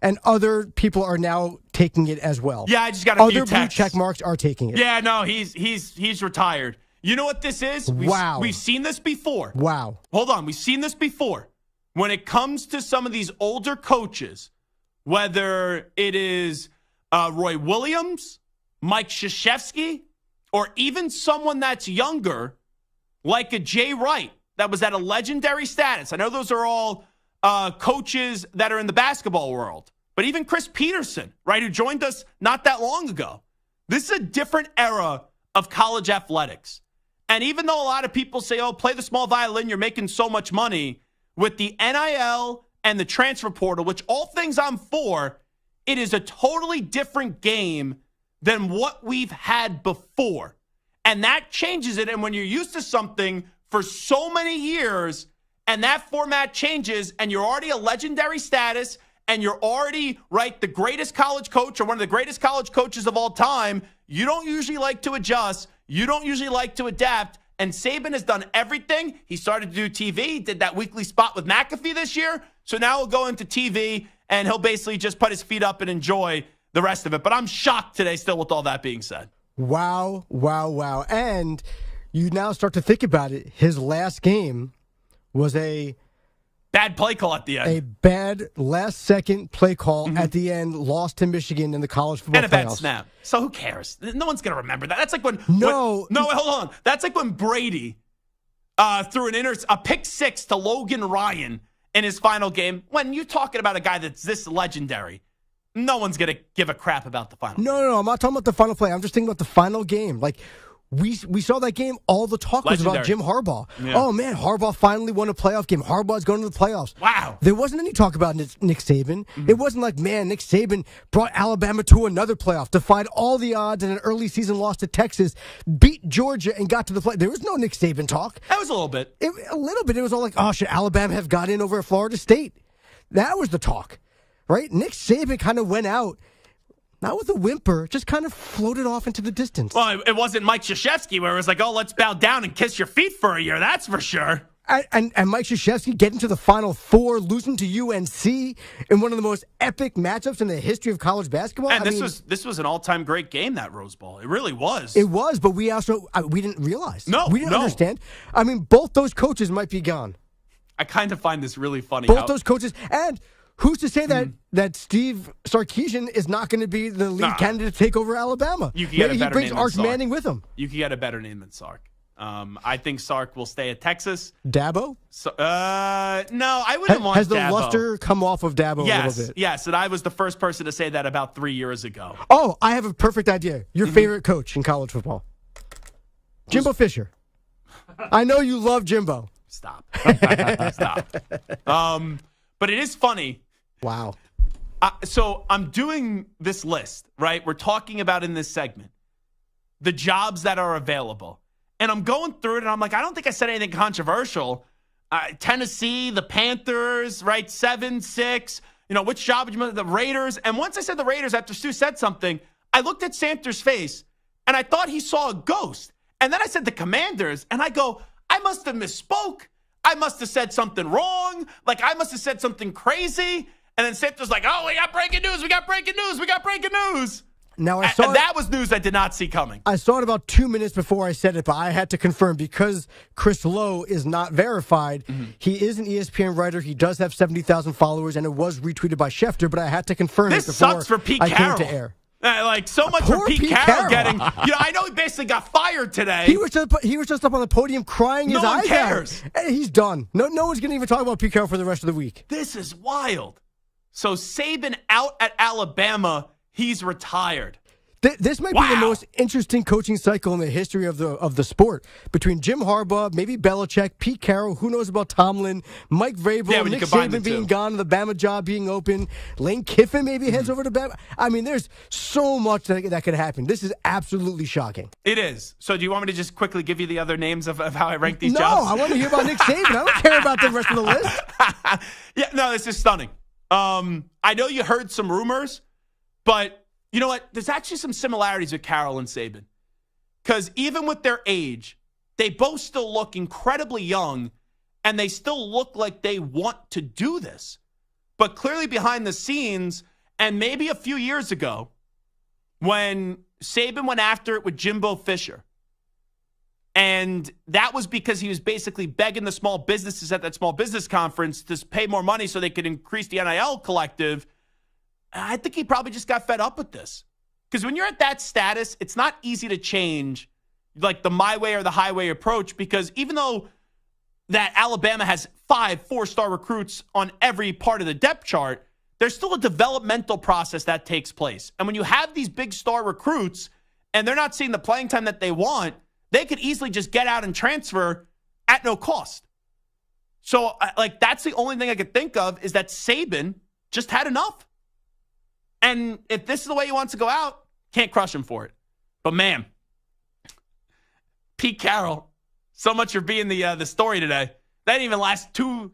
and other people are now taking it as well. Yeah, I just got a few texts. Other blue check marks are taking it. Yeah, no, he's retired. You know what this is? We've seen this before. Wow. Hold on. We've seen this before. When it comes to some of these older coaches, whether it is Roy Williams, Mike Krzyzewski, or even someone that's younger, like a Jay Wright, that was at a legendary status. I know those are all coaches that are in the basketball world, but even Chris Peterson, right, who joined us not that long ago. This is a different era of college athletics. And even though a lot of people say, oh, play the small violin, you're making so much money, with the NIL and the transfer portal, which all things I'm for, it is a totally different game than what we've had before. And that changes it. And when you're used to something for so many years and that format changes and you're already a legendary status and you're already, right, the greatest college coach or one of the greatest college coaches of all time, you don't usually like to adjust. You don't usually like to adapt. And Saban has done everything. He started to do TV, did that weekly spot with McAfee this year. So now he'll go into TV and he'll basically just put his feet up and enjoy the rest of it. But I'm shocked today still with all that being said. Wow. And you now start to think about it. His last game was a Bad play call at the end. A bad last-second play call at the end lost to Michigan in the college football and a bad playoffs. snap. So who cares? No one's going to remember that. That's like when... No. Hold on. That's like when Brady threw a pick six to Logan Ryan in his final game. When you're talking about a guy that's this legendary, no one's going to give a crap about the final. No, I'm not talking about the final play. I'm just thinking about the final game. Like, we saw that game. All the talk was about Jim Harbaugh. Yeah. Oh, man, Harbaugh finally won a playoff game. Harbaugh's going to the playoffs. Wow. There wasn't any talk about Nick Saban. It wasn't like, man, Nick Saban brought Alabama to another playoff, defied all the odds in an early season loss to Texas, beat Georgia, and got to the play. There was no Nick Saban talk. That was a little bit. A little bit. It was all like, oh, should Alabama have got in over Florida State? That was the talk, right? Nick Saban kind of went out. Not with a whimper, just kind of floated off into the distance. Well, it wasn't Mike Krzyzewski where it was like, oh, let's bow down and kiss your feet for a year. That's for sure. And Mike Krzyzewski getting to the Final Four, losing to UNC in one of the most epic matchups in the history of college basketball. And this was an all-time great game, that Rose Bowl. It really was. It was, but we didn't realize. We didn't understand. I mean, both those coaches might be gone. I kind of find this really funny. Both those coaches, and who's to say that Steve Sarkisian is not going to be the lead candidate to take over Alabama? You can get a better brings name than Arch Sark. Manning with him. You can get a better name than Sark. I think Sark will stay at Texas. Dabo? So, no, I wouldn't want Has the Dabo. luster come off of Dabo a little bit? Yes, and I was the first person to say that about 3 years ago. Oh, I have a perfect idea. Your favorite coach in college football? Jimbo Fisher. I know you love Jimbo. Stop. But it is funny. Wow. So I'm doing this list, right? We're talking about in this segment the jobs that are available. And I'm going through it, and I'm like, I don't think I said anything controversial. Tennessee, the Panthers, right? 7-6. Which job would you want? The Raiders. And once I said the Raiders, after Stu said something, I looked at Samter's face, and I thought he saw a ghost. And then I said the Commanders, and I go, I must have misspoke. I must have said something wrong. Like, I must have said something crazy. And then Samter's like, oh, we got breaking news. We got breaking news. Now, and that was news I did not see coming. I saw it about 2 minutes before I said it, but I had to confirm because Chris Lowe is not verified. He is an ESPN writer. He does have 70,000 followers, and it was retweeted by Schefter, but I had to confirm this it before sucks for Pete I Carroll. came to air. So much Poor for Pete Carroll getting. I know he basically got fired today. He was just up on the podium crying his eyes out. No one cares. He's done. No one's going to even talk about Pete Carroll for the rest of the week. This is wild. So Saban out at Alabama. He's retired. This might be the most interesting coaching cycle in the history of the sport. Between Jim Harbaugh, maybe Belichick, Pete Carroll, who knows about Tomlin, Mike Vrabel, Nick Saban being gone, the Bama job being open, Lane Kiffin maybe heads over to Bama. I mean, there's so much that could happen. This is absolutely shocking. It is. So do you want me to just quickly give you the other names of how I rank these jobs? No, I want to hear about Nick Saban. I don't care about the rest of the list. This is stunning. I know you heard some rumors, but you know what? There's actually some similarities with Carroll and Saban. Because even with their age, they both still look incredibly young, and they still look like they want to do this. But clearly behind the scenes, and maybe a few years ago, when Saban went after it with Jimbo Fisher, and that was because he was basically begging the small businesses at that small business conference to pay more money so they could increase the NIL collective, I think he probably just got fed up with this. Because when you're at that status, it's not easy to change like the my way or the highway approach, because even though that Alabama has 5 4-star recruits on every part of the depth chart, there's still a developmental process that takes place. And when you have these big star recruits and they're not seeing the playing time that they want, they could easily just get out and transfer at no cost. So that's the only thing I could think of is that Saban just had enough. And if this is the way he wants to go out, can't crush him for it. But man, Pete Carroll, so much for being the story today. That didn't even last 2-3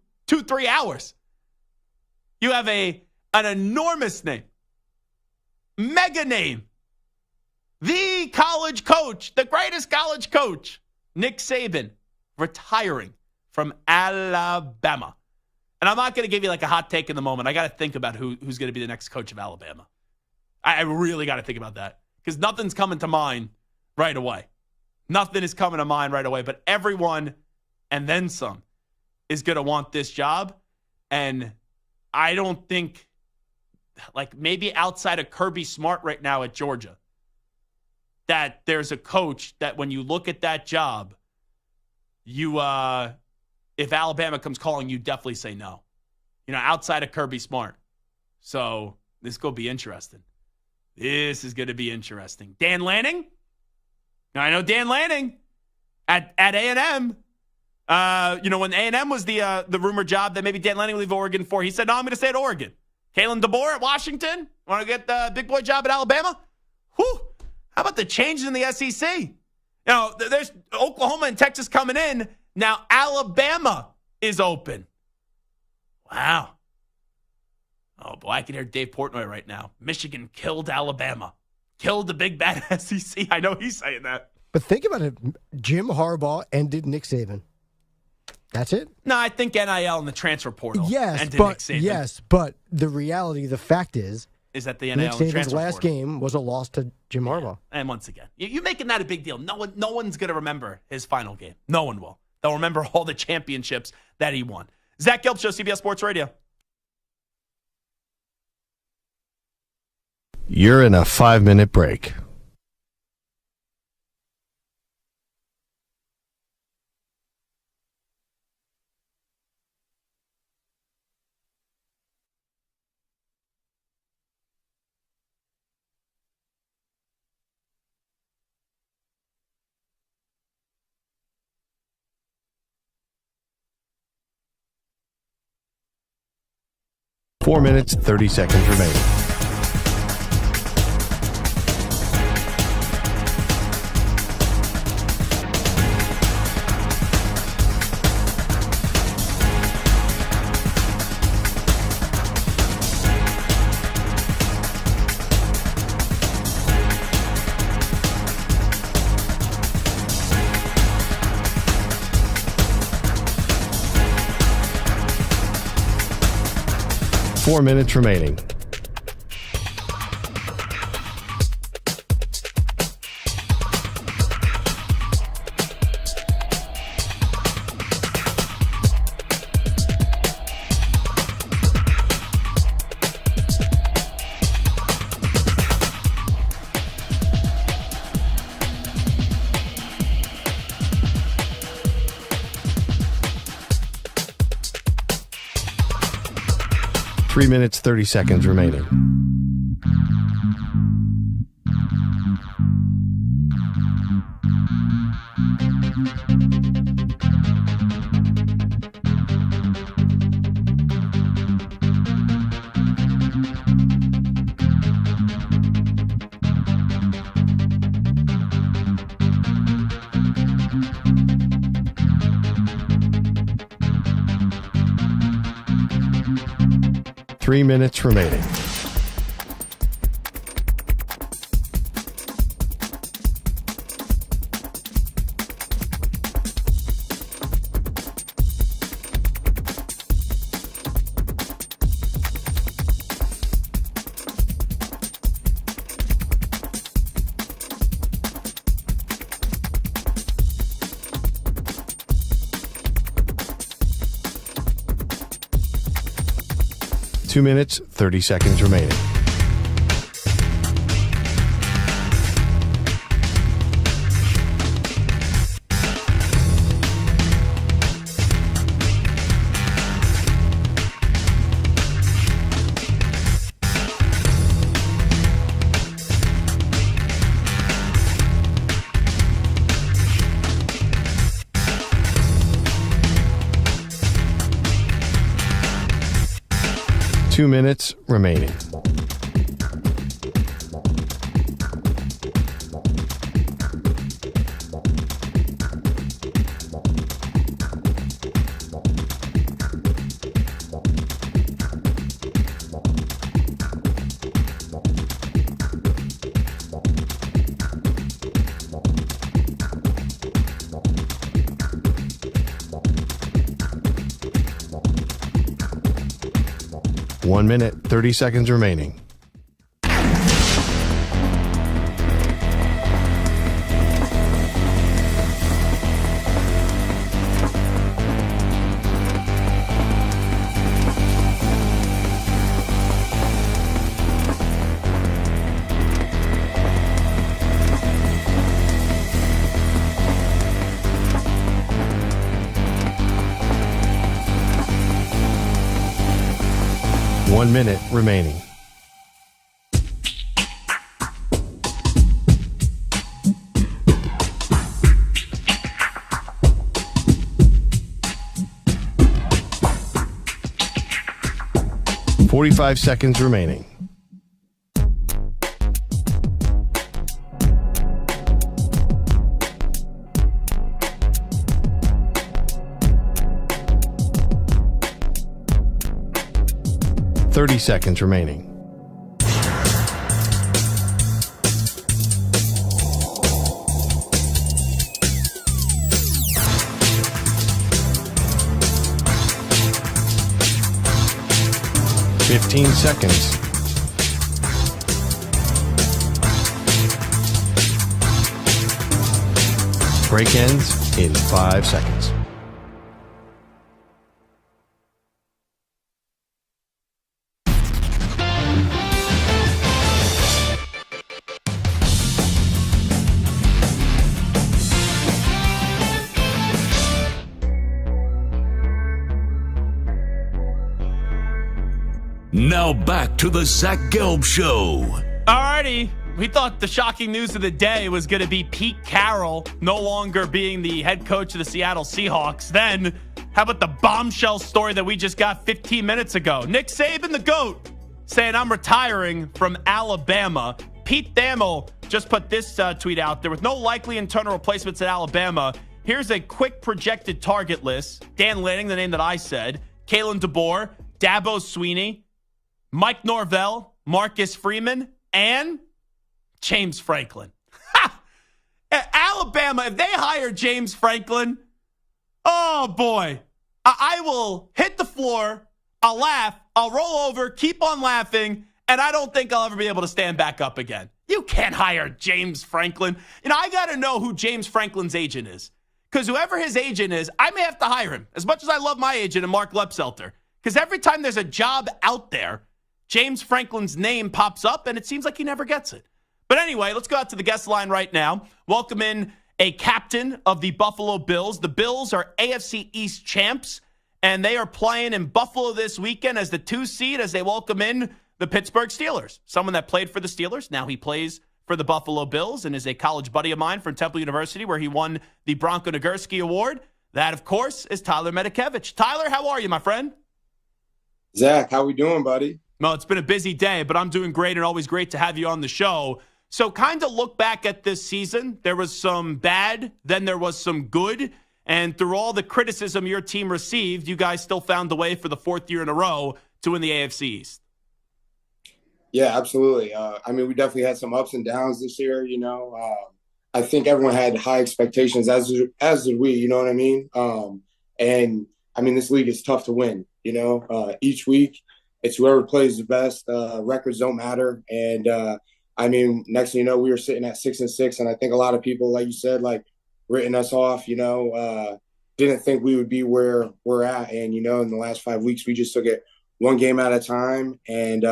hours. You have an enormous name, mega name, the college coach, the greatest college coach, Nick Saban, retiring from Alabama. And I'm not going to give you like a hot take in the moment. I got to think about who's going to be the next coach of Alabama. I really got to think about that because nothing's coming to mind right away. Nothing is coming to mind right away, but everyone and then some is going to want this job. And I don't think, maybe outside of Kirby Smart right now at Georgia, that there's a coach that when you look at that job, you, if Alabama comes calling, you definitely say no. Outside of Kirby Smart. So this is going to be interesting. This is going to be interesting. Dan Lanning? Now, I know Dan Lanning at A&M. When A&M was the rumored job that maybe Dan Lanning would leave Oregon for, he said, no, I'm going to stay at Oregon. Kalen DeBoer at Washington? Want to get the big boy job at Alabama? Whew. How about the changes in the SEC? There's Oklahoma and Texas coming in. Now Alabama is open. Wow. Oh, boy, I can hear Dave Portnoy right now. Michigan killed Alabama. Killed the big bad SEC. I know he's saying that. But think about it. Jim Harbaugh ended Nick Saban. That's it? No, I think NIL and the transfer portal ended Nick Saban. Yes, but the reality, the fact is that the NIL Nick and transfer Saban's last portal game was a loss to Jim Harbaugh. And once again, you're making that a big deal. No one's going to remember his final game. No one will. They'll remember all the championships that he won. Zach Gelb Show, CBS Sports Radio. You're in a 5-minute break. Four minutes, 30 seconds remaining. Four minutes remaining. Three minutes, 30 seconds remaining. Three minutes remaining. Two minutes, 30 seconds remaining. Two minutes remaining. One minute, 30 seconds remaining. 1 minute remaining. $45 seconds remaining. $30 seconds remaining. $15 seconds. Break ends in 5 seconds. Now back to the Zach Gelb Show. Alrighty. We thought the shocking news of the day was going to be Pete Carroll no longer being the head coach of the Seattle Seahawks. Then, how about the bombshell story that we just got 15 minutes ago? Nick Saban, the GOAT, saying, I'm retiring from Alabama. Pete Thamel just put this tweet out there. With no likely internal replacements at Alabama, here's a quick projected target list. Dan Lanning, the name that I said. Kalen DeBoer, Dabo Sweeney, Mike Norvell, Marcus Freeman, and James Franklin. At Alabama, if they hire James Franklin, oh boy, I will hit the floor, I'll laugh, I'll roll over, keep on laughing, and I don't think I'll ever be able to stand back up again. You can't hire James Franklin. You know, I got to know who James Franklin's agent is, because whoever his agent is, I may have to hire him, as much as I love my agent and Mark Lepselter, because every time there's a job out there, James Franklin's name pops up, and it seems like he never gets it. But anyway, let's go out to the guest line right now. Welcome in a captain of the Buffalo Bills. The Bills are AFC East champs, and they are playing in Buffalo this weekend as the 2 seed as they welcome in the Pittsburgh Steelers. Someone that played for the Steelers. Now he plays for the Buffalo Bills and is a college buddy of mine from Temple University, where he won the Bronco Nagurski Award. That, of course, is Tyler Matakevich. Tyler, how are you, my friend? Zach, how we doing, buddy? Well, it's been a busy day, but I'm doing great and always great to have you on the show. So kind of look back at this season. There was some bad, then there was some good. And through all the criticism your team received, you guys still found the way for the 4th year in a row to win the AFC East. Yeah, absolutely. I mean, we definitely had some ups and downs this year, you know. I think everyone had high expectations, as did we, you know what I mean? And, I mean, this league is tough to win, you know. Each week, it's whoever plays the best. Records don't matter. And, I mean, next thing you know, we were sitting at 6-6. And I think a lot of people, like you said, like, written us off, you know, didn't think we would be where we're at. And, you know, in the last 5 weeks, we just took it one game at a time and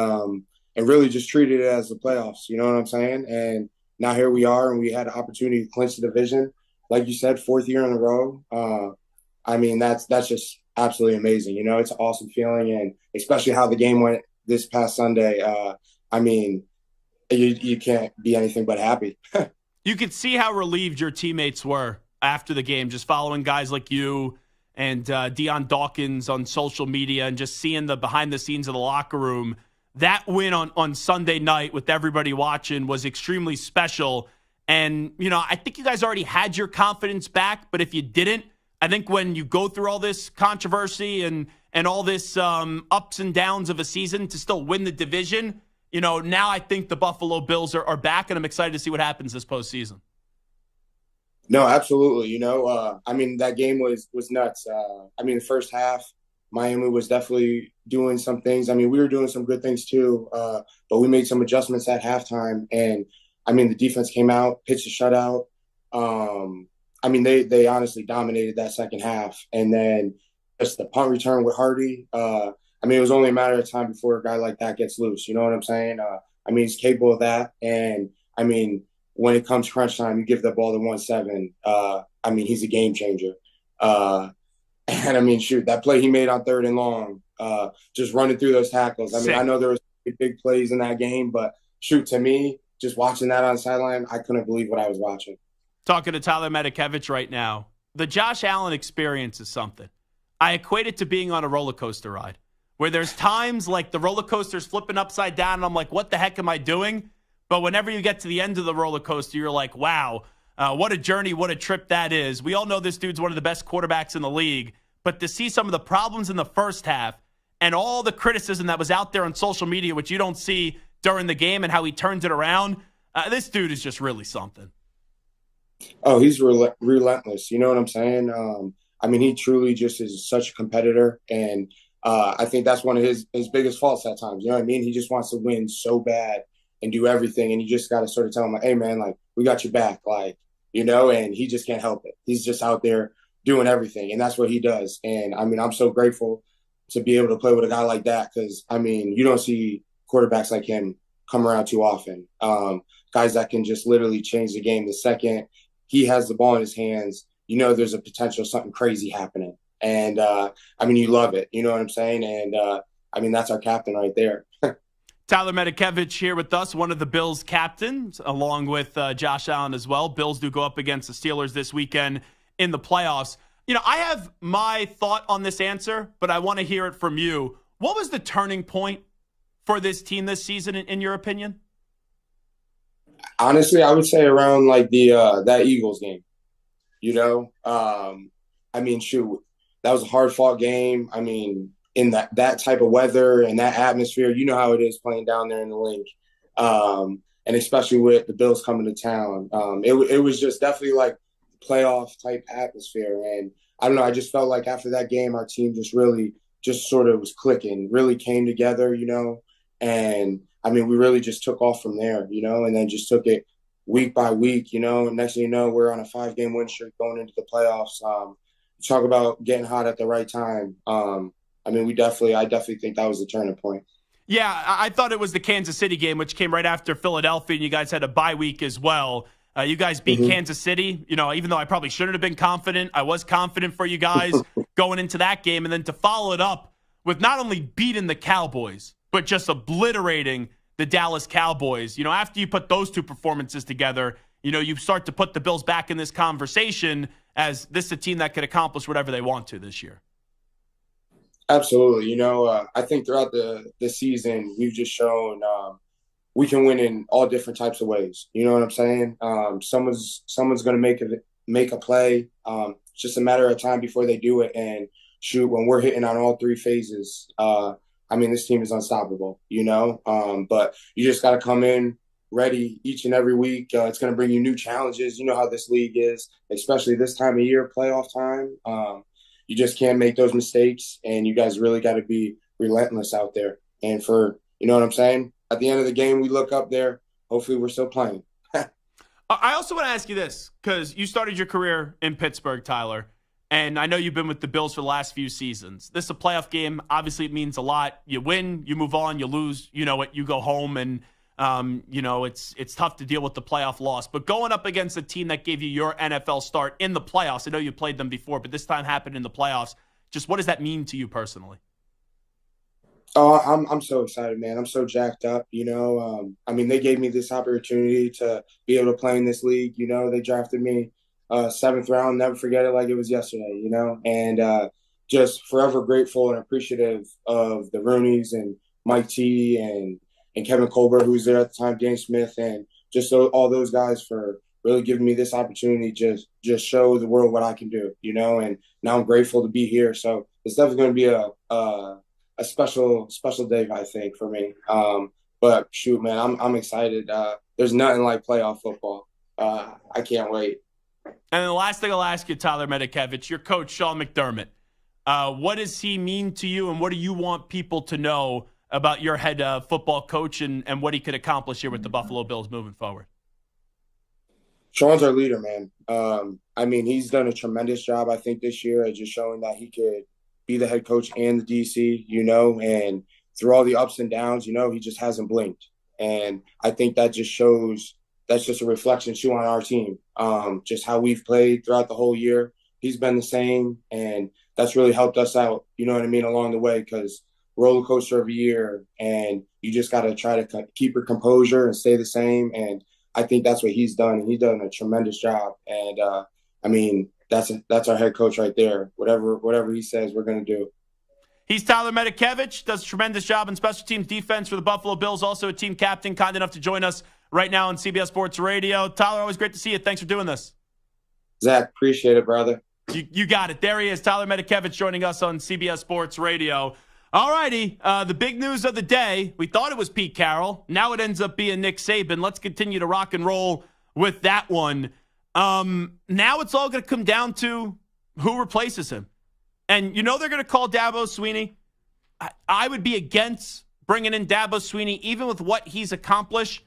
really just treated it as the playoffs, you know what I'm saying? And now here we are, and we had an opportunity to clinch the division. Like you said, 4th year in a row. I mean, that's just absolutely amazing. You know, it's an awesome feeling, and especially how the game went this past Sunday. I mean, you can't be anything but happy. You could see how relieved your teammates were after the game, just following guys like you and Deion Dawkins on social media and just seeing the behind the scenes of the locker room. That win on Sunday night with everybody watching was extremely special. And, you know, I think you guys already had your confidence back, but if you didn't, I think when you go through all this controversy and all this ups and downs of a season to still win the division, you know, now I think the Buffalo Bills are back, and I'm excited to see what happens this postseason. No, absolutely. You know, I mean, that game was nuts. I mean, the first half, Miami was definitely doing some things. I mean, we were doing some good things too, but we made some adjustments at halftime. And, I mean, the defense came out, pitched a shutout. I mean, they honestly dominated that second half. And then just the punt return with Hardy, I mean, it was only a matter of time before a guy like that gets loose. You know what I'm saying? I mean, he's capable of that. And, I mean, when it comes crunch time, you give the ball to 1-7. I mean, he's a game changer. And, I mean, shoot, that play he made on 3rd and long, just running through those tackles. I mean, I know there was big plays in that game, but shoot, to me, just watching that on the sideline, I couldn't believe what I was watching. Talking to Tyler Matakevich right now. The Josh Allen experience is something. I equate it to being on a roller coaster ride, where there's times like the roller coaster's flipping upside down, and I'm like, what the heck am I doing? But whenever you get to the end of the roller coaster, you're like, wow, what a journey, what a trip that is. We all know this dude's one of the best quarterbacks in the league, but to see some of the problems in the first half and all the criticism that was out there on social media, which you don't see during the game, and how he turns it around, this dude is just really something. Oh, he's relentless. You know what I'm saying? I mean, he truly just is such a competitor, and I think that's one of his biggest faults at times. You know what I mean? He just wants to win so bad and do everything, and you just got to sort of tell him, like, hey, man, like, we got your back, like, you know, and he just can't help it. He's just out there doing everything, and that's what he does. And, I mean, I'm so grateful to be able to play with a guy like that because, I mean, you don't see quarterbacks like him come around too often. Guys that can just literally change the game the second he has the ball in his hands. You know there's a potential something crazy happening. And, I mean, you love it. You know what I'm saying? And, I mean, that's our captain right there. Tyler Matakevich here with us, one of the Bills' captains, along with Josh Allen as well. Bills do go up against the Steelers this weekend in the playoffs. You know, I have my thought on this answer, but I want to hear it from you. What was the turning point for this team this season, in your opinion? Honestly, I would say around like that Eagles game. You know, I mean, shoot, that was a hard-fought game. I mean, in that type of weather and that atmosphere, you know how it is playing down there in the link, and especially with the Bills coming to town. It was just definitely like playoff-type atmosphere. And I don't know, I just felt like after that game, our team just really just sort of was clicking, really came together, you know. And, I mean, we really just took off from there, you know, and then just took it week by week, you know. And next thing you know, we're on a 5-game win streak going into the playoffs. Talk about getting hot at the right time. I mean, I definitely think that was the turning point. Yeah, I thought it was the Kansas City game, which came right after Philadelphia, and you guys had a bye week as well. You guys beat Kansas City. You know, even though I probably shouldn't have been confident, I was confident for you guys going into that game. And then to follow it up with not only beating the Cowboys, but just obliterating the Dallas Cowboys. You know, after you put those two performances together, you know, you start to put the Bills back in this conversation as this is a team that could accomplish whatever they want to this year. Absolutely. You know, I think throughout the season, we've just shown we can win in all different types of ways. You know what I'm saying? Someone's going to make a play. It's just a matter of time before they do it. And shoot, when we're hitting on all three phases, I mean, this team is unstoppable, you know. But you just got to come in ready each and every week. It's going to bring you new challenges. You know how this league is, especially this time of year, playoff time. You just can't make those mistakes, and you guys really got to be relentless out there. And you know what I'm saying? At the end of the game, we look up there. Hopefully we're still playing. I also want to ask you this, because you started your career in Pittsburgh, Tyler, and I know you've been with the Bills for the last few seasons. This is a playoff game. Obviously, it means a lot. You win, you move on, you lose, you know what, you go home, and you know, it's tough to deal with the playoff loss. But going up against a team that gave you your NFL start in the playoffs, I know you played them before, but this time happened in the playoffs. Just what does that mean to you personally? Oh, I'm so excited, man. I'm so jacked up, you know. I mean, they gave me this opportunity to be able to play in this league. You know, they drafted me 7th round, never forget it like it was yesterday, you know. And just forever grateful and appreciative of the Rooneys and Mike T and Kevin Colbert, who was there at the time, Dan Smith, and just all those guys for really giving me this opportunity to just show the world what I can do, you know. And now I'm grateful to be here. So it's definitely going to be a special day, I think, for me. But shoot, man, I'm excited. There's nothing like playoff football. I can't wait. And the last thing I'll ask you, Tyler Matakevich, your coach, Sean McDermott. What does he mean to you, and what do you want people to know about your head football coach and what he could accomplish here with the Buffalo Bills moving forward? Sean's our leader, man. I mean, he's done a tremendous job, I think, this year at just showing that he could be the head coach and the DC, you know, and through all the ups and downs, you know, he just hasn't blinked. And I think that just shows, that's just a reflection too on our team, just how we've played throughout the whole year. he's been the same, and that's really helped us out, you know what I mean, along the way, because roller coaster of a year, and you just got to try to keep your composure and stay the same. And I think that's what he's done. And he's done a tremendous job. And I mean, that's our head coach right there. Whatever he says, we're going to do. He's Tyler Matakevich, does a tremendous job in special teams defense for the Buffalo Bills, also a team captain, kind enough to join us right now on CBS Sports Radio. Tyler, always great to see you. Thanks for doing this. Zach, appreciate it, brother. You got it. There he is, Tyler Matakevich, joining us on CBS Sports Radio. All righty, the big news of the day, we thought it was Pete Carroll. Now it ends up being Nick Saban. Let's continue to rock and roll with that one. Now it's all going to come down to who replaces him. And you know they're going to call Dabo Swinney. I would be against bringing in Dabo Swinney, even with what he's accomplished.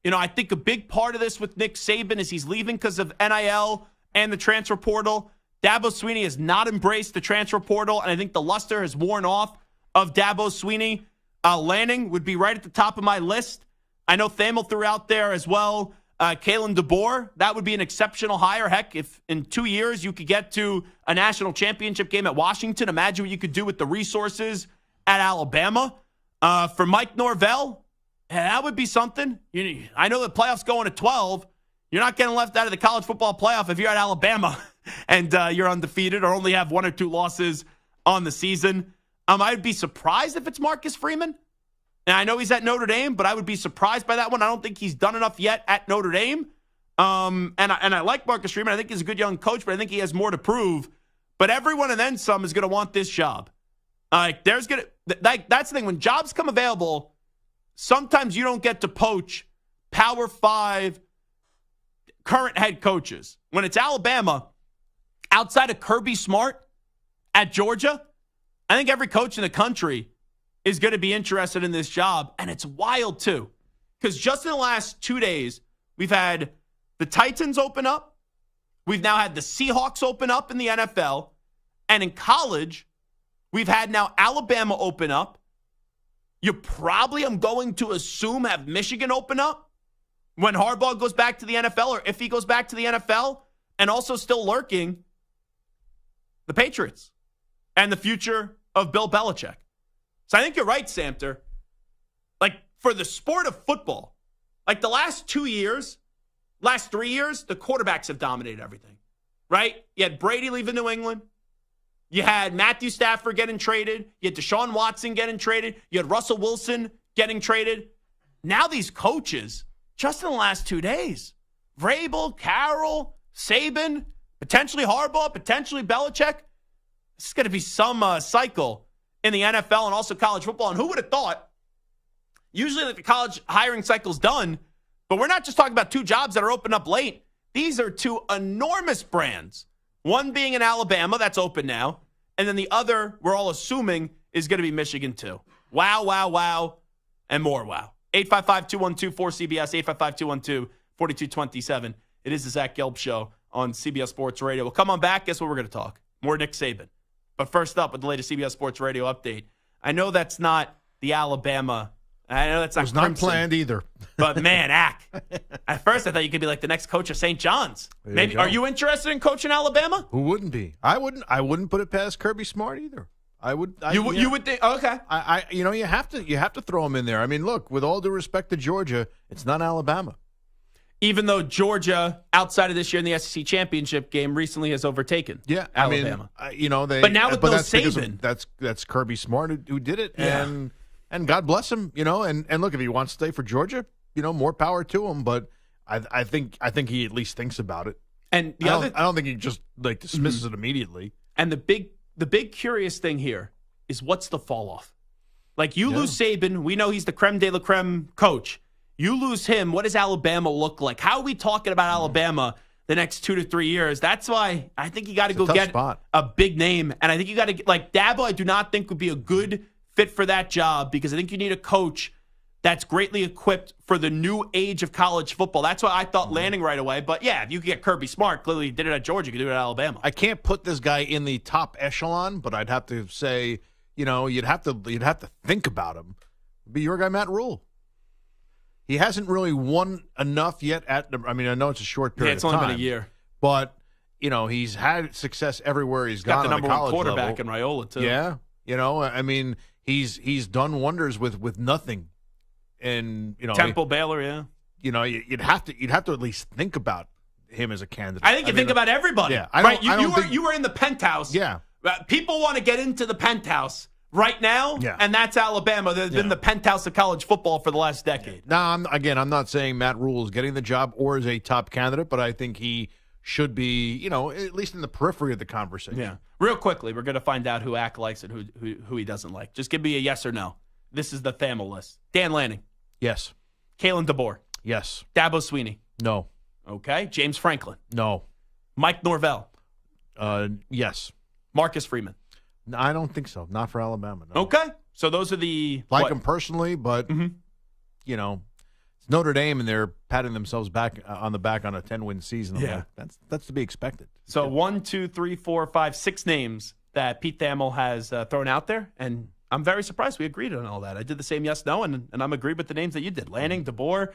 You know, I think a big part of this with Nick Saban is he's leaving because of NIL and the transfer portal. Dabo Swinney has not embraced the transfer portal, and I think the luster has worn off of Dabo Swinney. Lanning would be right at the top of my list. I know Thamel threw out there as well. Kalen DeBoer, that would be an exceptional hire. Heck, if in 2 years you could get to a national championship game at Washington, imagine what you could do with the resources at Alabama. For Mike Norvell, that would be something. I know the playoffs going to 12. You're not getting left out of the college football playoff if you're at Alabama and you're undefeated or only have 1 or 2 losses on the season. I'd be surprised if it's Marcus Freeman. And I know he's at Notre Dame, but I would be surprised by that one. I don't think he's done enough yet at Notre Dame. And I like Marcus Freeman. I think he's a good young coach, but I think he has more to prove. But everyone and then some is going to want this job. That's the thing. When jobs come available, sometimes you don't get to poach Power 5 current head coaches. When it's Alabama, outside of Kirby Smart at Georgia, I think every coach in the country is going to be interested in this job. And it's wild, too, because just in the last 2 days, we've had the Titans open up. We've now had the Seahawks open up in the NFL. And in college, we've had now Alabama open up. You probably, I'm going to assume, have Michigan open up when Harbaugh goes back to the NFL, or if he goes back to the NFL, and also still lurking the Patriots and the future of Bill Belichick. So I think you're right, Samter. Like, for the sport of football, like the last 3 years, the quarterbacks have dominated everything, right? You had Brady leaving New England. You had Matthew Stafford getting traded. You had Deshaun Watson getting traded. You had Russell Wilson getting traded. Now these coaches, just in the last 2 days, Vrabel, Carroll, Saban, potentially Harbaugh, potentially Belichick. This is going to be some cycle in the NFL and also college football. And who would have thought, usually like the college hiring cycle's done, but we're not just talking about 2 jobs that are open up late. These are 2 enormous brands. One being in Alabama, that's open now. And then the other, we're all assuming, is going to be Michigan too. Wow, wow, wow, and more wow. 855-212-4CBS, 855-212-4227. It is the Zach Gelb Show on CBS Sports Radio. We'll come on back. Guess what we're going to talk? More Nick Saban. But first up with the latest CBS Sports Radio update. I know that's not the Alabama. I know that's not Crimson, not planned either. But man, at first I thought you could be like the next coach of St. John's. Maybe are you interested in coaching Alabama? Who wouldn't be? I wouldn't put it past Kirby Smart either. You would think? Okay. You have to throw him in there. I mean, look, with all due respect to Georgia, it's not Alabama. Even though Georgia, outside of this year in the SEC championship game, recently has overtaken Alabama. I mean, but now with no Saban, that's Kirby Smart who did it, and God bless him. And look, if he wants to stay for Georgia, more power to him. But I think he at least thinks about it. And I don't think he just dismisses it immediately. And the big curious thing here is what's the fall off? Like you lose Saban, we know he's the creme de la creme coach. You lose him, what does Alabama look like? How are we talking about Alabama the next 2 to 3 years? That's why I think you got to go get a big name. And I think you got to, like Dabo, I do not think would be a good fit for that job because I think you need a coach that's greatly equipped for the new age of college football. That's why I thought Lanning right away. But yeah, if you could get Kirby Smart, clearly he did it at Georgia, you could do it at Alabama. I can't put this guy in the top echelon, but I'd have to say, you'd have to think about him. It'd be your guy, Matt Rule. He hasn't really won enough yet I know it's a short period of time. It's only been a year. But he's had success everywhere he's gone. Got the number one quarterback level. in Raiola too. Yeah, I mean, he's done wonders with nothing, and Temple, Baylor, yeah. You'd have to at least think about him as a candidate. I think you think about everybody. Yeah, right. You were in the penthouse. Yeah, people want to get into the penthouse right now, and that's Alabama. They've been the penthouse of college football for the last decade. Now, I'm not saying Matt Rule is getting the job or is a top candidate, but I think he should be, at least in the periphery of the conversation. Yeah. Real quickly, we're going to find out who Ack likes and who he doesn't like. Just give me a yes or no. This is the Thamel list. Dan Lanning. Yes. Kalen DeBoer. Yes. Dabo Sweeney. No. Okay. James Franklin. No. Mike Norvell. Yes. Marcus Freeman. No, I don't think so. Not for Alabama. No. Okay. So those are the... Like him personally, but, it's Notre Dame, and they're patting themselves on the back on a 10-win season. Yeah. That's to be expected. So 1, 2, 3, 4, 5, 6 names that Pete Thamel has thrown out there, and I'm very surprised we agreed on all that. I did the same yes, no, and I'm agreed with the names that you did. Lanning, DeBoer,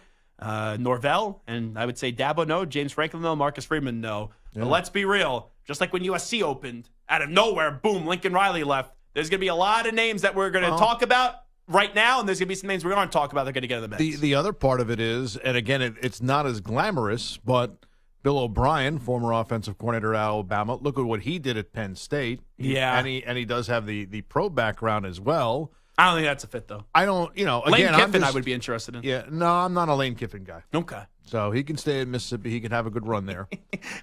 Norvell, and I would say Dabo, no. James Franklin, no. Marcus Freeman, no. Yeah. But let's be real. Just like when USC opened, out of nowhere, boom, Lincoln Riley left. There's going to be a lot of names that we're going to talk about right now, and there's going to be some names we aren't talking about that are going to get in the mix. The other part of it is, and again, it's not as glamorous, but Bill O'Brien, former offensive coordinator at Alabama, look at what he did at Penn State. Yeah. And he does have the pro background as well. I don't think that's a fit, though. I don't, again, Lane Kiffin I would be interested in. Yeah, no, I'm not a Lane Kiffin guy. Okay. So he can stay at Mississippi. He can have a good run there.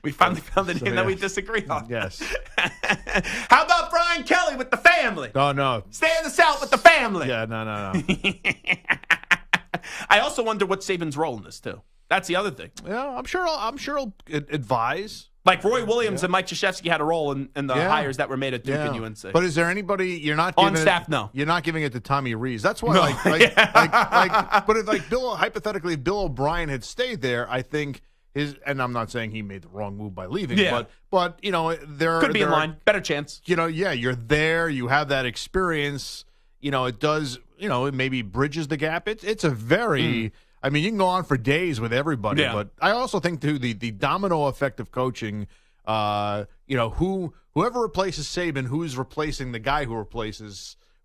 We finally found the name that we disagree on. Yes. How about Brian Kelly with the family? Oh, no. Stay in the South with the family. Yeah, no. I also wonder what Saban's role in this, too. That's the other thing. Yeah, I'm sure he'll advise. Like Roy Williams and Mike Krzyzewski had a role in the hires that were made at Duke and UNC. But is there anybody you're not on staff? No, you're not giving it to Tommy Rees. That's why, no. But if hypothetically, Bill O'Brien had stayed there, I think and I'm not saying he made the wrong move by leaving, but there could be in line, better chance. You're there, you have that experience. It does, it maybe bridges the gap. It's a very. I mean, you can go on for days with everybody, but I also think, too, the domino effect of coaching, whoever replaces Saban, who's replacing the guy who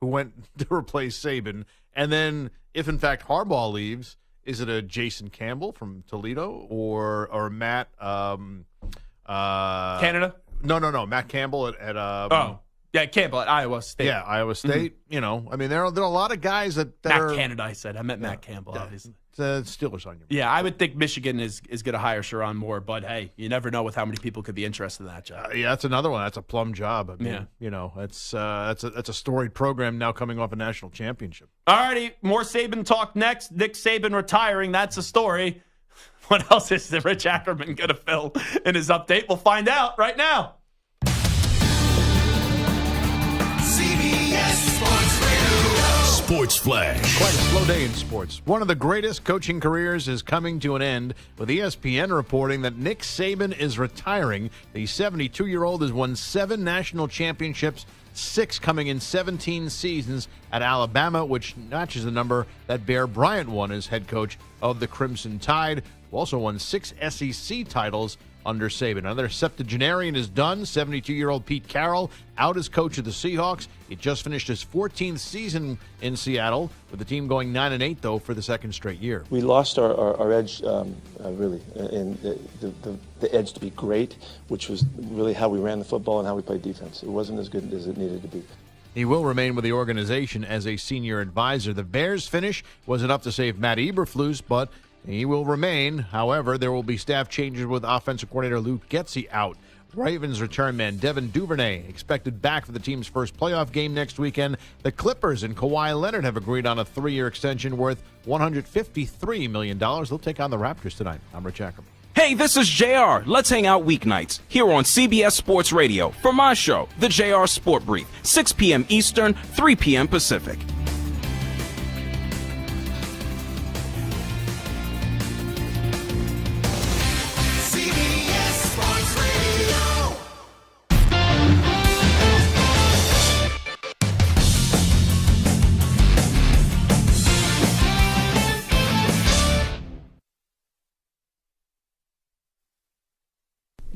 went to replace Saban, and then if, in fact, Harbaugh leaves, is it a Jason Campbell from Toledo or Matt Canada? No, Matt Campbell at Yeah, Campbell at Iowa State. Yeah, Iowa State. Mm-hmm. I mean, there are a lot of guys that Matt are Canada. I said I meant Matt Campbell, obviously. Steelers on you. Yeah, I would think Michigan is going to hire Sherrone Moore, but hey, you never know with how many people could be interested in that job. Yeah, that's another one. That's a plum job. I mean, that's a storied program now coming off a national championship. All righty, more Saban talk next. Nick Saban retiring. That's a story. What else is Rich Ackerman going to fill in his update? We'll find out right now. Sports Flash. Quite a slow day in sports. One of the greatest coaching careers is coming to an end, with ESPN reporting that Nick Saban is retiring. The 72-year-old has won 7 national championships, 6 coming in 17 seasons at Alabama, which matches the number that Bear Bryant won as head coach of the Crimson Tide, who also won 6 SEC titles under Saban. Another septuagenarian is done. 72-year-old Pete Carroll out as coach of the Seahawks. He just finished his 14th season in Seattle, with the team going 9-8, though, for the second straight year. We lost our edge, really, and the edge to be great, which was really how we ran the football and how we played defense. It wasn't as good as it needed to be. He will remain with the organization as a senior advisor. The Bears' finish was enough to save Matt Eberflus, but he will remain. However, there will be staff changes with offensive coordinator Luke Getsy out. Ravens return man Devin Duvernay expected back for the team's first playoff game next weekend. The Clippers and Kawhi Leonard have agreed on a 3-year extension worth $153 million. They'll take on the Raptors tonight. I'm Rich Ackerman. Hey, this is JR. Let's hang out weeknights here on CBS Sports Radio for my show, The JR Sport Brief, 6 p.m. Eastern, 3 p.m. Pacific.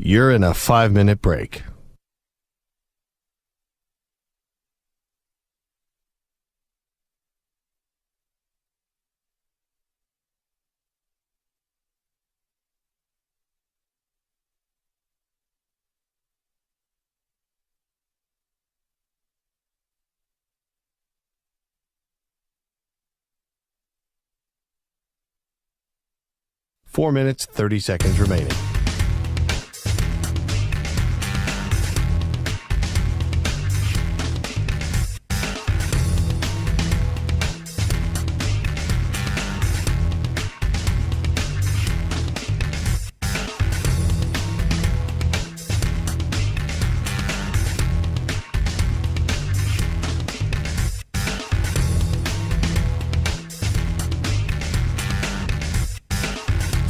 You're in a 5-minute break. Four minutes, 30 seconds remaining.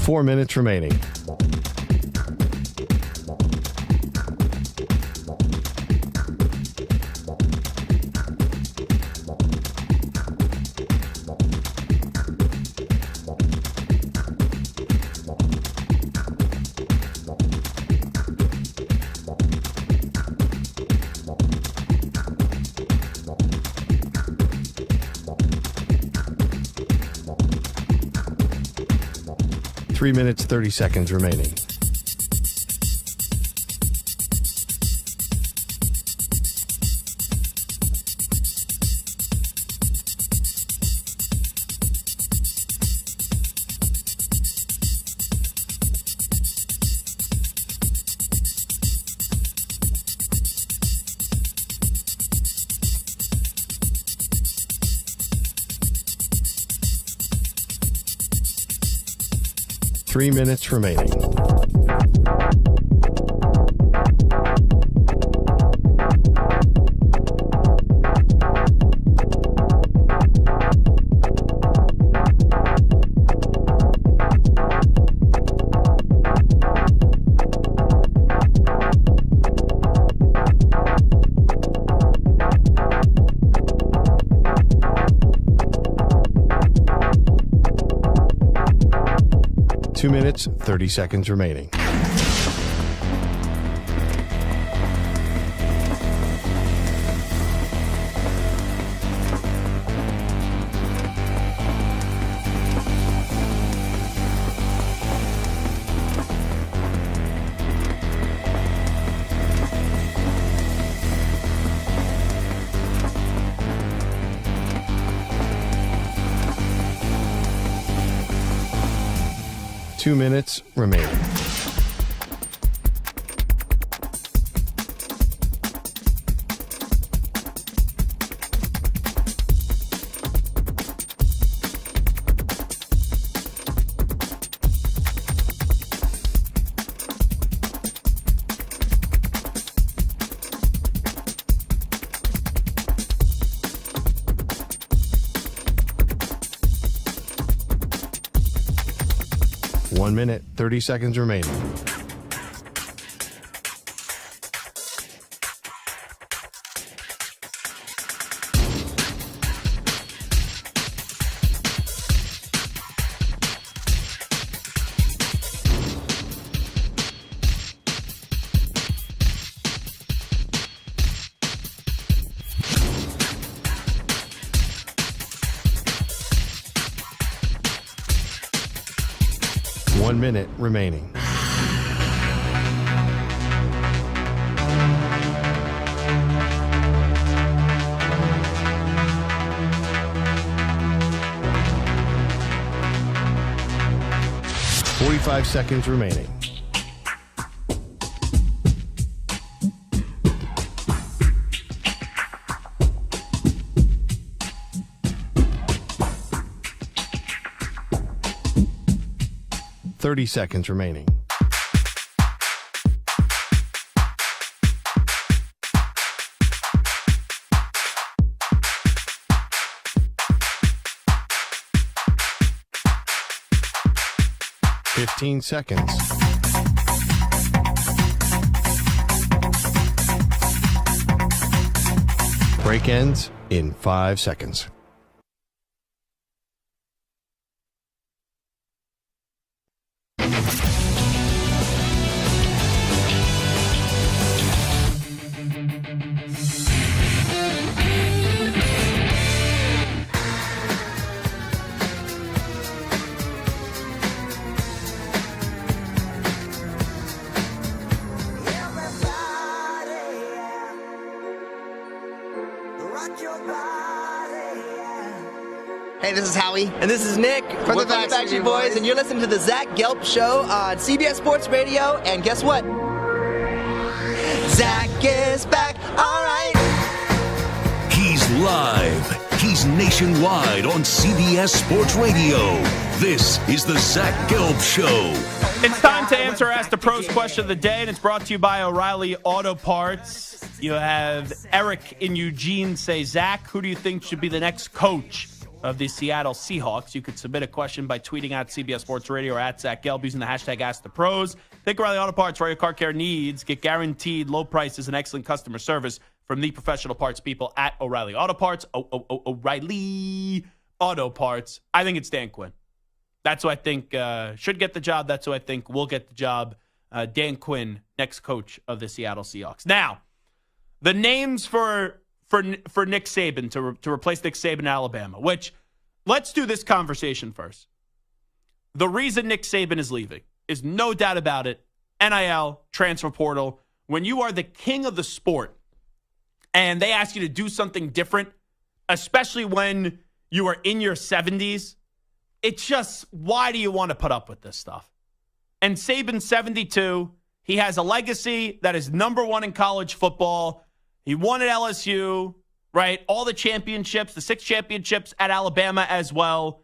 Four minutes remaining. Three minutes, 30 seconds remaining. Three minutes remaining. Two minutes, 30 seconds remaining. Two minutes remaining. One minute, 30 seconds remaining. One minute remaining. Five seconds remaining. Seconds remaining. Fifteen seconds. Break ends in 5 seconds. Hey, this is Howie. And this is Nick from the Backstreet Boys. And you're listening to the Zach Gelb Show on CBS Sports Radio. And guess what? Zach is back. All right. He's live. He's nationwide on CBS Sports Radio. This is the Zach Gelb Show. It's time to answer Ask the Pros question of the day, and it's brought to you by O'Reilly Auto Parts. You have Eric in Eugene say, Zach, who do you think should be the next coach of the Seattle Seahawks? You could submit a question by tweeting at CBS Sports Radio or at Zach Gelb using the hashtag #AskThePros. Think O'Reilly Auto Parts for all your car care needs. Get guaranteed low prices and excellent customer service from the professional parts people at O'Reilly Auto Parts. O'Reilly Auto Parts. I think it's Dan Quinn. That's who I think should get the job. That's who I think will get the job. Dan Quinn, next coach of the Seattle Seahawks. Now, the names for Nick Saban to replace Nick Saban in Alabama, which let's do this conversation first. The reason Nick Saban is leaving is no doubt about it. NIL, transfer portal. When you are the king of the sport and they ask you to do something different, especially when you are in your 70s, it's just, why do you want to put up with this stuff? And Saban's 72. He has a legacy that is number one in college football. He won at LSU, right? All the championships, the 6 championships at Alabama as well.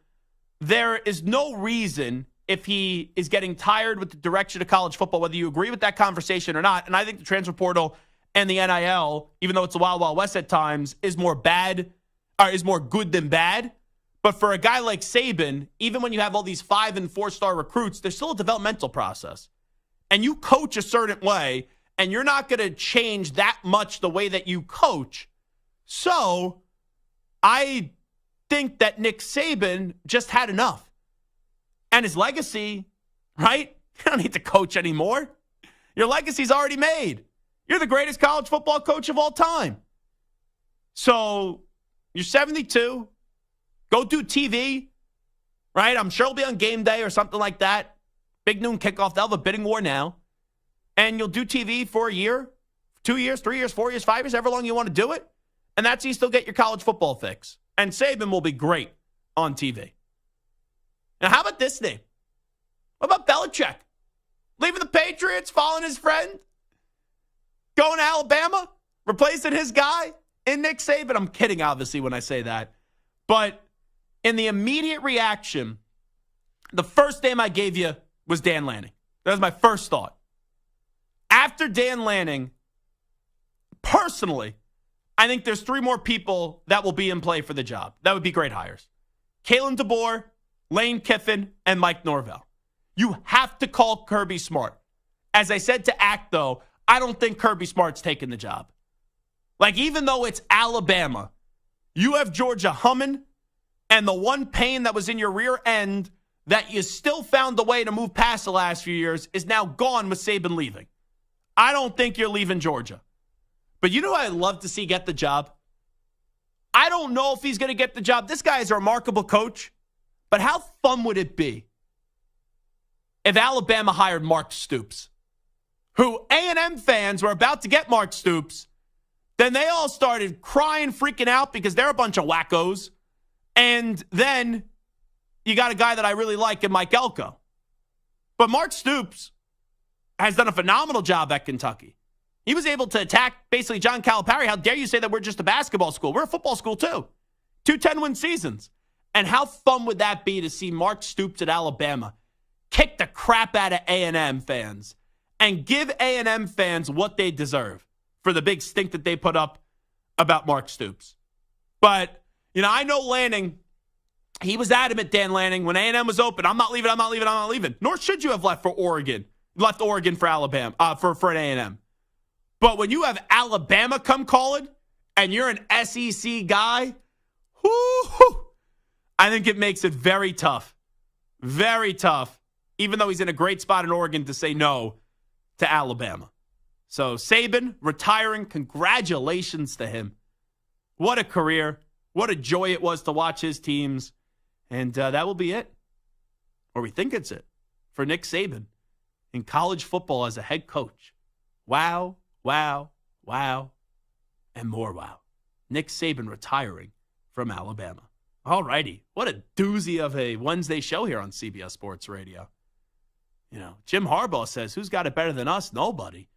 There is no reason, if he is getting tired with the direction of college football, whether you agree with that conversation or not, and I think the transfer portal and the NIL, even though it's a wild, wild west at times, is more good than bad. But for a guy like Saban, even when you have all these 5- and 4-star recruits, there's still a developmental process. And you coach a certain way, and you're not going to change that much the way that you coach. So I think that Nick Saban just had enough. And his legacy, right? You don't need to coach anymore. Your legacy's already made. You're the greatest college football coach of all time. So you're 72. Go do TV, right? I'm sure it'll be on game day or something like that. Big noon kickoff. They'll have a bidding war now. And you'll do TV for a year, 2 years, 3 years, 4 years, 5 years, however long you want to do it. And that's how you still get your college football fix. And Saban will be great on TV. Now, how about this name? What about Belichick? Leaving the Patriots, following his friend, going to Alabama, replacing his guy in Nick Saban? I'm kidding, obviously, when I say that. But in the immediate reaction, the first name I gave you was Dan Lanning. That was my first thought. After Dan Lanning, personally, I think there's 3 more people that will be in play for the job. That would be great hires. Kalen DeBoer, Lane Kiffin, and Mike Norvell. You have to call Kirby Smart. As I said to Act, though, I don't think Kirby Smart's taking the job. Like, even though it's Alabama, you have Georgia humming, and the one pain that was in your rear end that you still found the way to move past the last few years is now gone with Saban leaving. I don't think you're leaving Georgia. But you know who I'd love to see get the job? I don't know if he's going to get the job. This guy is a remarkable coach. But how fun would it be if Alabama hired Mark Stoops, who A&M fans were about to get Mark Stoops? Then they all started crying, freaking out because they're a bunch of wackos. And then you got a guy that I really like in Mike Elko. But Mark Stoops has done a phenomenal job at Kentucky. He was able to attack basically John Calipari. How dare you say that we're just a basketball school? We're a football school too. 2 10-win seasons. And how fun would that be to see Mark Stoops at Alabama kick the crap out of A&M fans and give A&M fans what they deserve for the big stink that they put up about Mark Stoops. But, I know Lanning, he was adamant, Dan Lanning, when A&M was open, I'm not leaving. Nor should you have left for Oregon. Left Oregon for Alabama, for an A&M. But when you have Alabama come calling and you're an SEC guy, I think it makes it very tough. Very tough, even though he's in a great spot in Oregon, to say no to Alabama. So Saban retiring, congratulations to him. What a career. What a joy it was to watch his teams. And that will be it. Or we think it's it for Nick Saban in college football as a head coach. Wow, wow, wow, and more wow. Nick Saban retiring from Alabama. All righty. What a doozy of a Wednesday show here on CBS Sports Radio. Jim Harbaugh says, who's got it better than us? Nobody.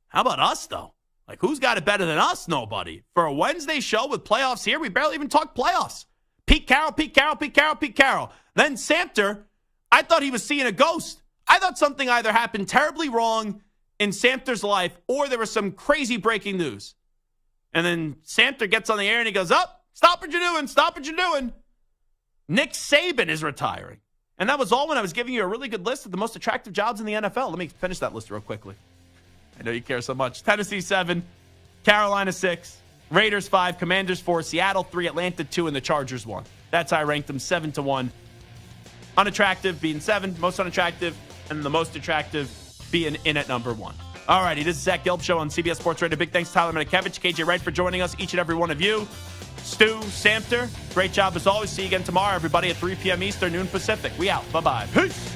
How about us, though? Like, who's got it better than us? Nobody. For a Wednesday show with playoffs here, we barely even talked playoffs. Pete Carroll. Then Samter, I thought he was seeing a ghost. I thought something either happened terribly wrong in Samter's life or there was some crazy breaking news. And then Samter gets on the air and he goes, stop what you're doing. Nick Saban is retiring. And that was all when I was giving you a really good list of the most attractive jobs in the NFL. Let me finish that list real quickly. I know you care so much. Tennessee 7, Carolina 6, Raiders 5, Commanders 4, Seattle 3, Atlanta 2, and the Chargers 1. That's how I ranked them 7-1. Unattractive being 7, most unattractive, and the most attractive being in at number 1. All righty, this is Zach Gelb Show on CBS Sports Radio. Big thanks to Tyler Matakevich, KJ Wright for joining us, each and every one of you. Stu, Samter, great job as always. See you again tomorrow, everybody, at 3 p.m. Eastern, noon Pacific. We out. Bye-bye. Peace.